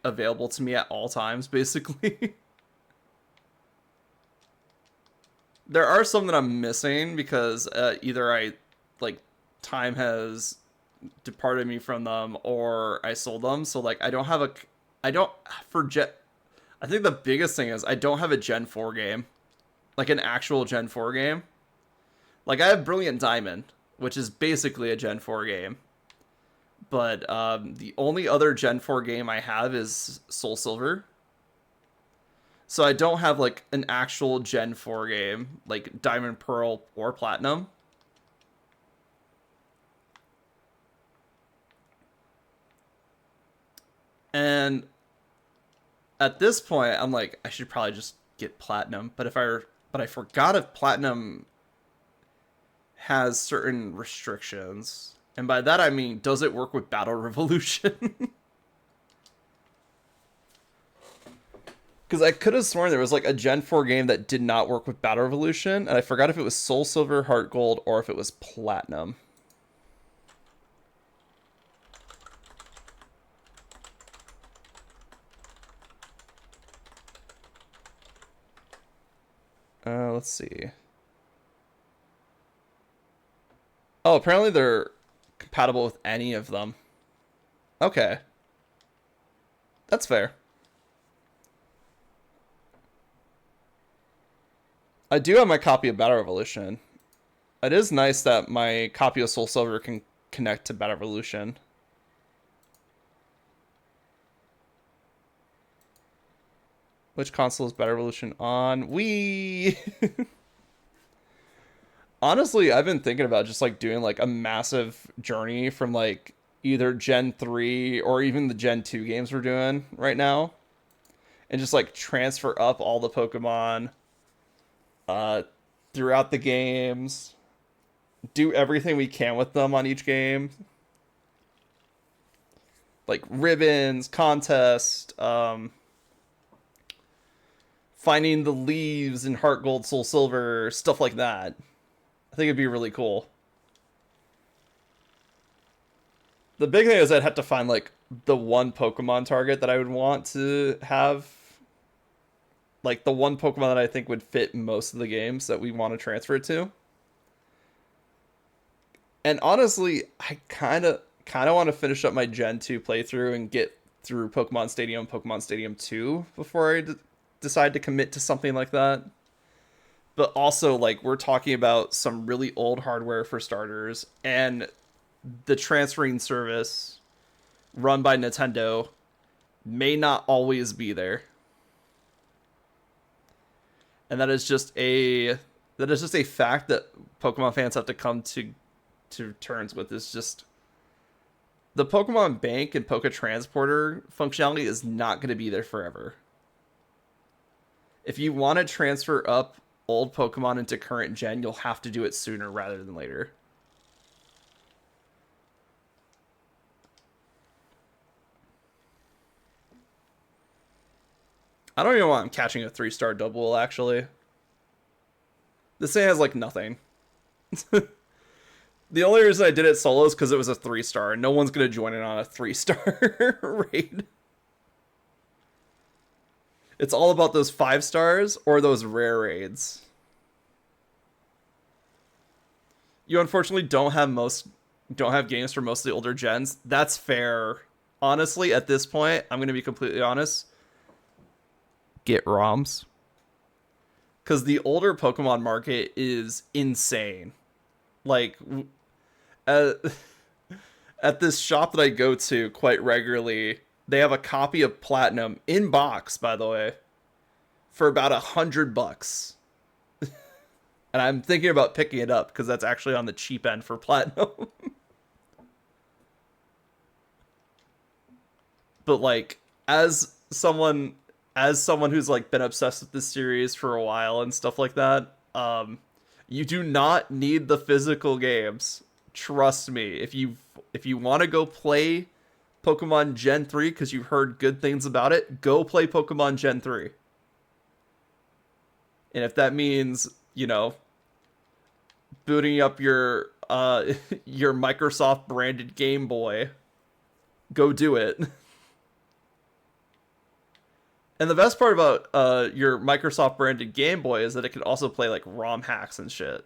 [SPEAKER 1] available to me at all times, basically. There are some that I'm missing because either I like time has departed me from them or I sold them. So like I don't for Jet. I think the biggest thing is I don't have a Gen 4 game, like an actual Gen 4 game. Like I have Brilliant Diamond, which is basically a Gen 4 game, but the only other Gen 4 game I have is Soul Silver. So I don't have like an actual Gen 4 game like Diamond, Pearl, or Platinum. And at this point, I'm like, I should probably just get Platinum. But I forgot if Platinum has certain restrictions. And by that I mean, does it work with Battle Revolution? Because I could have sworn there was like a Gen 4 game that did not work with Battle Revolution, and I forgot if it was Soul Silver, Heart Gold, or if it was Platinum. Let's see. Oh, apparently they're compatible with any of them. Okay, that's fair. I do have my copy of Battle Revolution. It is nice that my copy of Soul Silver can connect to Battle Revolution. Which console is Battle Revolution on? Wii! Honestly, I've been thinking about just like doing like a massive journey from like either Gen 3 or even the Gen 2 games we're doing right now and just like transfer up all the Pokemon uh, throughout the games, do everything we can with them on each game, like ribbons, contest, finding the leaves in Heart Gold, Soul Silver, stuff like that. I think it'd be really cool. The big thing is I'd have to find like the one Pokemon target that I would want to have, like the one Pokemon that I think would fit most of the games that we want to transfer it to. And honestly, I kind of want to finish up my Gen 2 playthrough and get through Pokemon Stadium 2 before decide to commit to something like that. But also, like, we're talking about some really old hardware for starters, and the transferring service run by Nintendo may not always be there. And that is just a fact that Pokemon fans have to come to terms with. Is just the Pokemon Bank and Poke Transporter functionality is not going to be there forever. If you want to transfer up old Pokemon into current gen, you'll have to do it sooner rather than later. I don't even want I'm catching a 3-star double, actually. This thing has, like, nothing. The only reason I did it solo is because it was a 3-star, and no one's going to join in on a 3-star raid. It's all about those 5 stars or those rare raids. You unfortunately don't have games for most of the older gens. That's fair. Honestly, at this point, I'm going to be completely honest. Get ROMs. Because the older Pokemon market is insane. Like, at, at this shop that I go to quite regularly, they have a copy of Platinum in box, by the way, for about $100. And I'm thinking about picking it up because that's actually on the cheap end for Platinum. But like, as someone who's like been obsessed with this series for a while and stuff like that, you do not need the physical games. Trust me. If you want to go play Pokemon Gen 3 because you've heard good things about it, go play Pokemon Gen 3. And if that means, booting up your your Microsoft branded Game Boy, go do it. And the best part about your Microsoft branded Game Boy is that it can also play like ROM hacks and shit.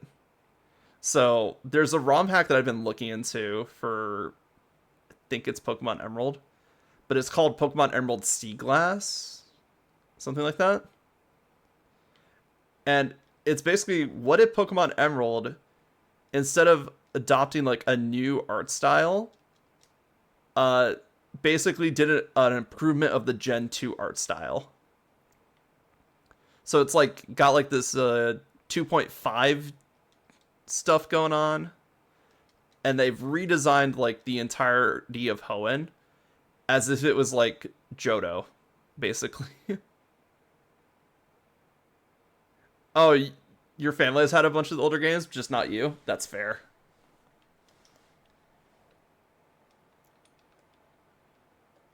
[SPEAKER 1] So there's a ROM hack that I've been looking into for, I think it's Pokemon Emerald, but it's called Pokemon Emerald Sea Glass, something like that. And it's basically, what if Pokemon Emerald, instead of adopting like a new art style, basically did an improvement of the Gen 2 art style. So it's like got like this 2.5 stuff going on, and they've redesigned like the entirety of Hoenn as if it was like Johto, basically. Oh, your family has had a bunch of the older games, just not you? That's fair.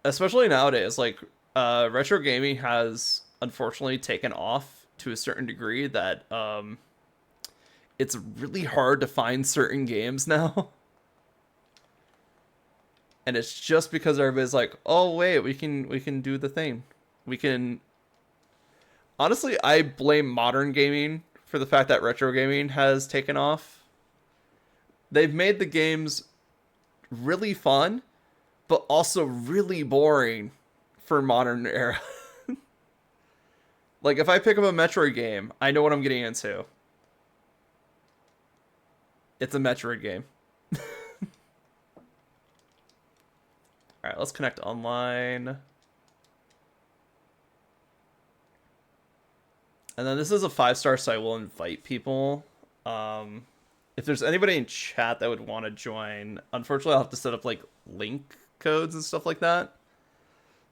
[SPEAKER 1] Especially nowadays, like, retro gaming has unfortunately taken off to a certain degree that it's really hard to find certain games now. And it's just because everybody's like, oh wait, we can do the thing. We can, honestly, I blame modern gaming for the fact that retro gaming has taken off. They've made the games really fun, but also really boring for modern era. Like, if I pick up a Metroid game, I know what I'm getting into. It's a Metroid game. Alright, let's connect online. And then this is a 5-star, so I will invite people. If there's anybody in chat that would want to join, unfortunately I'll have to set up like link codes and stuff like that.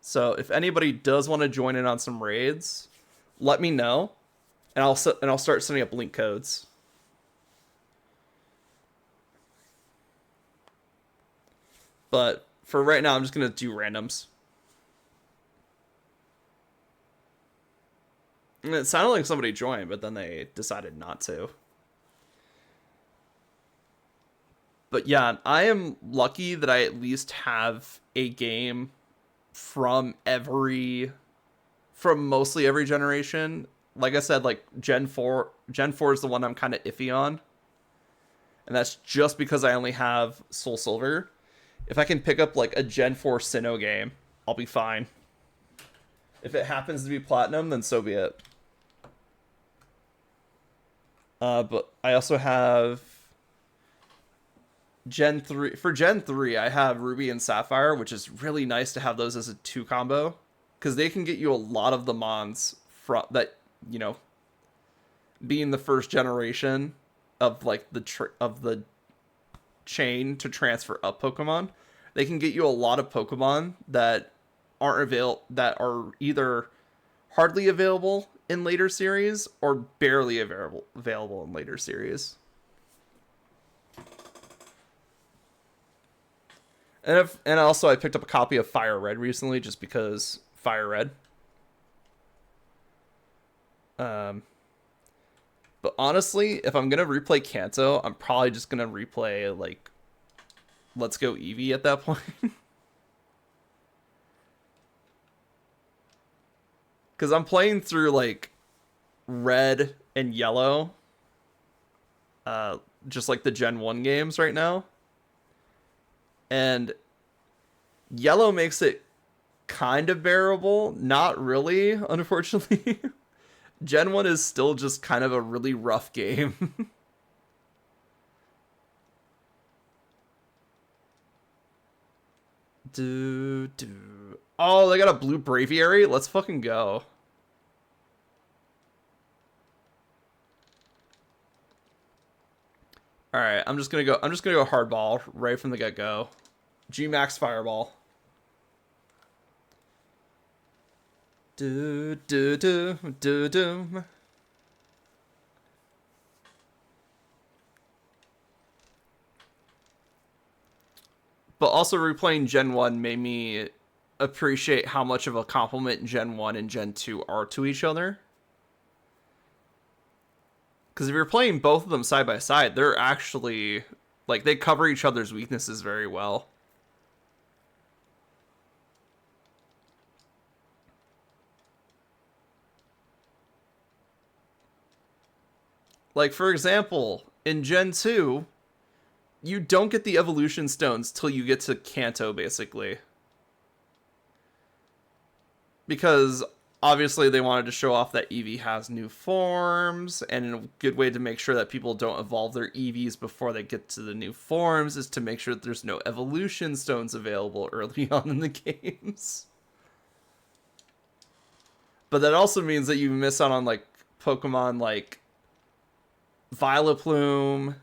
[SPEAKER 1] So if anybody does want to join in on some raids, let me know. and I'll start setting up link codes. But for right now, I'm just gonna do randoms. And it sounded like somebody joined, but then they decided not to. But yeah, I am lucky that I at least have a game from from mostly every generation. Like I said, like Gen 4 is the one I'm kind of iffy on. And that's just because I only have Soul Silver. If I can pick up like a Gen 4 Sinnoh game, I'll be fine. If it happens to be Platinum, then so be it. But I also have Gen 3. For Gen 3, I have Ruby and Sapphire, which is really nice to have those as a 2 combo. Because they can get you a lot of the mons from that, you know, being the first generation of like of the chain to transfer up Pokemon. They can get you a lot of Pokemon that that are either hardly available in later series or barely available in later series. And also I picked up a copy of Fire Red recently just because Fire Red. But honestly, if I'm gonna replay Kanto, I'm probably just gonna replay like Let's Go Eevee at that point. Because I'm playing through like Red and Yellow, just like the Gen 1 games right now. And Yellow makes it kind of bearable. Not really, unfortunately. Gen 1 is still just kind of a really rough game. Oh, they got a blue Braviary? Let's fucking go. Alright, I'm just gonna go hardball right from the get-go. G-Max Fireball. Do do do do do. But also replaying Gen 1 made me appreciate how much of a compliment Gen 1 and Gen 2 are to each other. Because if you're playing both of them side by side, they're actually, like, they cover each other's weaknesses very well. Like, for example, in Gen 2, you don't get the evolution stones till you get to Kanto, basically. Because obviously they wanted to show off that Eevee has new forms, and a good way to make sure that people don't evolve their Eevees before they get to the new forms is to make sure that there's no evolution stones available early on in the games. But that also means that you miss out on like Pokemon like Vileplume.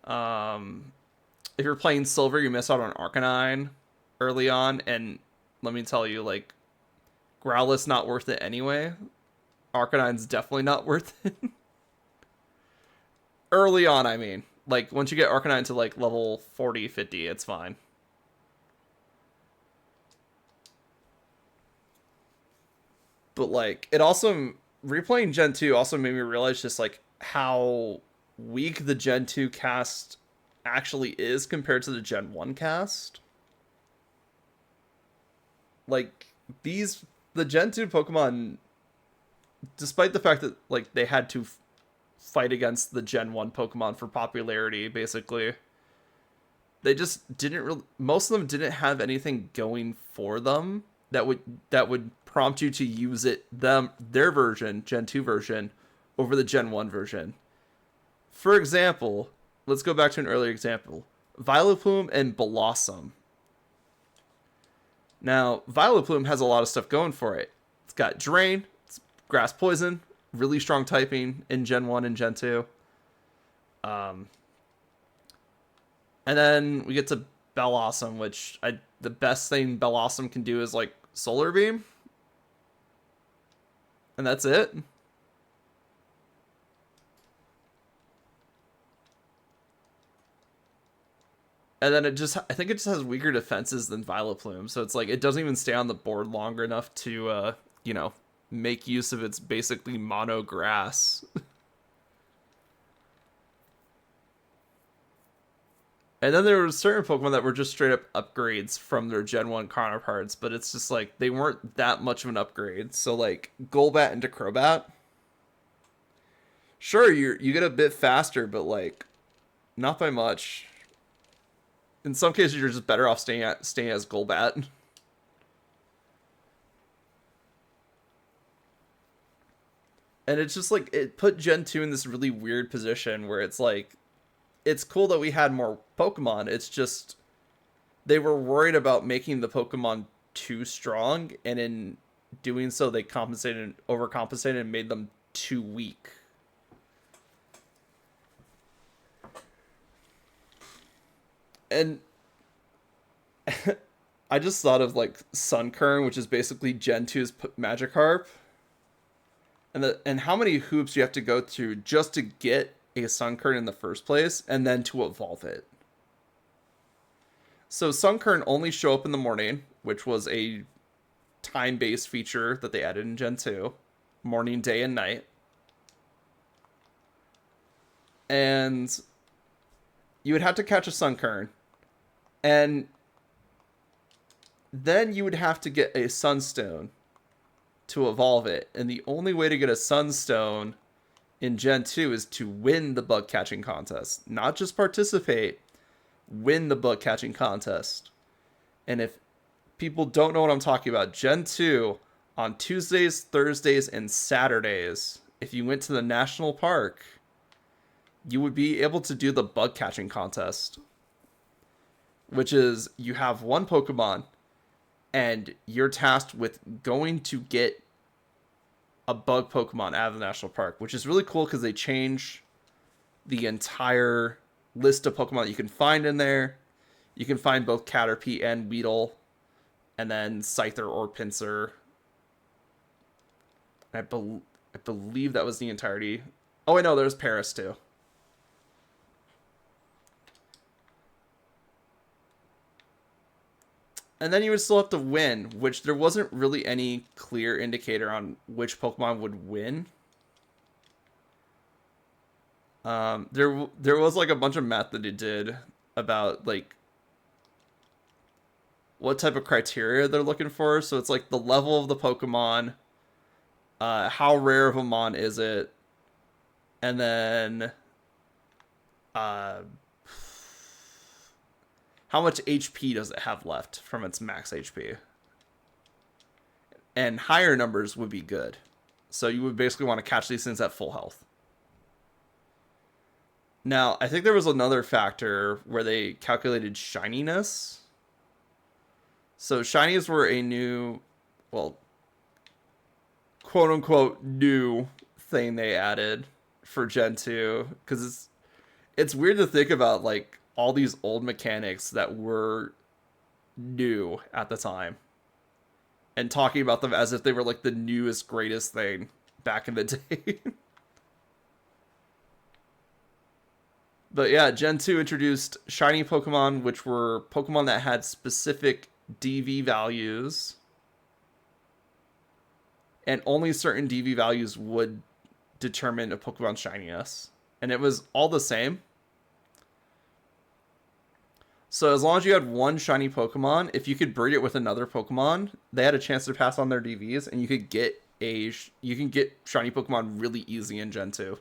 [SPEAKER 1] If you're playing Silver, you miss out on Arcanine early on, and let me tell you, like, Growlithe's not worth it anyway. Arcanine's definitely not worth it. Early on, I mean. Like, once you get Arcanine to, like, level 40, 50, it's fine. But, like, it also... Replaying Gen 2 also made me realize just, like, how weak the Gen 2 cast actually is compared to the Gen 1 cast. Like, the Gen 2 Pokemon, despite the fact that, like, they had to fight against the Gen 1 Pokemon for popularity, basically, they just didn't really, most of them didn't have anything going for them that would prompt you to use their version, Gen 2 version, over the Gen 1 version. For example, let's go back to an earlier example. Vileplume and Blossom. Now, Vileplume has a lot of stuff going for it. It's got Drain, it's Grass Poison, really strong typing in Gen 1 and Gen 2. And then we get to Bellossom, which the best thing Bellossom can do is like Solar Beam. And that's it. And then I think it just has weaker defenses than Vileplume. So it's like it doesn't even stay on the board long enough to, you know, make use of its basically mono grass. And then there were certain Pokemon that were just straight up upgrades from their Gen 1 counterparts, but it's just like they weren't that much of an upgrade. So like Golbat into Crobat, sure you get a bit faster, but like not by much. In some cases, you're just better off staying as Golbat. And it's just like it put Gen 2 in this really weird position where it's like it's cool that we had more Pokemon. It's just they were worried about making the Pokemon too strong, and in doing so, they overcompensated, and made them too weak. And I just thought of like Sunkern, which is basically Gen 2's Magikarp, and how many hoops you have to go through just to get a Sunkern in the first place, and then to evolve it. So Sunkern only show up in the morning, which was a time-based feature that they added in Gen 2. Morning, day, and night. And you would have to catch a Sunkern. And then you would have to get a Sunstone to evolve it. And the only way to get a Sunstone in Gen 2 is to win the bug catching contest. Not just participate, win the bug catching contest. And if people don't know what I'm talking about, Gen 2 on Tuesdays, Thursdays, and Saturdays, if you went to the national park, you would be able to do the bug catching contest, which is you have one Pokemon and you're tasked with going to get a bug Pokemon out of the national park, which is really cool because they change the entire list of Pokemon that you can find in there. You can find both Caterpie and Weedle, and then Scyther or Pinsir. I believe that was the entirety. Oh, I know, there's Paris too. And then you would still have to win, which there wasn't really any clear indicator on which Pokemon would win. There was like a bunch of math that it did about like what type of criteria they're looking for. So it's like the level of the Pokemon, how rare of a mon is it, and then how much HP does it have left from its max HP? And higher numbers would be good. So you would basically want to catch these things at full health. Now, I think there was another factor where they calculated shininess. So shinies were a new, well, quote unquote new thing they added for Gen 2. Because it's weird to think about like all these old mechanics that were new at the time and talking about them as if they were like the newest, greatest thing back in the day. But yeah, Gen 2 introduced shiny Pokemon, which were Pokemon that had specific DV values. And only certain DV values would determine a Pokemon's shininess. And it was all the same. So as long as you had one shiny Pokemon, if you could breed it with another Pokemon, they had a chance to pass on their DVs, and you can get shiny Pokemon really easy in Gen 2.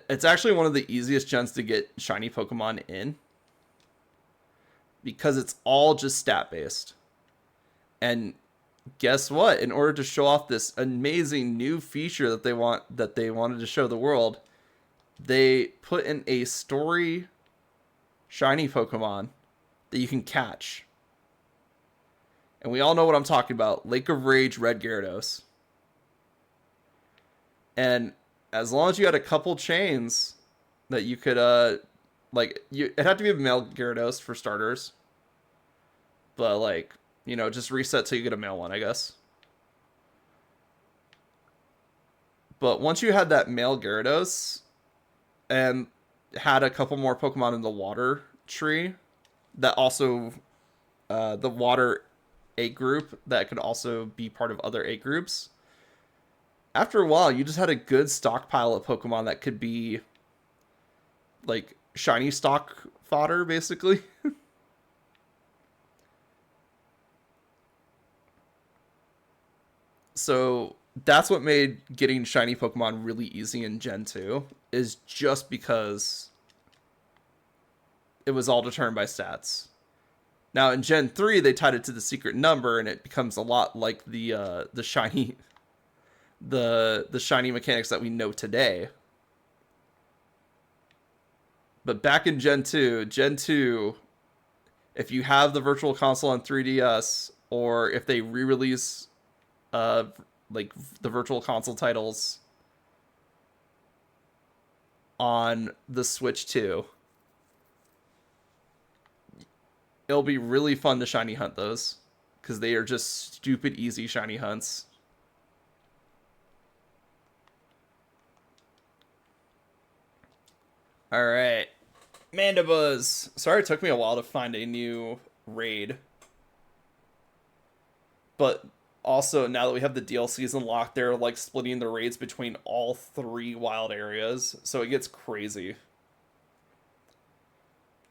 [SPEAKER 1] It's actually one of the easiest gens to get shiny Pokemon in, because it's all just stat based. And guess what? In order to show off this amazing new feature that they wanted to show the world, they put in a story shiny Pokemon that you can catch. And we all know what I'm talking about. Lake of Rage Red Gyarados. And as long as you had a couple chains that you could, it had to be a male Gyarados for starters. But, like, just reset till you get a male one, I guess. But once you had that male Gyarados, and had a couple more Pokemon in the water tree that also the water egg group that could also be part of other egg groups. After a while, you just had a good stockpile of Pokemon that could be like shiny stock fodder, basically. So that's what made getting shiny Pokemon really easy in Gen 2, is just because it was all determined by stats. Now in Gen 3 they tied it to the secret number and it becomes a lot like the shiny the shiny mechanics that we know today. But back in Gen 2, if you have the Virtual Console on 3DS, or if they re-release uh like the Virtual Console titles on the Switch 2, it'll be really fun to shiny hunt those because they are just stupid easy shiny hunts. All right, Mandibuzz. Sorry, it took me a while to find a new raid, but also now that we have the DLCs unlocked, they're like splitting the raids between all three wild areas, so it gets crazy.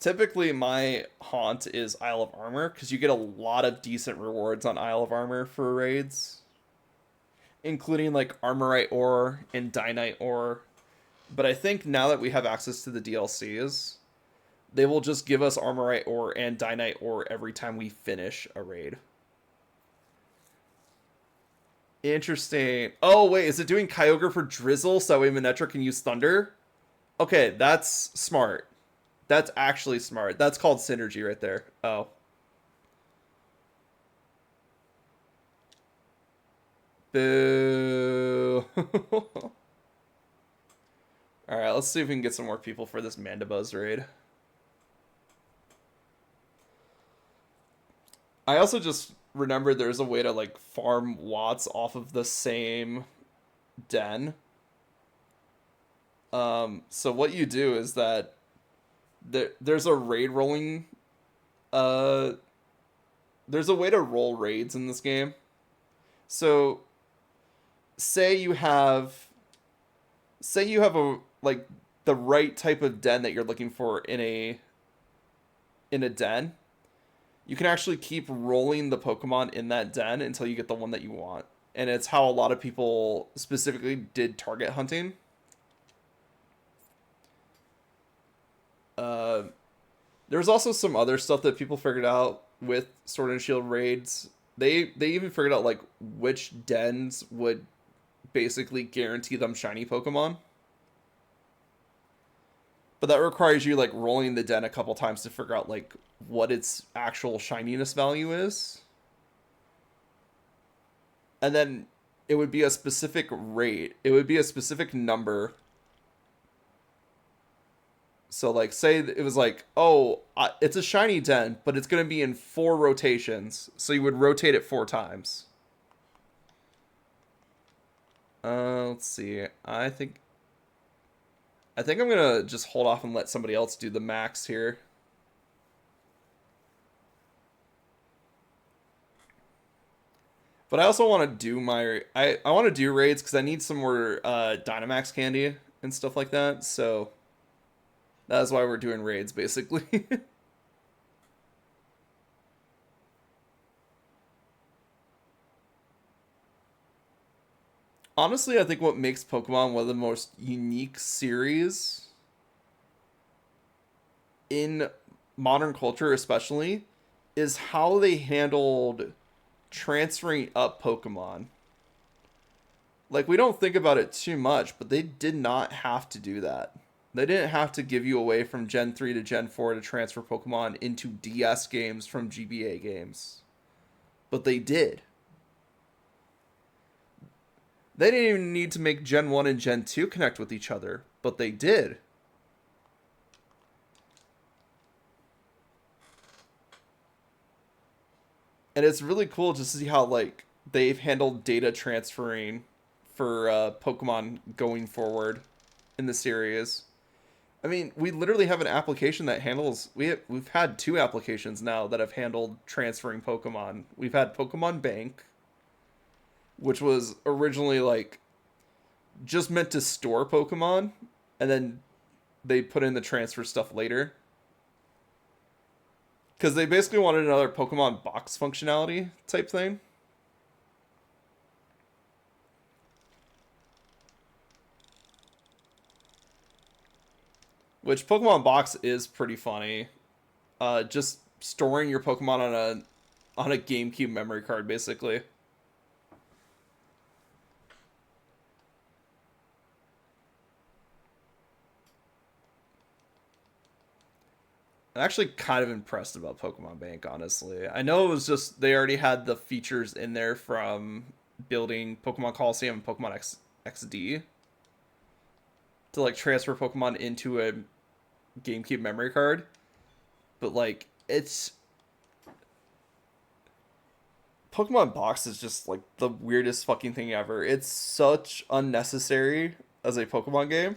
[SPEAKER 1] Typically, my haunt is Isle of Armor because you get a lot of decent rewards on Isle of Armor for raids, including like Armorite ore and Dynite ore. But I think now that we have access to the DLCs, they will just give us Armorite ore and Dynite ore every time we finish a raid. Interesting. Oh, wait, is it doing Kyogre for Drizzle so that way Manectra can use Thunder? Okay, that's smart. That's actually smart. That's called synergy right there. Oh. Boo. Alright, let's see if we can get some more people for this Mandibuzz raid. I also just remembered there's a way to like farm Watts off of the same den. So what you do is that there's a raid rolling uh there's a way to roll raids in this game. So say you have a like the right type of den that you're looking for in a den. You can actually keep rolling the Pokemon in that den until you get the one that you want. And it's how a lot of people specifically did target hunting. Uh, there's also some other stuff that people figured out with Sword and Shield raids. They even figured out like which dens would basically guarantee them shiny Pokemon. But that requires you like rolling the den a couple times to figure out like what its actual shininess value is. And then it would be a specific rate. It would be a specific number. So like say it was like, oh, it's a shiny den, but it's going to be in 4 rotations. So you would rotate it 4 times. Let's see. I think I'm gonna just hold off and let somebody else do the max here. But I also want to do I want to do raids because I need some more Dynamax candy and stuff like that. So that's why we're doing raids basically. Honestly, I think what makes Pokemon one of the most unique series in modern culture, especially, is how they handled transferring up Pokemon. Like, we don't think about it too much, but they did not have to do that. They didn't have to give you away from Gen 3 to Gen 4 to transfer Pokemon into DS games from GBA games. But they did. They didn't even need to make Gen 1 and Gen 2 connect with each other, but they did. And it's really cool to see how like they've handled data transferring for Pokemon going forward in the series. I mean, we literally have an application that handles. We've had two applications now that have handled transferring Pokemon. We've had Pokemon Bank, which was originally like just meant to store Pokemon, and then they put in the transfer stuff later because they basically wanted another Pokemon box functionality type thing. Which Pokemon Box is pretty funny. Just storing your Pokemon on a GameCube memory card, basically. I'm actually kind of impressed about Pokemon Bank, honestly. I know it was just they already had the features in there from building Pokemon Coliseum and XD to like transfer Pokemon into a GameCube memory card. But like it's Pokemon Box is just like the weirdest fucking thing ever. It's such unnecessary as a Pokemon game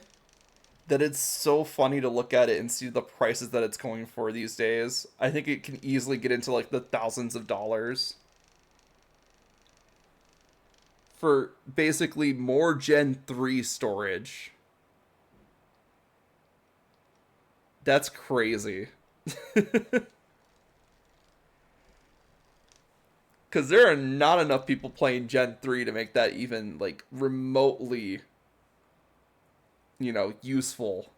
[SPEAKER 1] that it's so funny to look at it and see the prices that it's going for these days. I think it can easily get into like the thousands of dollars for basically more Gen 3 storage. That's crazy. Because there are not enough people playing Gen 3 to make that even like remotely, useful.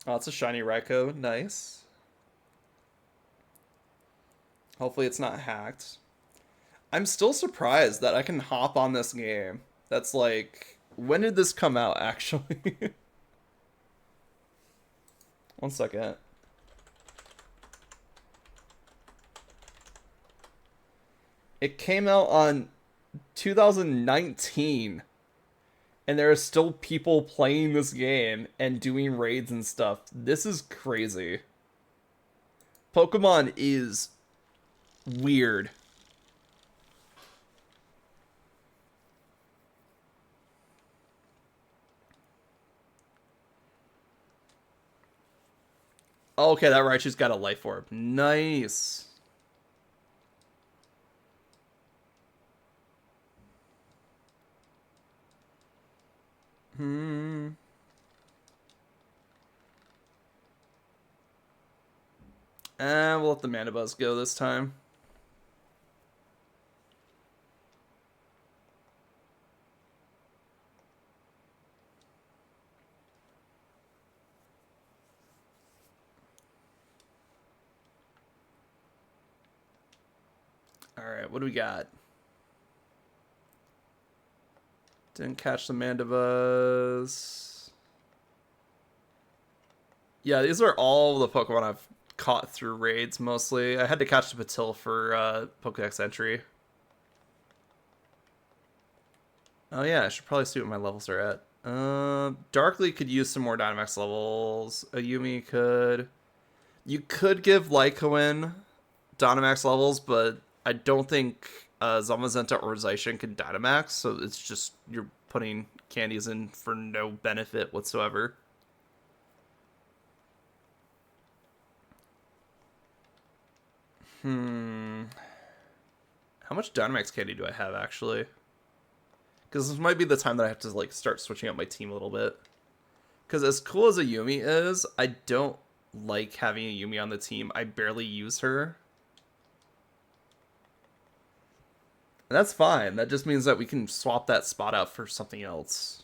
[SPEAKER 1] Oh, it's a shiny Raikou. Nice. Hopefully it's not hacked. I'm still surprised that I can hop on this game. That's like, when did this come out, actually? One second. It came out on 2019. And there are still people playing this game and doing raids and stuff. This is crazy. Pokemon is weird. Oh, okay, that Raichu's got a life orb. Nice. Hmm. And we'll let the Mandibuzz go this time. Alright, what do we got? Didn't catch the Mandibuzz. Yeah, these are all the Pokemon I've caught through raids, mostly. I had to catch the Patil for Pokedex entry. Oh yeah, I should probably see what my levels are at. Darkly could use some more Dynamax levels. Ayumi could. You could give Lycoin Dynamax levels, but I don't think Zamazenta or Zaishin can Dynamax, so it's just you're putting candies in for no benefit whatsoever. How much Dynamax candy do I have, actually? Because this might be the time that I have to like start switching up my team a little bit. Because as cool as a Yumi is, I don't like having a Yumi on the team. I barely use her. And that's fine. That just means that we can swap that spot out for something else.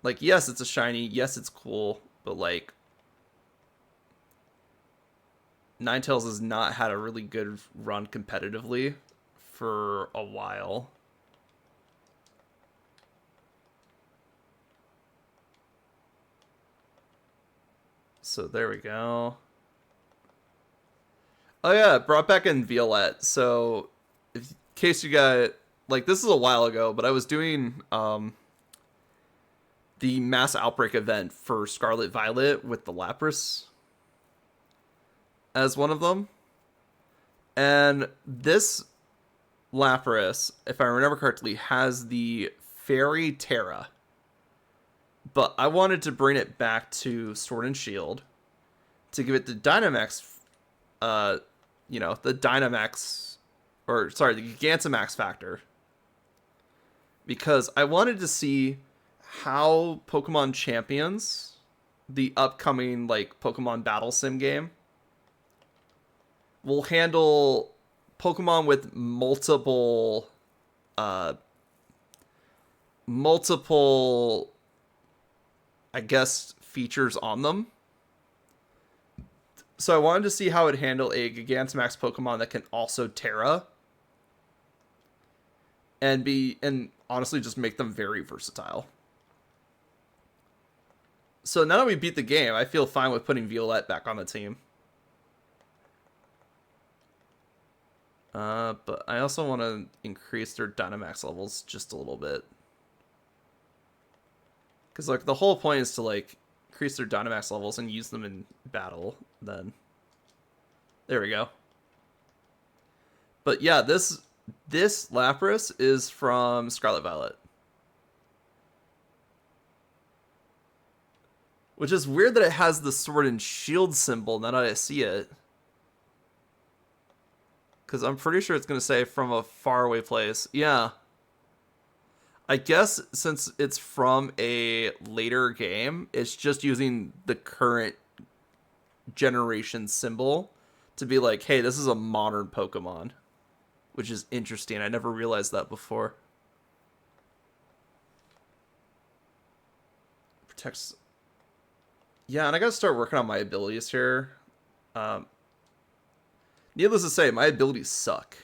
[SPEAKER 1] Like, yes, it's a shiny. Yes, it's cool. But, like, Ninetales has not had a really good run competitively for a while. So there we go. Oh yeah, brought back in Violette. So, in case you got like this is a while ago, but I was doing the mass outbreak event for Scarlet Violet with the Lapras. as one of them. And this Lapras, if I remember correctly, has the Fairy Terra. But I wanted to bring it back to Sword and Shield to give it the Dynamax, uh, the Dynamax, or sorry, the Gigantamax factor. Because I wanted to see how Pokemon Champions, the upcoming like Pokemon Battle Sim game, will handle Pokemon with uh, multiple, I guess, features on them. So I wanted to see how it handle a Gigantamax Pokemon that can also Terra, and honestly just make them very versatile. So now that we beat the game, I feel fine with putting Violette back on the team. But I also want to increase their Dynamax levels just a little bit. Because, like, the whole point is to, like, increase their Dynamax levels and use them in battle, then. There we go. But yeah, this Lapras is from Scarlet Violet. Which is weird that it has the Sword and Shield symbol now that I see it. Because I'm pretty sure it's going to say from a faraway place. Yeah. I guess since it's from a later game, it's just using the current generation symbol to be like, hey, this is a modern Pokemon. Which is interesting. I never realized that before. Protects. Yeah, and I gotta start working on my abilities here. Needless to say, my abilities suck.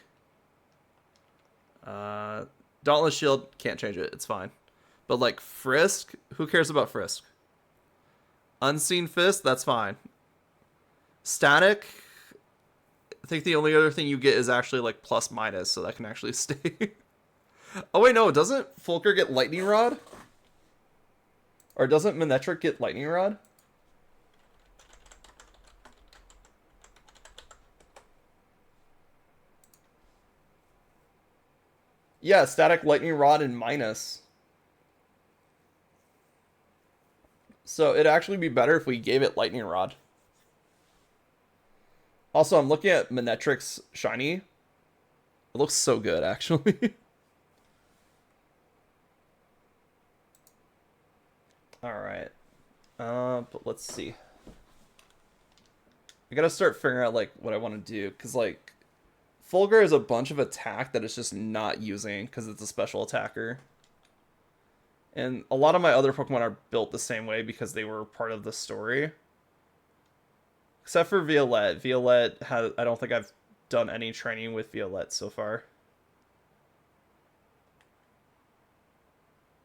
[SPEAKER 1] Dauntless Shield, can't change it. It's fine. But, like, Frisk, who cares about Frisk? Unseen Fist, that's fine. Static, I think the only other thing you get is actually, like, plus minus, so that can actually stay. Oh, wait, no, doesn't Fulker get Lightning Rod? Or doesn't Manectric get Lightning Rod? Yeah, static lightning rod and minus. So it'd actually be better if we gave it lightning rod. Also, I'm looking at Manectric's shiny. It looks so good, actually. Alright. But let's see. I gotta start figuring out, like, what I want to do. Because, like, Fulgur is a bunch of attack that it's just not using because it's a special attacker. And a lot of my other Pokemon are built the same way because they were part of the story. Except for Violette. Violette has, I don't think I've done any training with Violette so far.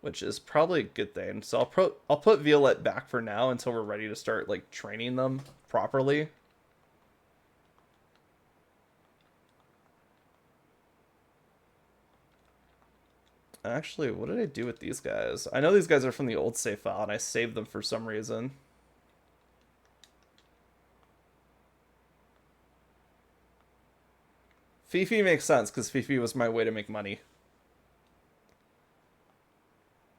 [SPEAKER 1] Which is probably a good thing. So I'll put Violette back for now until we're ready to start, like, training them properly. Actually, what did I do with these guys? I know these guys are from the old save file, and I saved them for some reason. Fifi makes sense, because Fifi was my way to make money.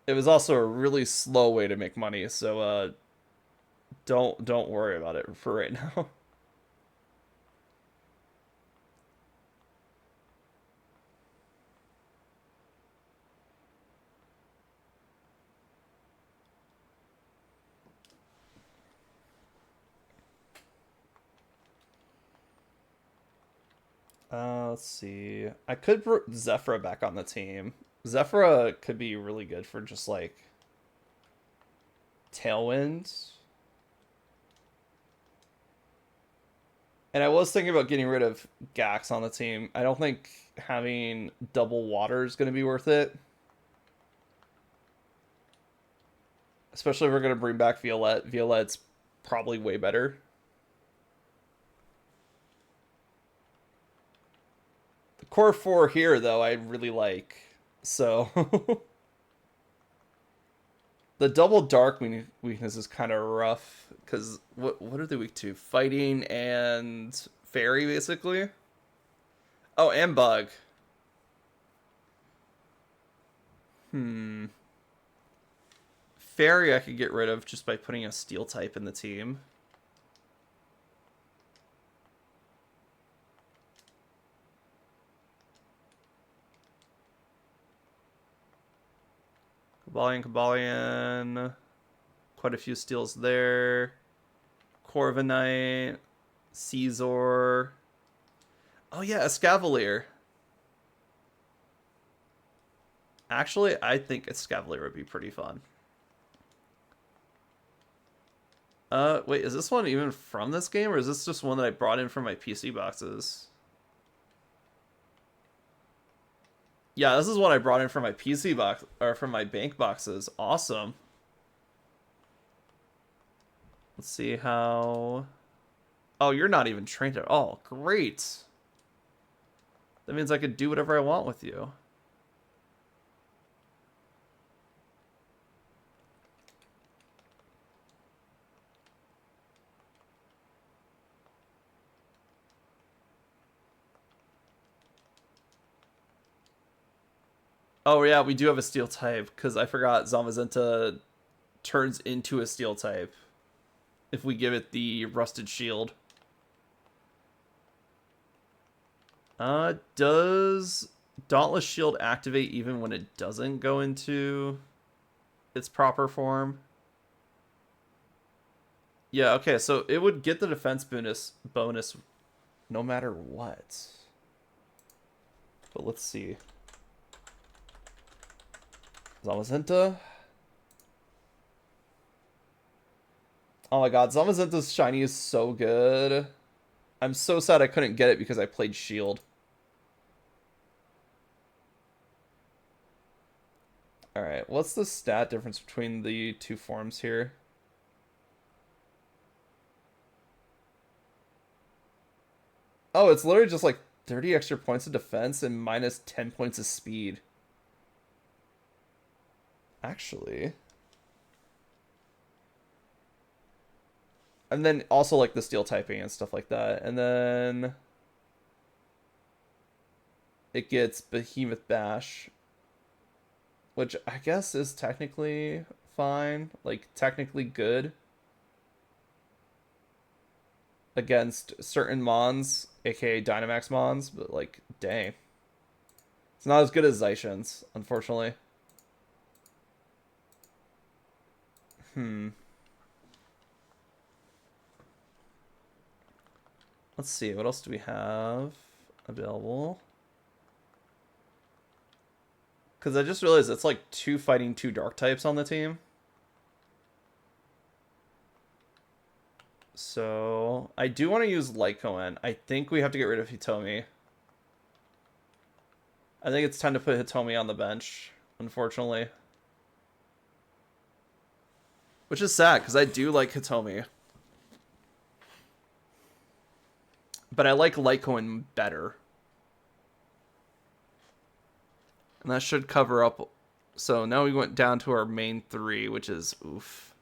[SPEAKER 1] It was also a really slow way to make money, so don't worry about it for right now. Let's see. I could put Zephyra back on the team. Zephyra could be really good for just, like, Tailwind. And I was thinking about getting rid of Gax on the team. I don't think having double water is going to be worth it. Especially if we're going to bring back Violette. Violette's probably way better. The core 4 here, though, I really like. So... The double dark weakness is kind of rough because what are they weak to? Fighting and fairy, basically. Oh, and bug. Hmm. Fairy I could get rid of just by putting a steel type in the team. Kabalion. Quite a few steals there. Corviknight. Caesar. Oh yeah, Escavalier. Actually, I think Escavalier would be pretty fun. Wait, is this one even from this game, or is this just one that I brought in from my PC boxes? Yeah, this is what I brought in from my PC box, or from my bank boxes. Awesome. Let's see how... Oh, you're not even trained at all. Great. That means I could do whatever I want with you. Oh yeah, we do have a steel type, because I forgot Zamazenta turns into a steel type if we give it the rusted shield. Does Dauntless Shield activate even when it doesn't go into its proper form? Yeah, okay, so it would get the defense bonus no matter what. But let's see. Zamazenta. Oh my god, Zamazenta's shiny is so good. I'm so sad I couldn't get it because I played Shield. Alright, what's the stat difference between the two forms here? Oh, it's literally just like 30 extra points of defense and minus 10 points of speed. Actually. And then also like the steel typing and stuff like that. And then it gets Behemoth Bash, which I guess is technically fine, like technically good against certain mons, aka Dynamax mons, but like, dang. It's not as good as Zaician's, unfortunately. Let's see, what else do we have available? Because I just realized it's like 2 fighting 2 dark types on the team. So, I do want to use Lycoen. I think we have to get rid of Hitomi. I think it's time to put Hitomi on the bench, unfortunately. Which is sad, because I do like Hitomi. But I like Lycoen better. And that should cover up. So now we went down to our main 3, which is oof.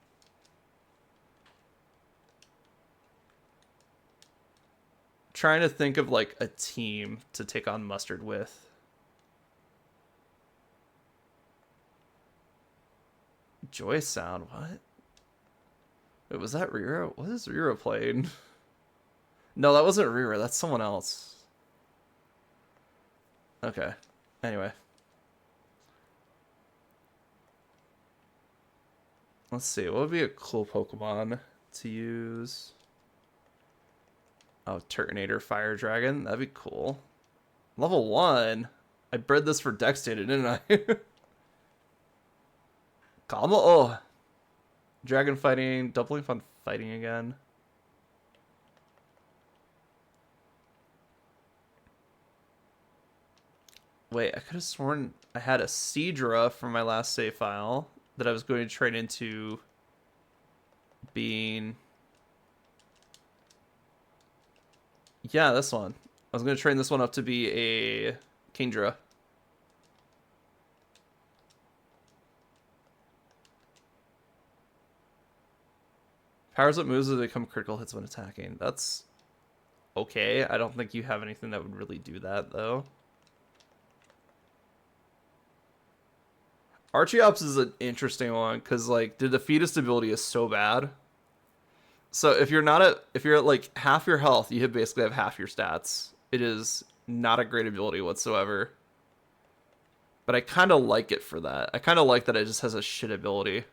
[SPEAKER 1] Trying to think of like a team to take on Mustard with. Joy Sound, what? Wait, was that Rira? What is Rira playing? No, that wasn't Rira, that's someone else. Okay. Anyway. Let's see, what would be a cool Pokemon to use? Oh, Turtonator Fire Dragon. That'd be cool. Level 1? I bred this for Dex data, didn't I? Kama. Oh. Dragon fighting. Doubling fun fighting again. Wait, I could have sworn I had a Seadra from my last save file that I was going to trade into being... Yeah, this one. I was going to train this one up to be a Kingdra. Powers up moves as they become critical hits when attacking. That's okay. I don't think you have anything that would really do that, though. Archeops is an interesting one because, like, the defeatist ability is so bad. So if you're at like half your health, you basically have half your stats. It is not a great ability whatsoever. But I kind of like it for that. I kind of like that it just has a shit ability.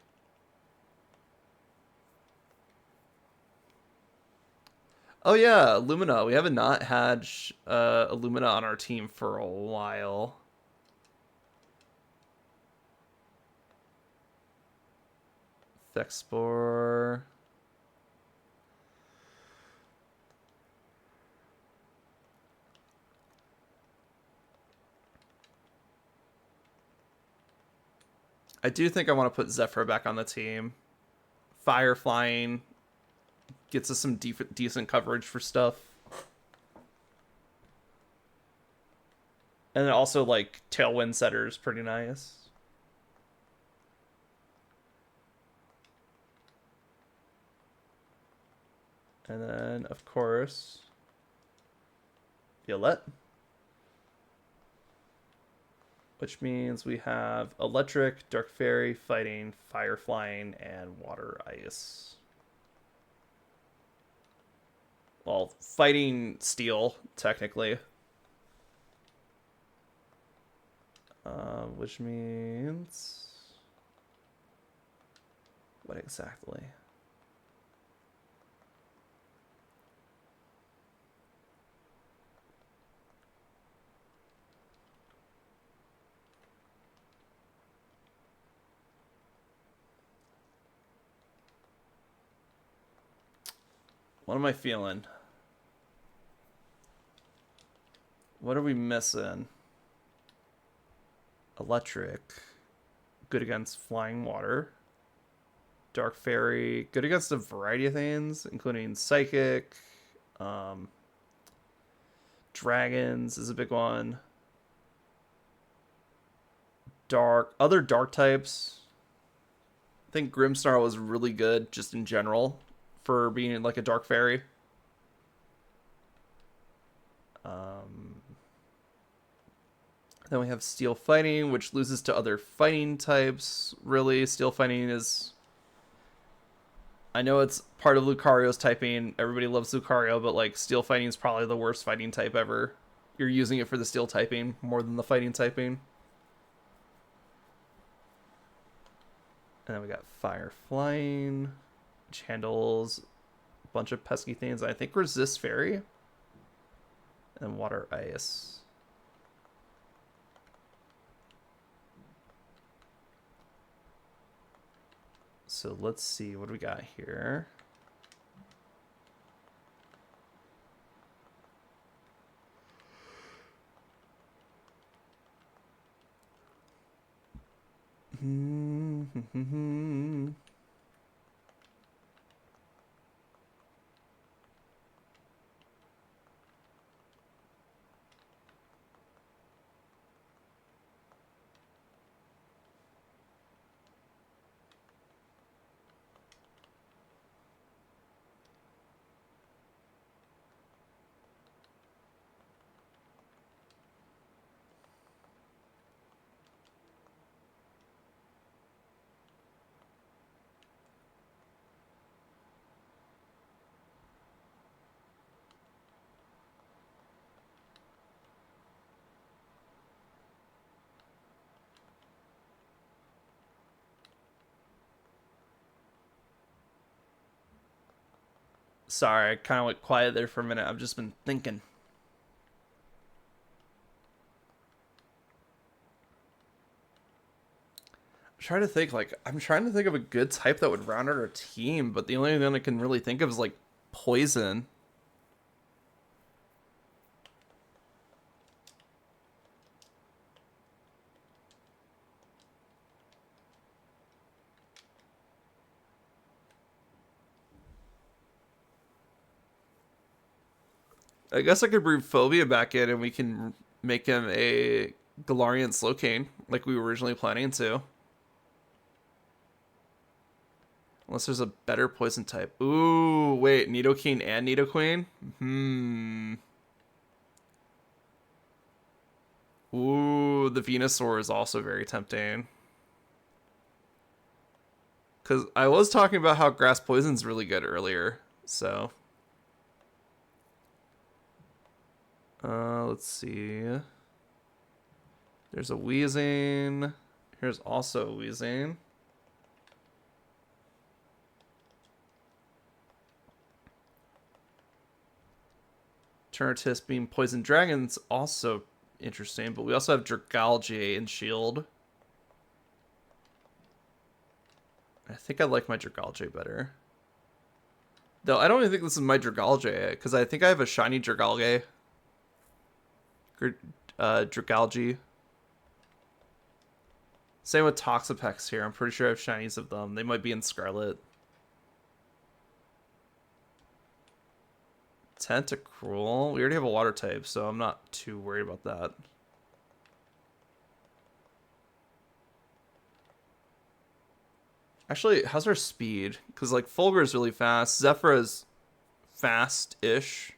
[SPEAKER 1] Oh yeah, Lumina. We haven't not had Illumina on our team for a while. Thexpor. I do think I want to put Zephyr back on the team. Fire flying gets us some decent coverage for stuff. And then also, like, Tailwind Setter is pretty nice. And then, of course, Violet. Which means we have Electric, Dark Fairy, Fighting, Fire Flying, and Water Ice. Well, Fighting Steel, technically. Which means... What exactly? What am I feeling? What are we missing? Electric. Good against flying water. Dark Fairy. Good against a variety of things, including Psychic. Dragons is a big one. Dark. Other dark types. I think Grimstar was really good just in general for being like a Dark Fairy. Then we have Steel Fighting, which loses to other fighting types. Really, Steel Fighting is... I know it's part of Lucario's typing. Everybody loves Lucario, but like Steel Fighting is probably the worst fighting type ever. You're using it for the Steel typing more than the fighting typing. And then we got Fire Flying, which handles a bunch of pesky things. I think Resist Fairy. And Water Ice. So let's see, what do we got here? Sorry, I kind of went quiet there for a minute. I've just been thinking. I'm trying to think of a good type that would round out our team, but the only thing I can really think of is like poison. I guess I could bring Phobia back in and we can make him a Galarian Slowcane like we were originally planning to. Unless there's a better poison type. Ooh, wait, Nidoking and Nidoqueen? Ooh, the Venusaur is also very tempting. Because I was talking about how grass poison's really good earlier, so... let's see. There's a Weezing. Here's also a Weezing. Turnitus being Poison Dragon's also interesting, but we also have Dragalge and Shield. I think I like my Dragalge better. Though I don't even think this is my Dragalge, because I think I have a shiny Dragalge. Dragalge. Same with Toxapex here. I'm pretty sure I have shinies of them. They might be in Scarlet. Tentacruel. We already have a water type, so I'm not too worried about that. Actually, how's our speed? Because, like, Fulgur is really fast. Zephyr is fast-ish.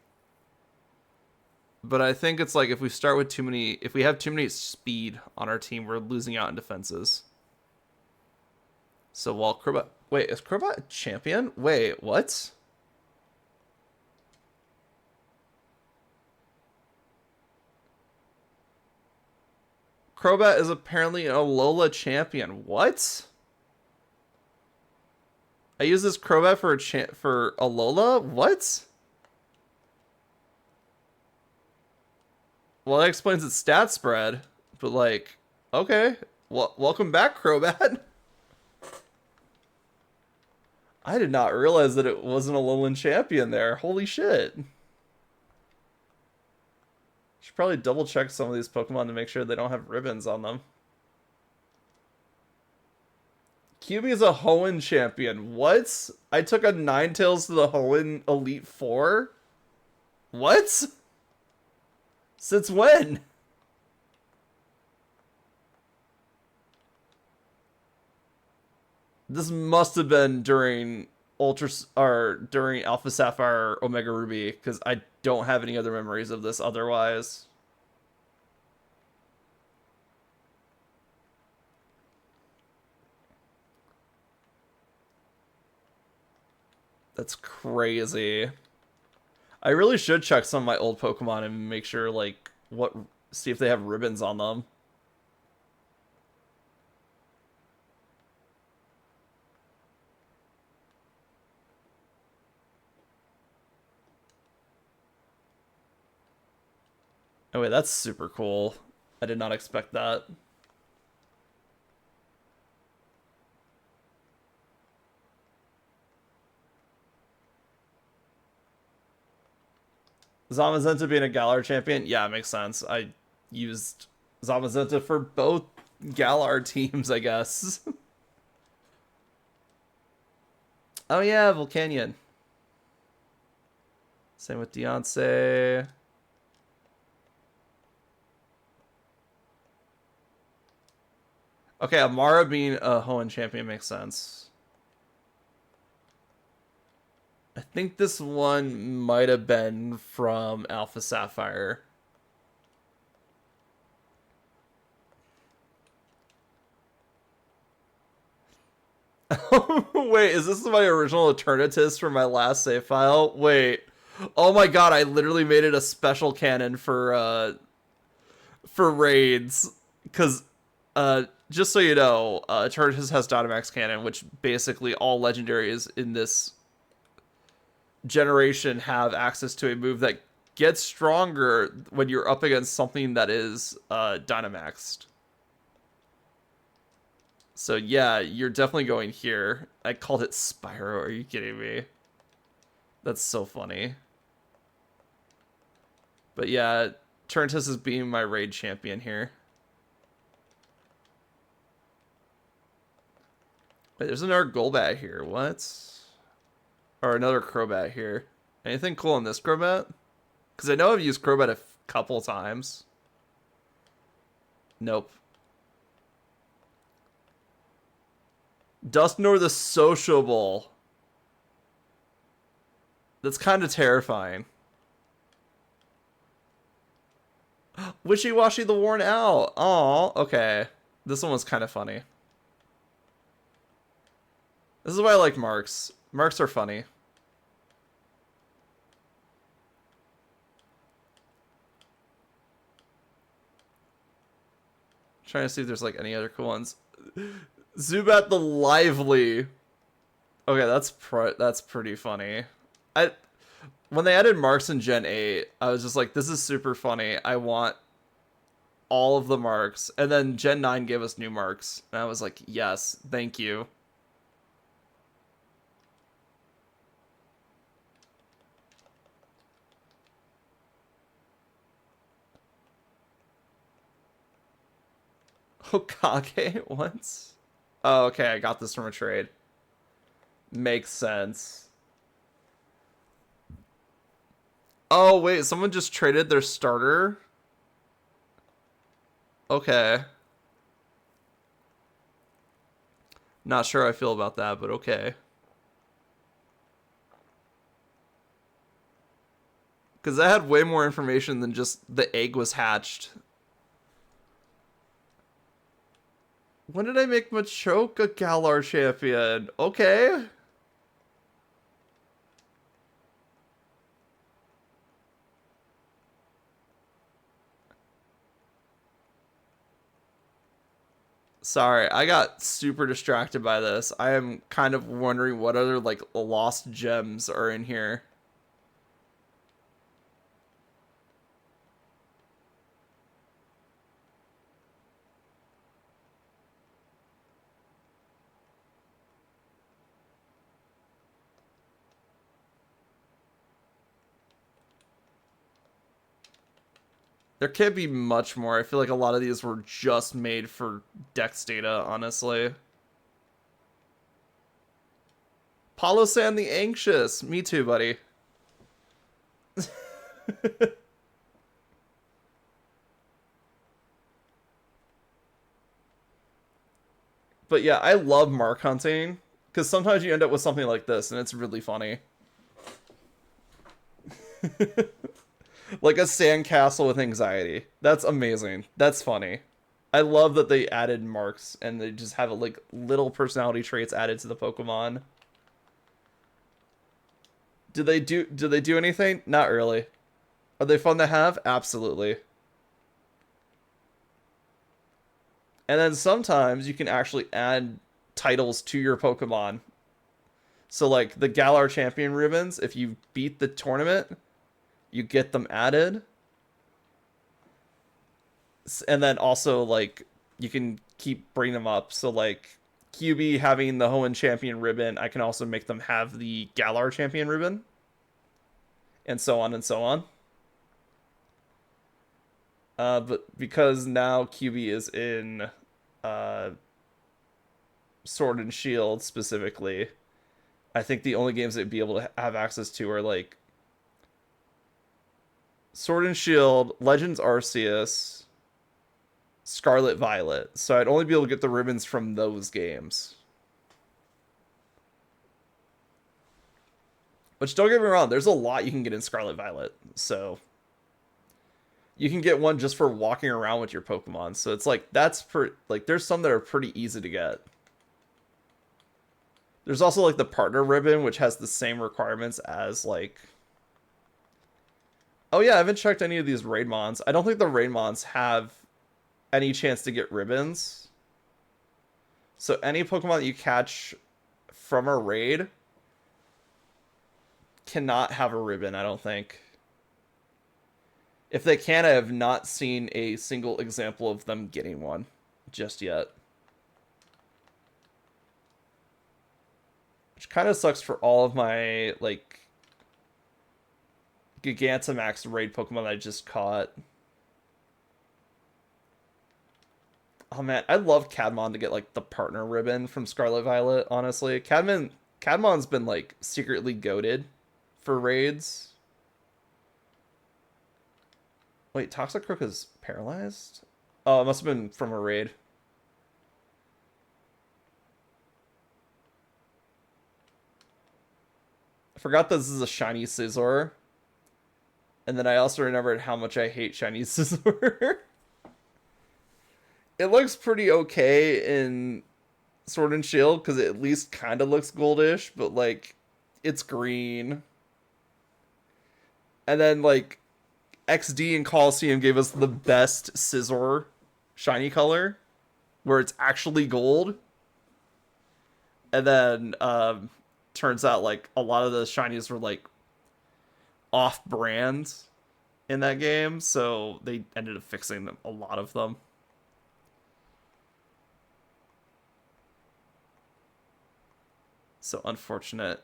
[SPEAKER 1] But I think it's like if we start with too many... If we have too many speed on our team, we're losing out in defenses. So while Crobat... Wait, is Crobat a champion? Wait, what? Crobat is apparently a Alola champion. What? I use this Crobat for Alola? What? Well, that explains its stat spread. But, like, okay. Well, welcome back, Crobat. I did not realize that it wasn't a Alolan champion there. Holy shit. Should probably double check some of these Pokemon to make sure they don't have ribbons on them. Kyuubi is a Hoenn champion. What? I took a Ninetales to the Hoenn Elite Four? What? Since when? This must have been during during Alpha Sapphire Omega Ruby, because I don't have any other memories of this otherwise. That's crazy. I really should check some of my old Pokemon and make sure, like, see if they have ribbons on them. Oh wait, that's super cool. I did not expect that. Zamazenta being a Galar champion? Yeah, it makes sense. I used Zamazenta for both Galar teams, I guess. Oh yeah, Volcanion. Same with Deontay. Okay, Amara being a Hoenn champion makes sense. I think this one might have been from Alpha Sapphire. Wait, is this my original Eternatus from my last save file? Wait. Oh my god, I literally made it a special cannon for raids. Because, just so you know, Eternatus has Dynamax Cannon, which basically all legendaries in this generation have access to a move that gets stronger when you're up against something that is Dynamaxed. So yeah, you're definitely going here. I called it Spyro, are you kidding me? That's so funny. But yeah, Eternatus is being my raid champion here. Wait, there's another Golbat here. What? Or another Crobat here. Anything cool on this Crobat? Because I know I've used Crobat a couple times. Nope. Dusknoir the Sociable. That's kind of terrifying. Wishy-Washy the Worn Out. Aw, okay. This one was kind of funny. This is why I like marks. Marks are funny. Trying to see if there's like any other cool ones. Zubat the Lively. Okay, that's pretty funny. I When they added marks in Gen 8, I was just like, this is super funny. I want all of the marks. And then Gen 9 gave us new marks. And I was like, yes, thank you. Hokage once? Oh, okay, I got this from a trade. Makes sense. Oh, wait, someone just traded their starter? Okay. Not sure how I feel about that, but okay. Because that had way more information than just the egg was hatched. When did I make Machoke a Galar champion? Okay. Sorry, I got super distracted by this. I am kind of wondering what other, like, lost gems are in here. There can't be much more. I feel like a lot of these were just made for Dex data, honestly. Paulo-san the Anxious. Me too, buddy. But yeah, I love mark hunting. Because sometimes you end up with something like this, and it's really funny. Like a sandcastle with anxiety. That's amazing. That's funny. I love that they added marks and they just have like little personality traits added to the Pokemon. Do they do anything? Not really. Are they fun to have? Absolutely. And then sometimes you can actually add titles to your Pokemon. So like the Galar Champion ribbons, if you beat the tournament, you get them added. And then also like you can keep bringing them up. So like QB having the Hoenn Champion ribbon, I can also make them have the Galar Champion ribbon, and so on and so on. But because now QB is in uh, Sword and Shield specifically, I think the only games they'd be able to have access to are like Sword and Shield, Legends Arceus, Scarlet Violet. So I'd only be able to get the ribbons from those games. Which, don't get me wrong, there's a lot you can get in Scarlet Violet. So you can get one just for walking around with your Pokemon. So it's like like there's some that are pretty easy to get. There's also like the partner ribbon, which has the same requirements as like. Oh yeah, I haven't checked any of these Raidmons. I don't think the Raidmons have any chance to get ribbons. So any Pokemon that you catch from a raid cannot have a ribbon, I don't think. If they can, I have not seen a single example of them getting one just yet. Which kind of sucks for all of my, like, Gigantamax raid Pokemon that I just caught. Oh man, I'd love Cadmon to get, like, the partner ribbon from Scarlet Violet, honestly. Cadmon's been, like, secretly goated for raids. Wait, Toxicroak is paralyzed? Oh, it must have been from a raid. I forgot this is a shiny Scizor. And then I also remembered how much I hate shiny Scizor. It looks pretty okay in Sword and Shield because it at least kind of looks goldish, but like it's green. And then like XD and Coliseum gave us the best Scizor shiny color, where it's actually gold. And then turns out like a lot of the shinies were like off-brand in that game, so they ended up fixing them, a lot of them. So unfortunate.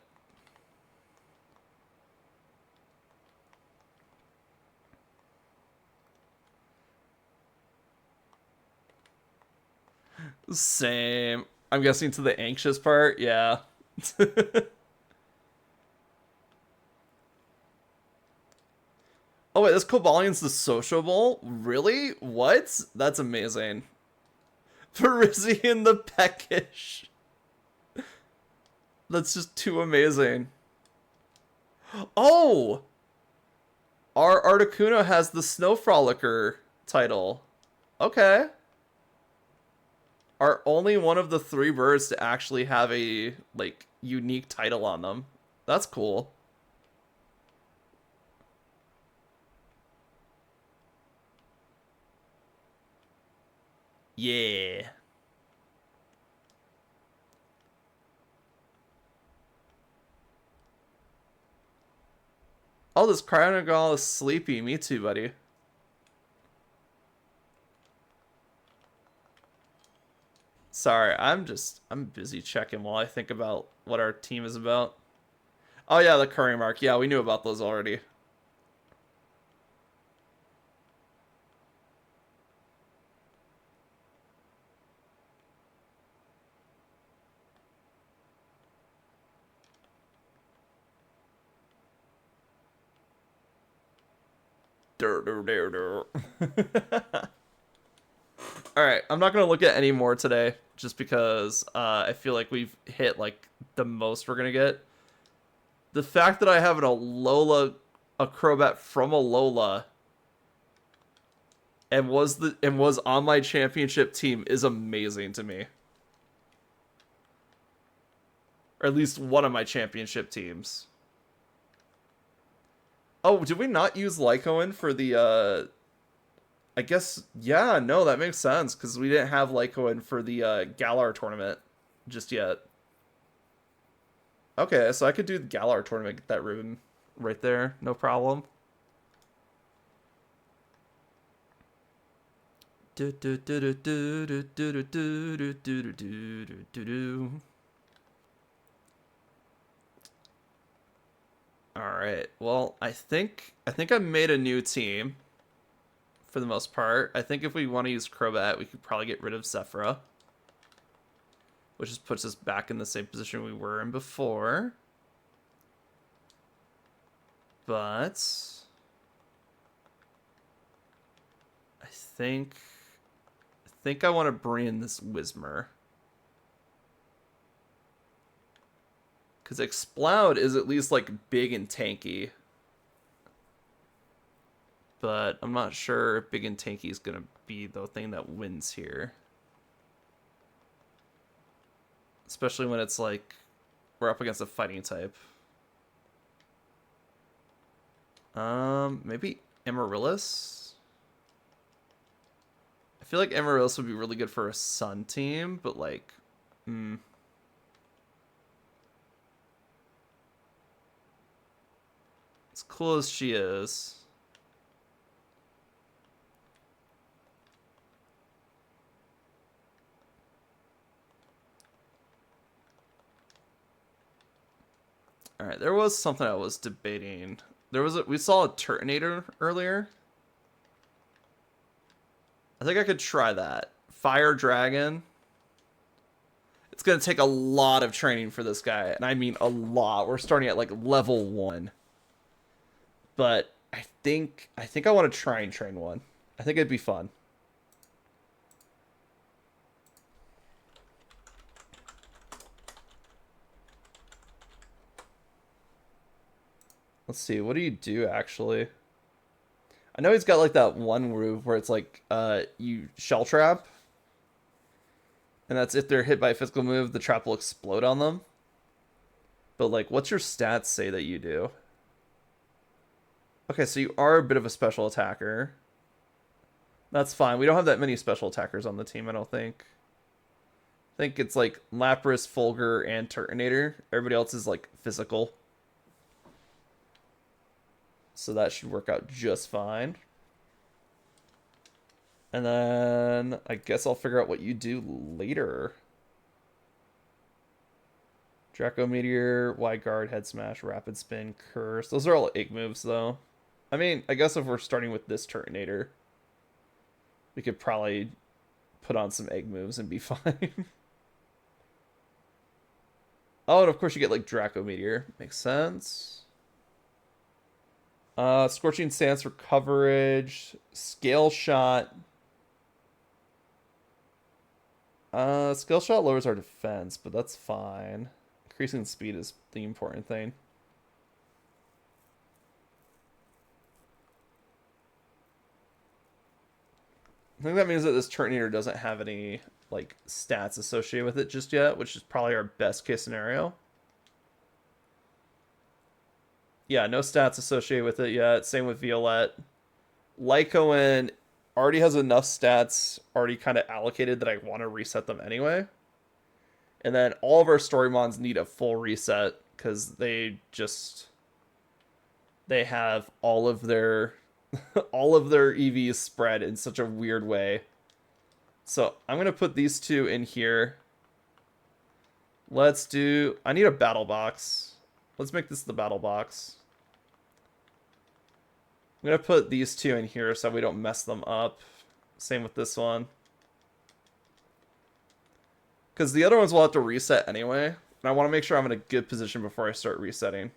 [SPEAKER 1] Same. I'm guessing to the anxious part, yeah. Oh wait, this Cobalion's the sociable? Really? What? That's amazing. Parisian the Peckish. That's just too amazing. Oh! Our Articuno has the Snow Frolicker title. Okay. Are only one of the 3 birds to actually have a, like, unique title on them. That's cool. Yeah. Oh, this Cryogonal is sleepy. Me too, buddy. Sorry, I'm busy checking while I think about what our team is about. Oh yeah, the curry mark. Yeah, we knew about those already. Dur, dur, dur, dur. All right, I'm not gonna look at any more today, just because I feel like we've hit like the most we're gonna get. The fact that I have an Alola, a Crobat from Alola, and was on my championship team is amazing to me. Or at least one of my championship teams. Oh, did we not use Lycoin for the I guess, yeah, no, that makes sense, because we didn't have Lycoin for the Galar tournament just yet. Okay, so I could do the Galar tournament, get that ribbon right there, no problem. Alright, well, I think I made a new team. For the most part. I think if we want to use Crobat, we could probably get rid of Sephora. Which just puts us back in the same position we were in before. But I think I want to bring in this Whismur. Because Exploud is at least like big and tanky. But I'm not sure if big and tanky is going to be the thing that wins here. Especially when it's like we're up against a fighting type. Maybe Amaryllis? I feel like Amaryllis would be really good for a Sun team, but like, as cool as she is. All right, there was something I was debating. We saw a Turtonator earlier. I think I could try that. Fire Dragon. It's going to take a lot of training for this guy, and I mean a lot. We're starting at like level 1. But I think I want to try and train one. I think it'd be fun. Let's see, what do you do actually? I know he's got like that one move where it's like you shell trap, and that's if they're hit by a physical move, the trap will explode on them. But like, what's your stats say that you do? Okay, so you are a bit of a special attacker. That's fine. We don't have that many special attackers on the team, I don't think. I think it's like Lapras, Fulgur, and Turtonator. Everybody else is like physical. So that should work out just fine. And then I guess I'll figure out what you do later. Draco Meteor, Wide Guard, Head Smash, Rapid Spin, Curse. Those are all egg moves, though. I mean, I guess if we're starting with this Turtonator, we could probably put on some egg moves and be fine. Oh, and of course you get, like, Draco Meteor. Makes sense. Scorching Stance for coverage. Scale Shot. Scale Shot lowers our defense, but that's fine. Increasing speed is the important thing. I think that means that this Turtonator doesn't have any like stats associated with it just yet, which is probably our best case scenario. Yeah, no stats associated with it yet. Same with Violette. Lycoin already has enough stats already kind of allocated that I want to reset them anyway. And then all of our Storymons need a full reset because they have all of their all of their EVs spread in such a weird way. So I'm gonna put these two in here. I need a battle box. Let's make this the battle box. I'm gonna put these two in here so we don't mess them up. Same with this one. Because the other ones will have to reset anyway. And I want to make sure I'm in a good position before I start resetting.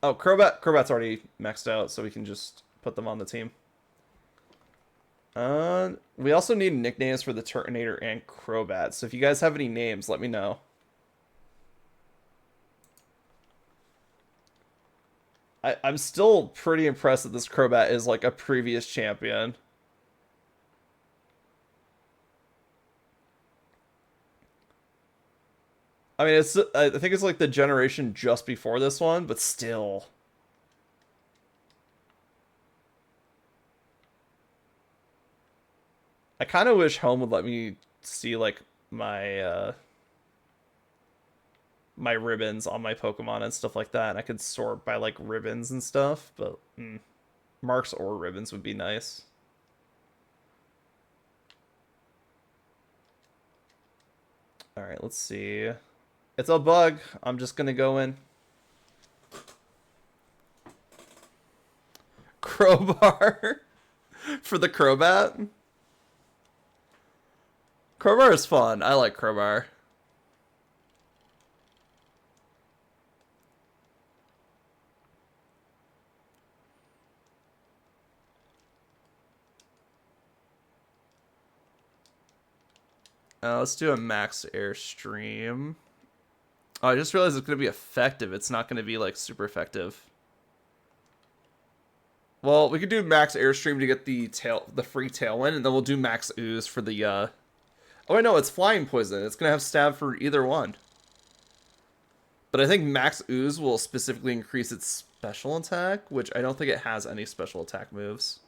[SPEAKER 1] Oh, Crobat's already maxed out, so we can just put them on the team. We also need nicknames for the Turtonator and Crobat. So if you guys have any names, let me know. I'm still pretty impressed that this Crobat is like a previous champion. I mean, I think it's like the generation just before this one, but still. I kind of wish Home would let me see like my ribbons on my Pokemon and stuff like that, and I could sort by like ribbons and stuff, but marks or ribbons would be nice. All right, let's see. It's a bug. I'm just gonna go in. Crowbar for the Crobat. Crowbar is fun. I like Crowbar. Let's do a max airstream. Oh, I just realized it's going to be effective. It's not going to be, like, super effective. Well, we could do max airstream to get the free tailwind, and then we'll do max ooze for the, Oh, I know, it's flying poison. It's going to have stab for either one. But I think max ooze will specifically increase its special attack, which I don't think it has any special attack moves.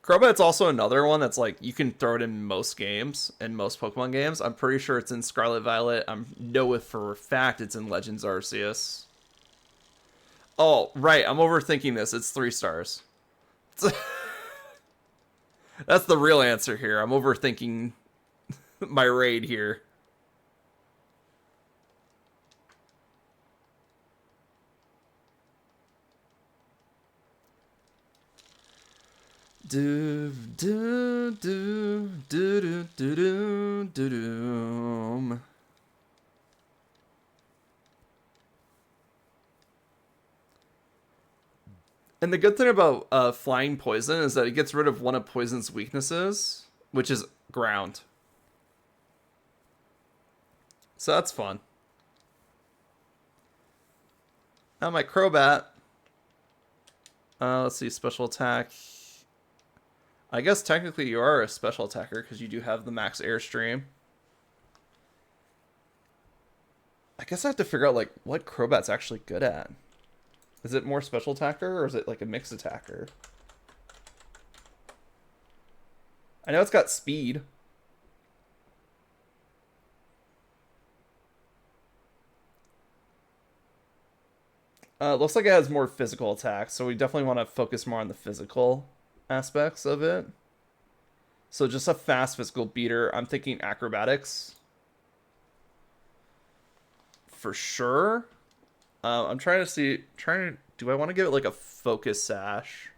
[SPEAKER 1] Crobat's also another one that's like you can throw it in most games, in most Pokemon games. I'm pretty sure it's in Scarlet Violet. I know it for a fact it's in Legends Arceus. Oh, right. I'm overthinking this. It's 3 stars. That's the real answer here. I'm overthinking my raid here. Do do do do do do do do do. And the good thing about flying poison is that it gets rid of one of poison's weaknesses, which is ground. So that's fun. Now my Crobat. Let's see, special attack. I guess technically you are a special attacker because you do have the max airstream. I guess I have to figure out like what Crobat's actually good at. Is it more special attacker or is it like a mixed attacker? I know it's got speed. Looks like it has more physical attacks, so we definitely want to focus more on the physical aspects of it. So just a fast physical beater. I'm thinking acrobatics. For sure. I'm trying to see... do I want to give it like a focus sash?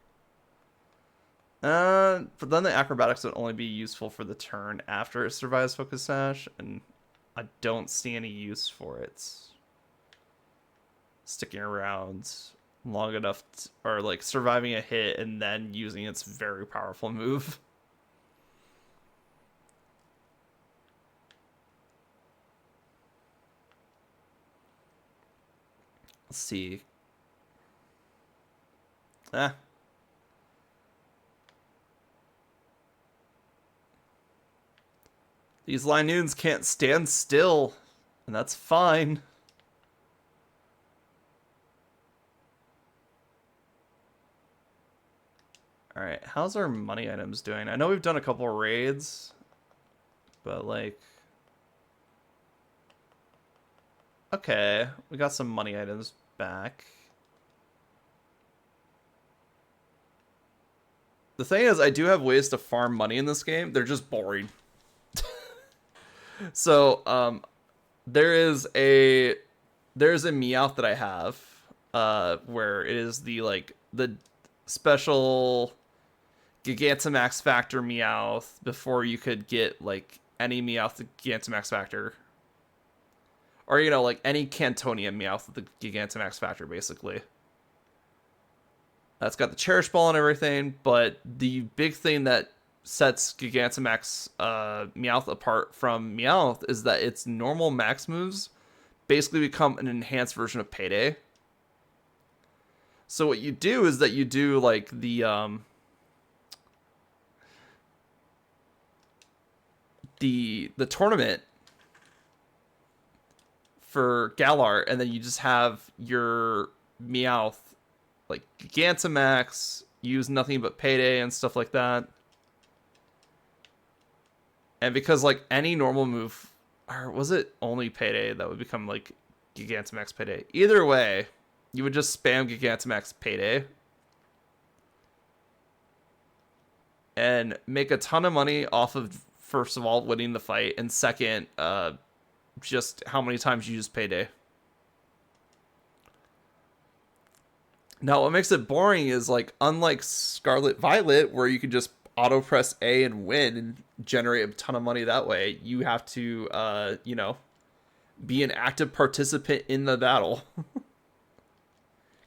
[SPEAKER 1] But then the acrobatics would only be useful for the turn after it survives focus sash, and I don't see any use for it sticking around long enough or like surviving a hit and then using its very powerful move. Let's see. These Linoons can't stand still, and that's fine. Alright, how's our money items doing? I know we've done a couple raids, but like... Okay, we got some money items back. The thing is, I do have ways to farm money in this game. They're just boring. So, there's a Meowth that I have, where it is the special Gigantamax Factor Meowth before you could get like any Meowth with Gigantamax Factor. Or, you know, like any Cantonian Meowth with the Gigantamax Factor, basically. That's got the Cherish Ball and everything, but the big thing that sets Gigantamax Meowth apart from Meowth is that its normal max moves basically become an enhanced version of Payday. So what you do is that you do like the tournament for Galar, and then you just have your Meowth like Gigantamax, use nothing but Payday and stuff like that. And because like any normal move, or was it only Payday that would become like Gigantamax Payday? Either way, you would just spam Gigantamax Payday and make a ton of money off of, first of all, winning the fight, and second, just how many times you use Payday. Now, what makes it boring is, like, unlike Scarlet Violet, where you can just auto press A and win and generate a ton of money that way, you have to, you know, be an active participant in the battle.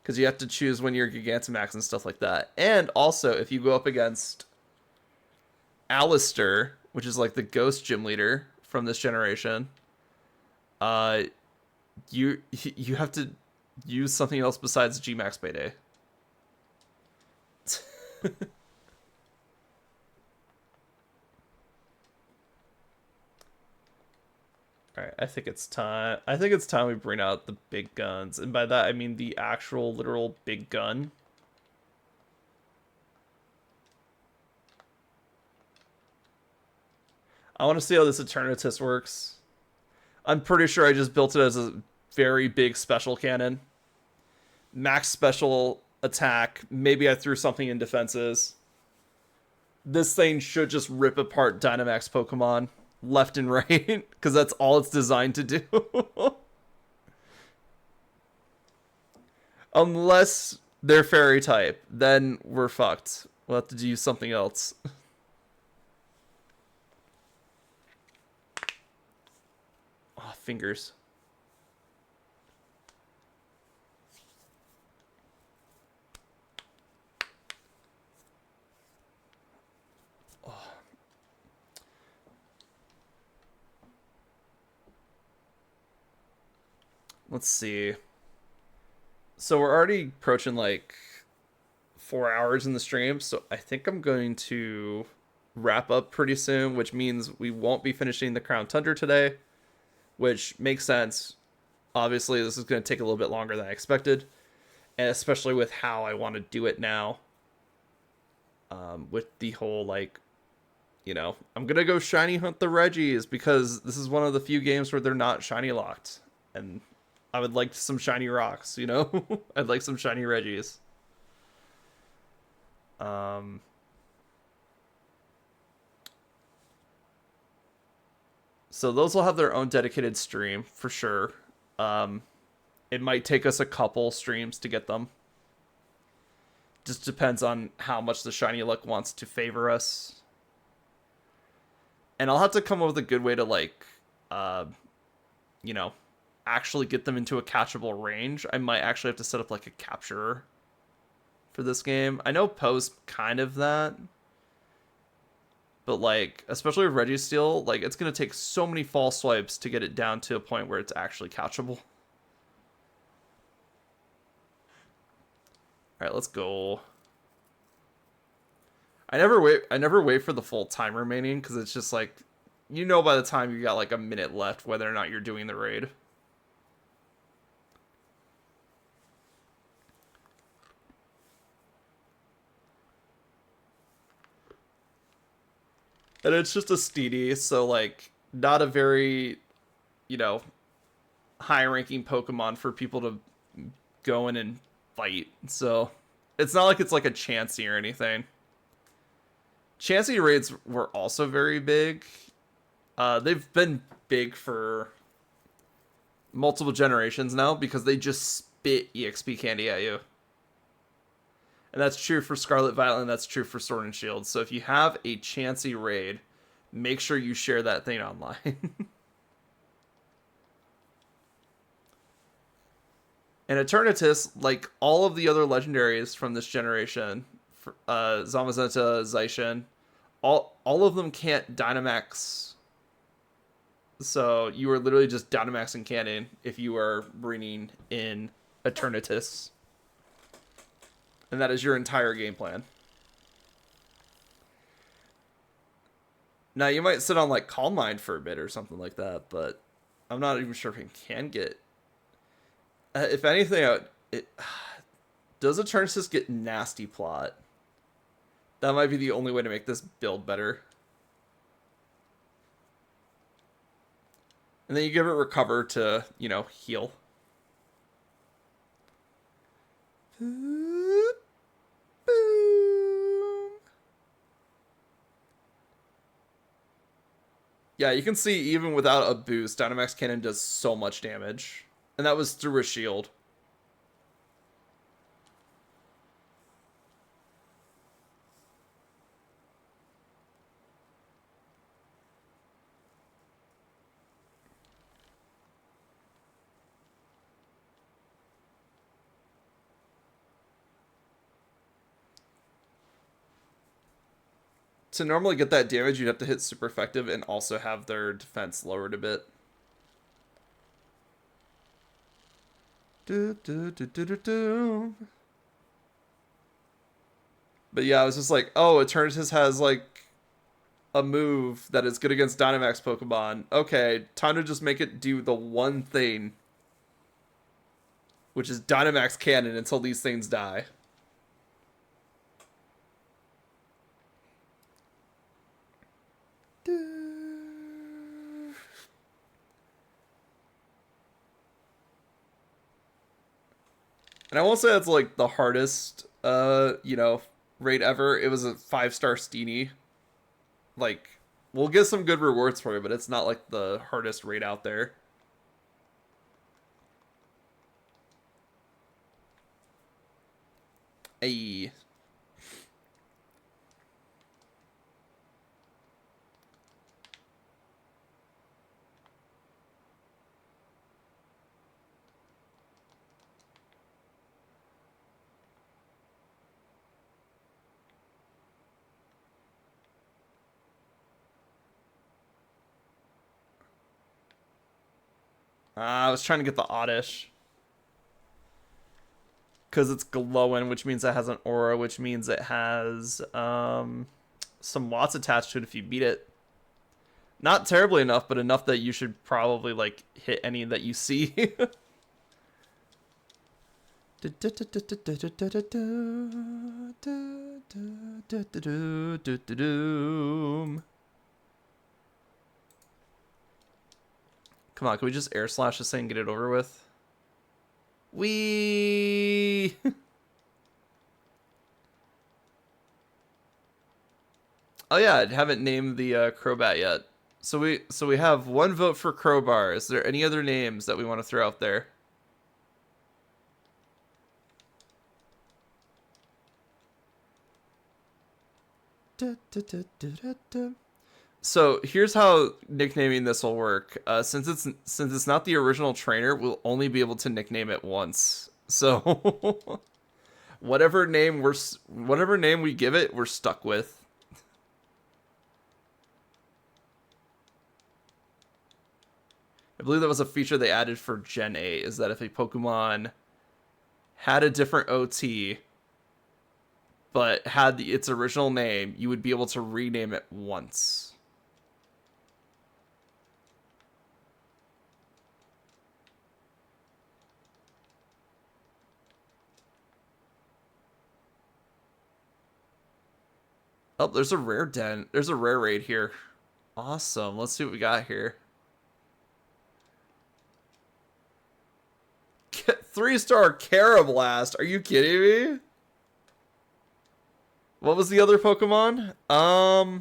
[SPEAKER 1] Because you have to choose when you're Gigantamax and stuff like that. And also, if you go up against Alistair, which is like the ghost gym leader from this generation, you have to use something else besides Gmax Payday. Alright, I think it's time. I think it's time we bring out the big guns. And by that, I mean the actual, literal big gun. I want to see how this Eternatus works. I'm pretty sure I just built it as a very big special cannon. Max special attack. Maybe I threw something in defenses. This thing should just rip apart Dynamax Pokemon left and right, because that's all it's designed to do. Unless they're fairy type, then we're fucked. We'll have to do something else. Oh, fingers. Let's see. So we're already approaching like 4 hours in the stream, so I think I'm going to wrap up pretty soon, which means we won't be finishing the Crown Tundra today, which makes sense. Obviously, this is going to take a little bit longer than I expected, and especially with how I want to do it now. With the whole like, I'm gonna go shiny hunt the Reggies because this is one of the few games where they're not shiny locked, and I would like some shiny rocks. I'd like some shiny Reggies. Um, so those will have their own dedicated stream for sure. Um, it might take us a couple streams to get them. Just depends on how much the shiny luck wants to favor us. And I'll have to come up with a good way to like, uh, you know, actually get them into a catchable range. I might actually have to set up like a capturer for this game. I know Poe's kind of that. But like, especially with Registeel, like it's gonna take so many false swipes to get it down to a point where it's actually catchable. Alright, let's go. I never wait for the full time remaining because it's just like by the time you got like a minute left whether or not you're doing the raid. And it's just a steedy, so like not a very, you know, high ranking Pokemon for people to go in and fight. So it's not like it's like a Chansey or anything. Chansey raids were also very big. They've been big for multiple generations now because they just spit EXP candy at you. And that's true for Scarlet Violet, and that's true for Sword and Shield. So if you have a Chansey raid, make sure you share that thing online. And Eternatus, like all of the other legendaries from this generation, Zamazenta, Zaishin, all of them can't Dynamax. So you are literally just Dynamaxing Cannon if you are bringing in Eternatus. And that is your entire game plan. Now you might sit on like Calm Mind for a bit or something like that, but I'm not even sure if it can get. If anything, does Eternatus get Nasty Plot? That might be the only way to make this build better. And then you give it Recover to, heal. Boom. Yeah, you can see even without a boost, Dynamax Cannon does so much damage. And that was through a shield. To normally get that damage, you'd have to hit super effective and also have their defense lowered a bit. But yeah, I was just like, oh, Eternatus has like a move that is good against Dynamax Pokemon. Okay, time to just make it do the one thing, which is Dynamax Cannon until these things die. And I won't say that's like the hardest, raid ever. It was a 5-star Steenie. Like, we'll get some good rewards for it, but it's not like the hardest raid out there. Ayy. I was trying to get the oddish. Because it's glowing, which means it has an aura, which means it has some watts attached to it if you beat it. Not terribly enough, but enough that you should probably like hit any that you see. Come on, can we just air slash this thing and get it over with? Wee. Oh yeah, I haven't named the Crobat yet. So we have one vote for Crowbar. Is there any other names that we want to throw out there? So here's how nicknaming this will work. Since it's not the original trainer, we'll only be able to nickname it once. So whatever name we give it, we're stuck with. I believe that was a feature they added for Gen 8, is that if a Pokemon had a different OT, but had its original name, you would be able to rename it once. Oh, there's a rare den. There's a rare raid here. Awesome. Let's see what we got here. 3-star Carablast. Are you kidding me? What was the other Pokemon? I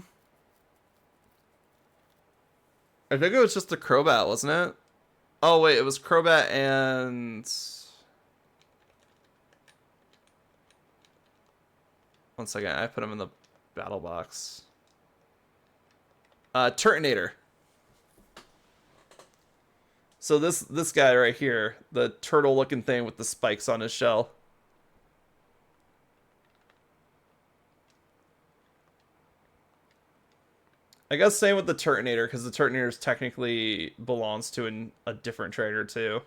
[SPEAKER 1] think it was just the Crobat, wasn't it? Oh wait, it was Crobat and... One second, I put him in the battle box. Turtonator. So this guy right here, the turtle-looking thing with the spikes on his shell. I guess same with the Turtonator, because the Turtonator technically belongs to a different trainer too.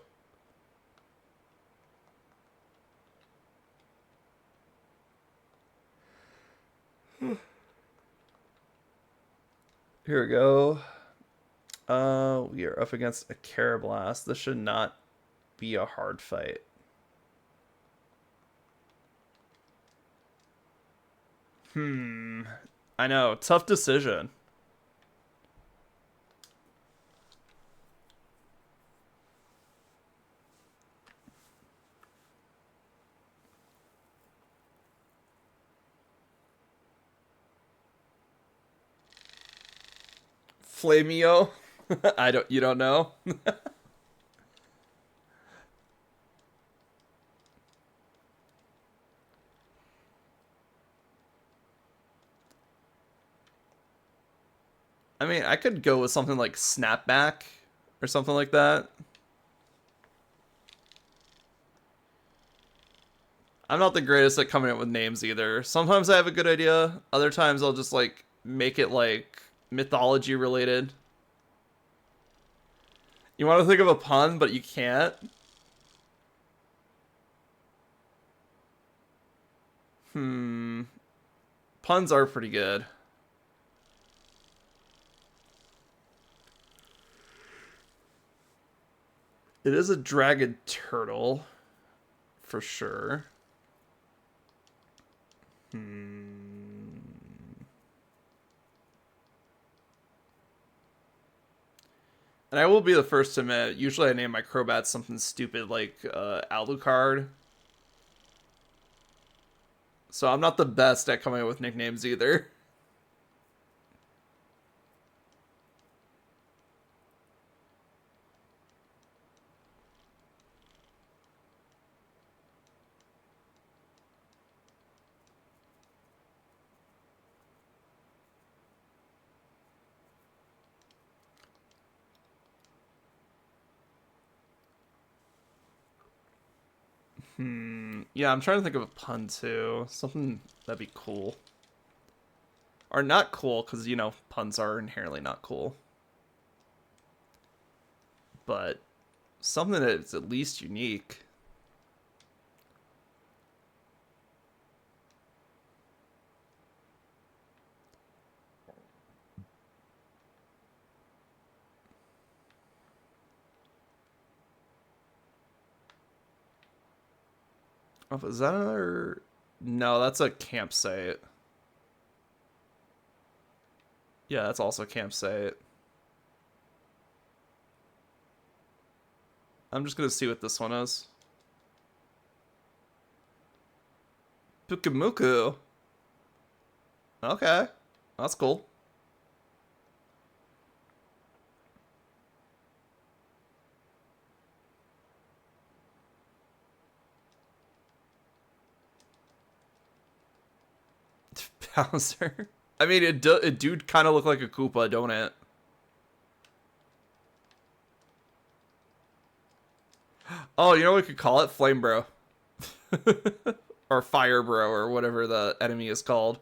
[SPEAKER 1] Here we go. We are up against a Carablast. This should not be a hard fight. I know, tough decision. Flameo? You don't know? I mean, I could go with something like Snapback or something like that. I'm not the greatest at coming up with names either. Sometimes I have a good idea. Other times I'll just like make it like mythology related. You want to think of a pun, but you can't? Puns are pretty good. It is a dragon turtle, for sure. And I will be the first to admit, usually I name my Crobats something stupid like Alucard. So I'm not the best at coming up with nicknames either. Yeah, I'm trying to think of a pun too. Something that'd be cool. Or not cool, because, you know, puns are inherently not cool. But Something that's at least unique. Oh, is that another? No, that's a campsite. Yeah, that's also a campsite. I'm just gonna see what this one is. Pukamuku. Okay, that's cool. Bowser. I mean, it do kind of look like a Koopa, don't it? Oh, you know what we could call it? Flame Bro. Or Fire Bro, or whatever the enemy is called.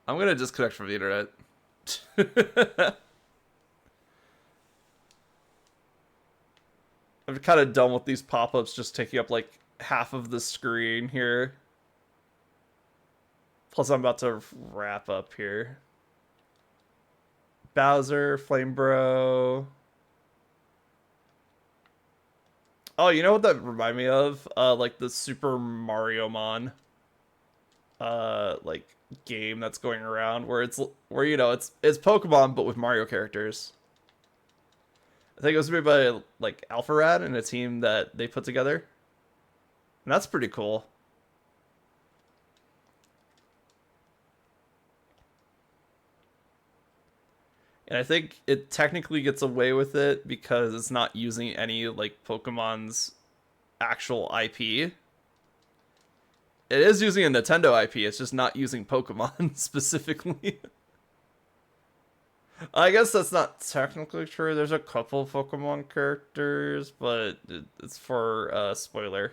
[SPEAKER 1] I'm gonna disconnect from the internet. I'm kind of done with these pop-ups just taking up like half of the screen here. Plus, I'm about to wrap up here. Bowser, Flame Bro. Oh, you know what that remind me of? Like the Super Mario Mon, like game that's going around where where it's Pokemon but with Mario characters. I think it was made by like Alpharad and a team that they put together, and that's pretty cool. And I think it technically gets away with it because it's not using any like Pokemon's actual IP. It is using a Nintendo IP, it's just not using Pokemon specifically. I guess that's not technically true. There's a couple Pokemon characters, but it's for spoiler.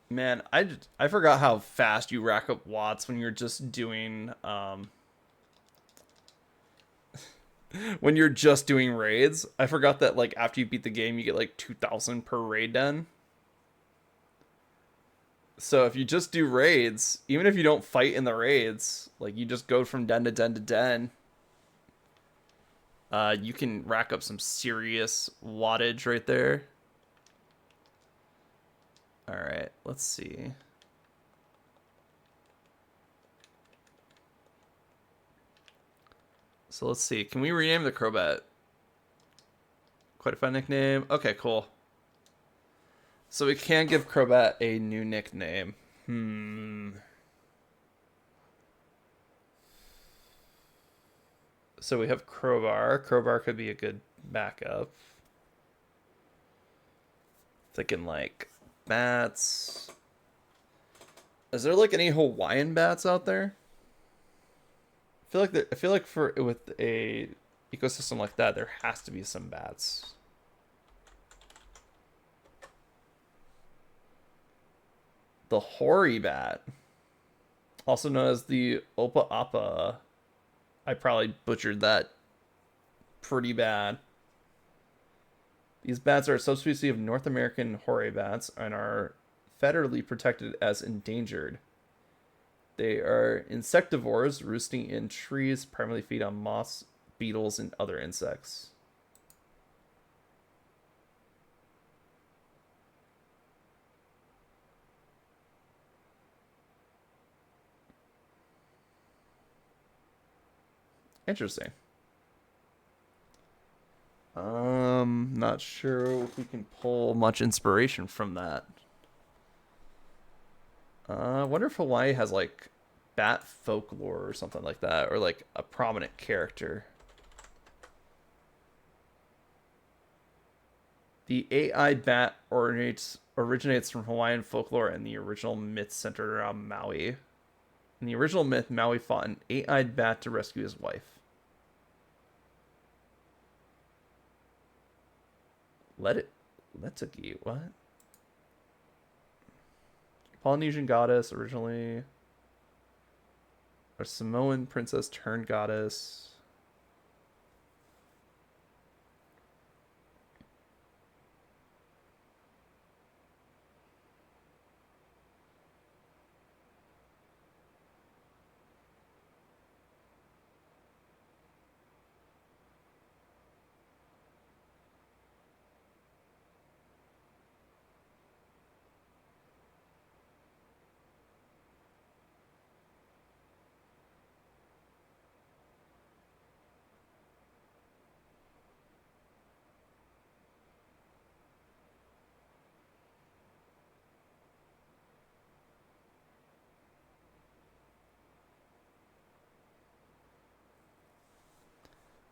[SPEAKER 1] Man, I forgot how fast you rack up watts when you're just doing when you're just doing raids. I forgot that like after you beat the game you get like 2,000 per raid done. So if you just do raids, even if you don't fight in the raids, like you just go from den to den to den, you can rack up some serious wattage right there. All right, let's see. So let's see. Can we rename the Crobat? Quite a fun nickname. Okay, cool. So we can give Crobat a new nickname. So we have Crowbar. Crowbar could be a good backup. Thinking like bats. Is there like any Hawaiian bats out there? I feel like for with a ecosystem like that, there has to be some bats. The hoary bat, also known as the Opa Appa. I probably butchered that pretty bad. These bats are a subspecies of North American hoary bats and are federally protected as endangered. They are insectivores, roosting in trees, primarily feed on moss, beetles, and other insects. Interesting. Not sure if we can pull much inspiration from that. I wonder if Hawaii has like bat folklore or something like that, or like a prominent character. The AI bat originates from Hawaiian folklore and the original myth centered around Maui. In the original myth, Maui fought an eight-eyed bat to rescue his wife. Let it Letsuki, what? Polynesian goddess originally. A Samoan princess turned goddess.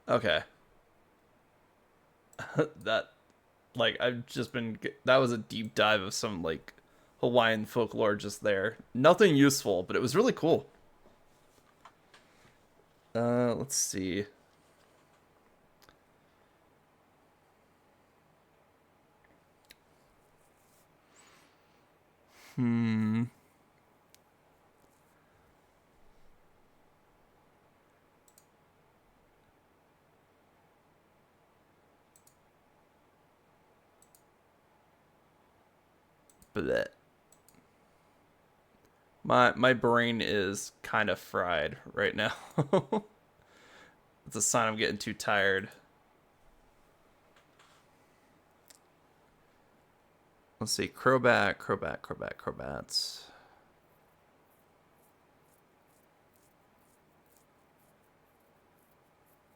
[SPEAKER 1] Okay. that I've just been that was a deep dive of some like Hawaiian folklore just there. Nothing useful, but it was really cool. Let's see. Hmm. But my brain is kind of fried right now. It's a sign I'm getting too tired. Let's see. Crowbats.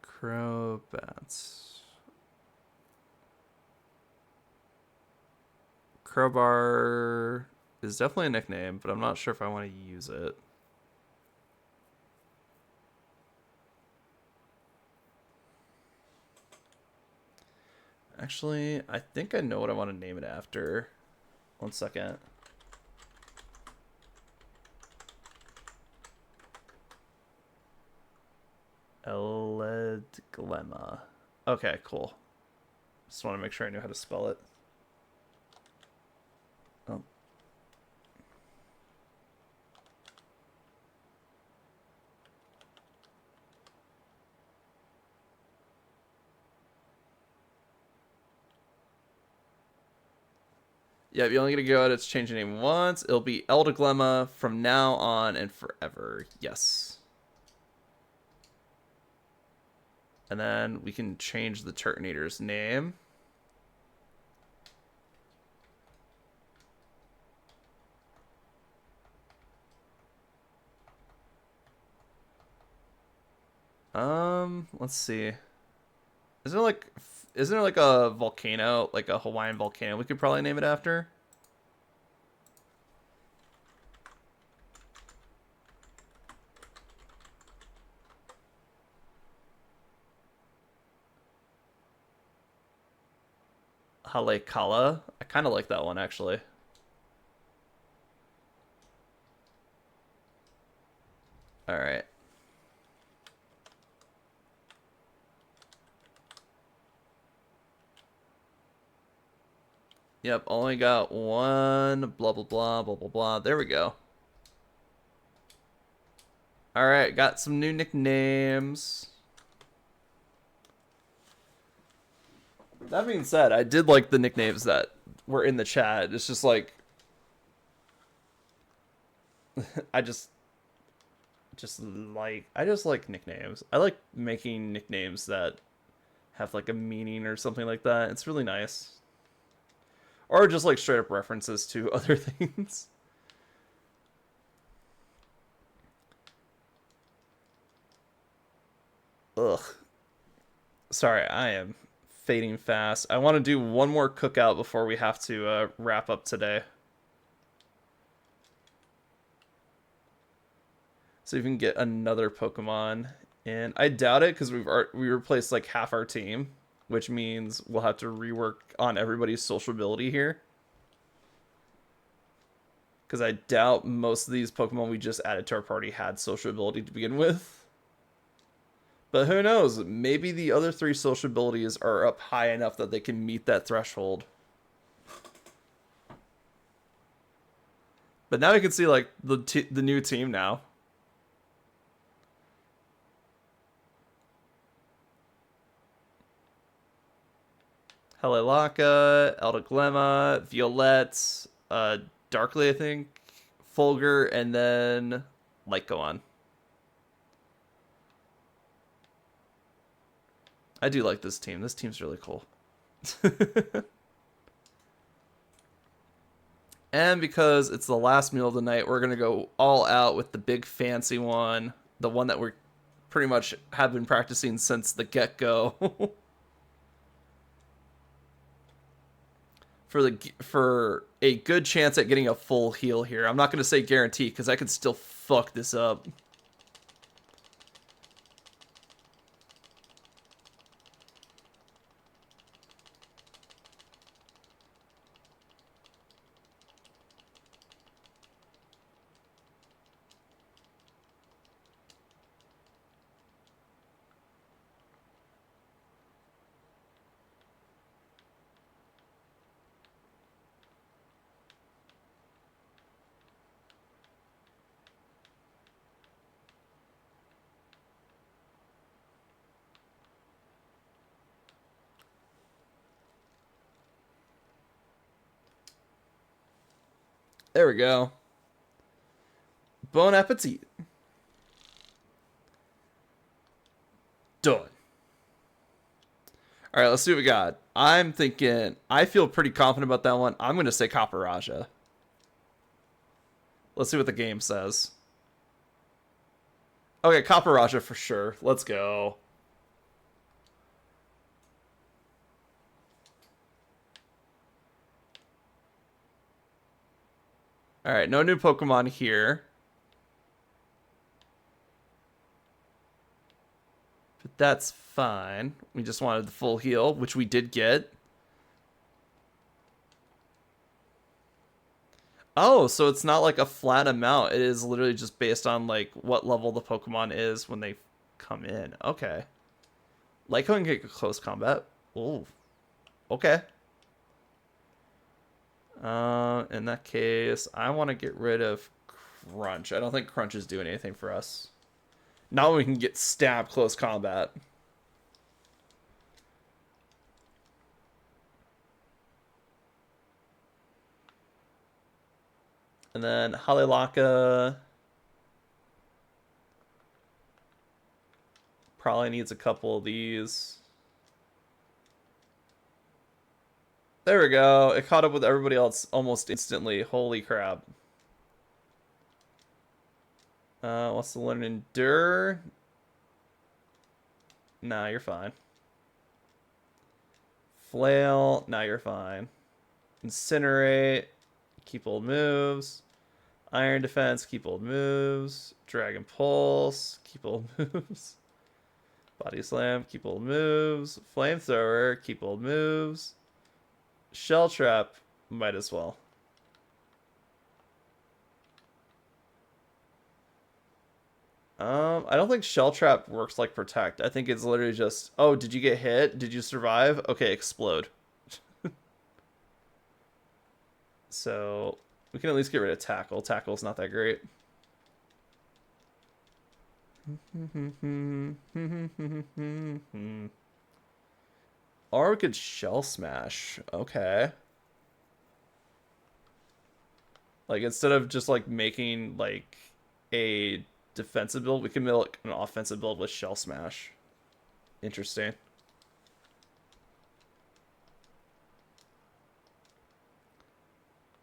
[SPEAKER 1] Crowbats. Crowbar is definitely a nickname, but I'm not sure if I want to use it. Actually, I think I know what I want to name it after. One second. Eledglemma. Okay, cool. Just want to make sure I knew how to spell it. Oh. Yeah, you only get to go out. It's changing name once. It'll be Eldeglemma from now on and forever. Yes. And then we can change the Turtonator's name. Let's see. Isn't there like a volcano, like a Hawaiian volcano we could probably name it after? Halekala. I kind of like that one actually. All right. Yep, only got one. Blah blah blah blah blah blah. There we go. All right, got some new nicknames. That being said, I did like the nicknames that were in the chat. It's just like I just I just like nicknames. I like making nicknames that have like a meaning or something like that. It's really nice. Or just like straight up references to other things. Ugh. Sorry, I am fading fast. I want to do one more cookout before we have to wrap up today. So you can get another Pokemon. And I doubt it because we replaced like half our team, which means we'll have to rework on everybody's sociability here. Because I doubt most of these Pokemon we just added to our party had sociability to begin with. But who knows? Maybe the other three social abilities are up high enough that they can meet that threshold. But now you can see like the new team now. Helelaka, Eldeglema, Violette, Darkly, I think, Fulgur, and then Light go on. I do like this team. This team's really cool. And because it's the last meal of the night, we're going to go all out with the big fancy one. The one that we pretty much have been practicing since the get-go. For a good chance at getting a full heal here. I'm not going to say guarantee because I could still fuck this up. There we go. Bon appetit. Done. All right, let's see what we got. I'm thinking, I feel pretty confident about that one. I'm going to say Kaparaja. Let's see what the game says. Okay, Kaparaja for sure. Let's go. All right, no new Pokemon here. But that's fine. We just wanted the full heal, which we did get. Oh, so it's not like a flat amount. It is literally just based on like what level the Pokemon is when they come in. Okay. Lyco can get close combat. Oh. Okay. In that case, I want to get rid of Crunch. I don't think Crunch is doing anything for us. Now we can get stabbed close combat. And then Halilaka probably needs a couple of these. There we go. It caught up with everybody else almost instantly. Holy crap. What's the learn? Endure? Nah, you're fine. Flail? Nah, you're fine. Incinerate? Keep old moves. Iron Defense? Keep old moves. Dragon Pulse? Keep old moves. Body Slam? Keep old moves. Flamethrower? Keep old moves. Shell Trap? Might as well. I don't think Shell Trap works like Protect. I think it's literally just, oh, did you get hit? Did you survive? Okay, explode. So, we can at least get rid of Tackle. Tackle's not that great. Or we could Shell Smash. Okay. Like, instead of just, like, making, like, a defensive build. We can make an offensive build with Shell Smash. Interesting.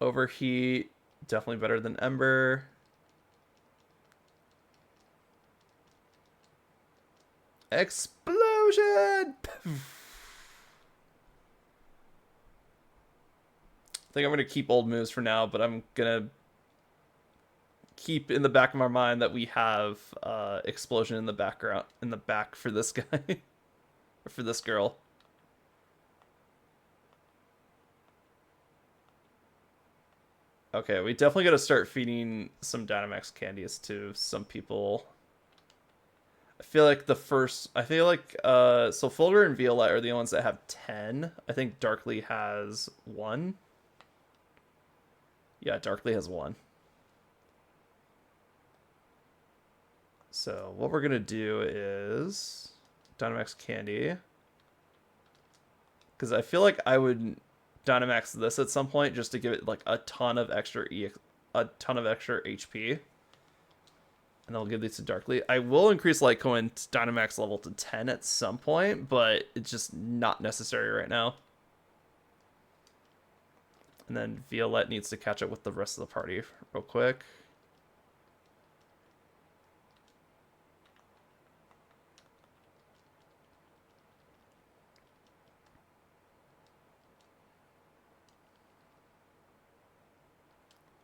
[SPEAKER 1] Overheat, definitely better than Ember. Explosion! I think I'm going to keep old moves for now, but I'm going to keep in the back of my mind that we have explosion in the background, in the back for this guy. Or for this girl. Okay, we definitely got to start feeding some Dynamax candies to some people. I feel like so Folder and Violet are the ones that have 10. I think Darkly has 1. Yeah, Darkly has 1. So what we're gonna do is Dynamax Candy, because I feel like I would Dynamax this at some point just to give it like a ton of extra HP, and then I'll give these to Darkly. I will increase Litecoin's Dynamax level to 10 at some point, but it's just not necessary right now. And then Violet needs to catch up with the rest of the party real quick.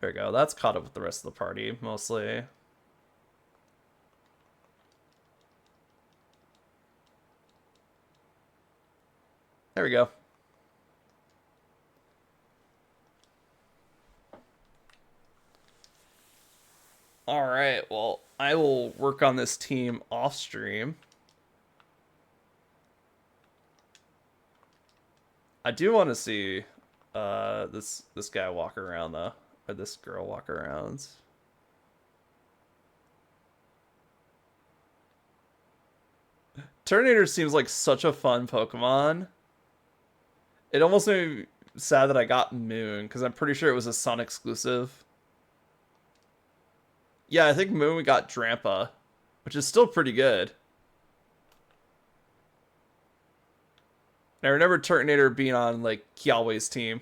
[SPEAKER 1] There we go. That's caught up with the rest of the party, mostly. There we go. All right, well, I will work on this team off stream. I do want to see this guy walk around though, or this girl walk around. Turtonator seems like such a fun Pokemon. It almost made me sad that I got Moon, because I'm pretty sure it was a Sun exclusive. Yeah, I think Moon we got Drampa, which is still pretty good. I remember Turtonator being on like Kiawe's team.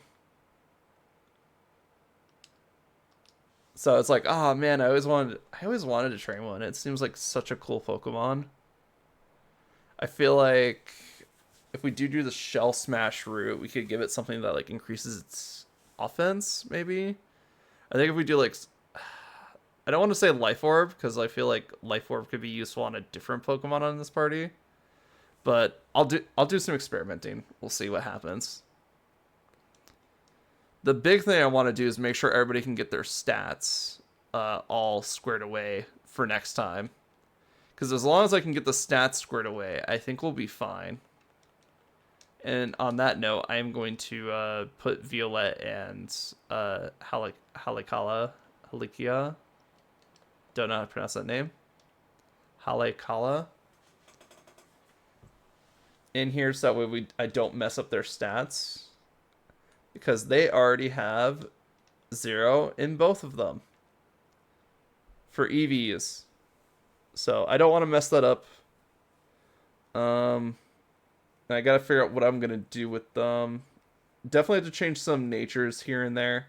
[SPEAKER 1] So it's like, oh man, I always wanted to train one. It seems like such a cool Pokemon. I feel like if we do the Shell Smash route, we could give it something that like increases its offense, maybe. I think if we do like, I don't want to say Life Orb, because I feel like Life Orb could be useful on a different Pokemon on this party. But I'll do some experimenting. We'll see what happens. The big thing I want to do is make sure everybody can get their stats all squared away for next time. Because as long as I can get the stats squared away, I think we'll be fine. And on that note, I am going to put Violet and Halekia. Don't know how to pronounce that name. Halekala in here so that way I don't mess up their stats, because they already have 0 in both of them for EVs. So I don't want to mess that up. And I gotta figure out what I'm gonna do with them. Definitely have to change some natures here and there,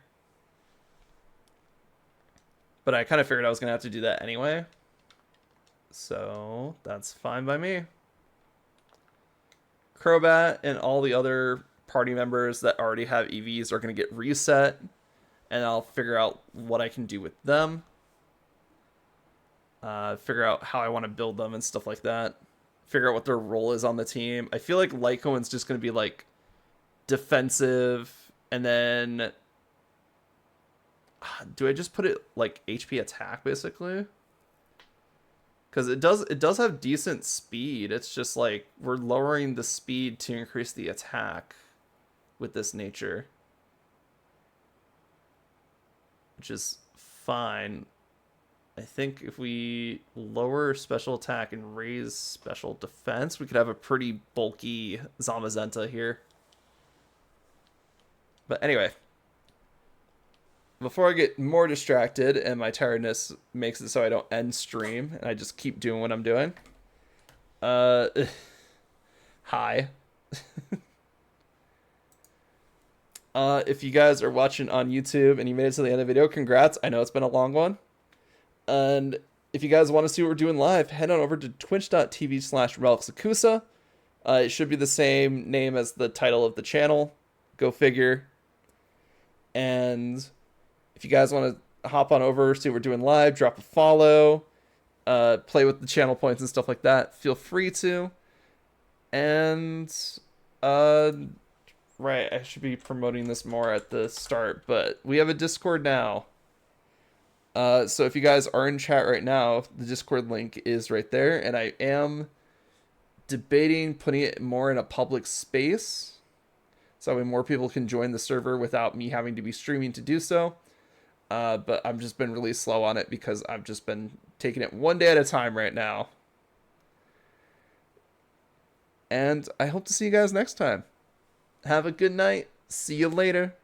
[SPEAKER 1] but I kind of figured I was gonna have to do that anyway, so that's fine by me. Crobat and all the other party members that already have EVs are going to get reset, and I'll figure out what I can do with them. Figure out how I want to build them and stuff like that. Figure out what their role is on the team. I feel like Lycoin's just going to be like defensive, and then do I just put it like HP attack basically? Because it does have decent speed. It's just like we're lowering the speed to increase the attack with this nature, which is fine. I think if we lower special attack and raise special defense, we could have a pretty bulky Zamazenta here. But anyway, before I get more distracted and my tiredness makes it so I don't end stream and I just keep doing what I'm doing. Uh, hi. If you guys are watching on YouTube and you made it to the end of the video, congrats. I know it's been a long one. And if you guys want to see what we're doing live, head on over to twitch.tv/RelicsAkusa. It should be the same name as the title of the channel. Go figure. And if you guys want to hop on over, see what we're doing live, drop a follow, play with the channel points and stuff like that, feel free to. And, right, I should be promoting this more at the start, but we have a Discord now. So if you guys are in chat right now, the Discord link is right there, and I am debating putting it more in a public space so that way more people can join the server without me having to be streaming to do so. But I've just been really slow on it because I've just been taking it one day at a time right now. And I hope to see you guys next time. Have a good night. See you later.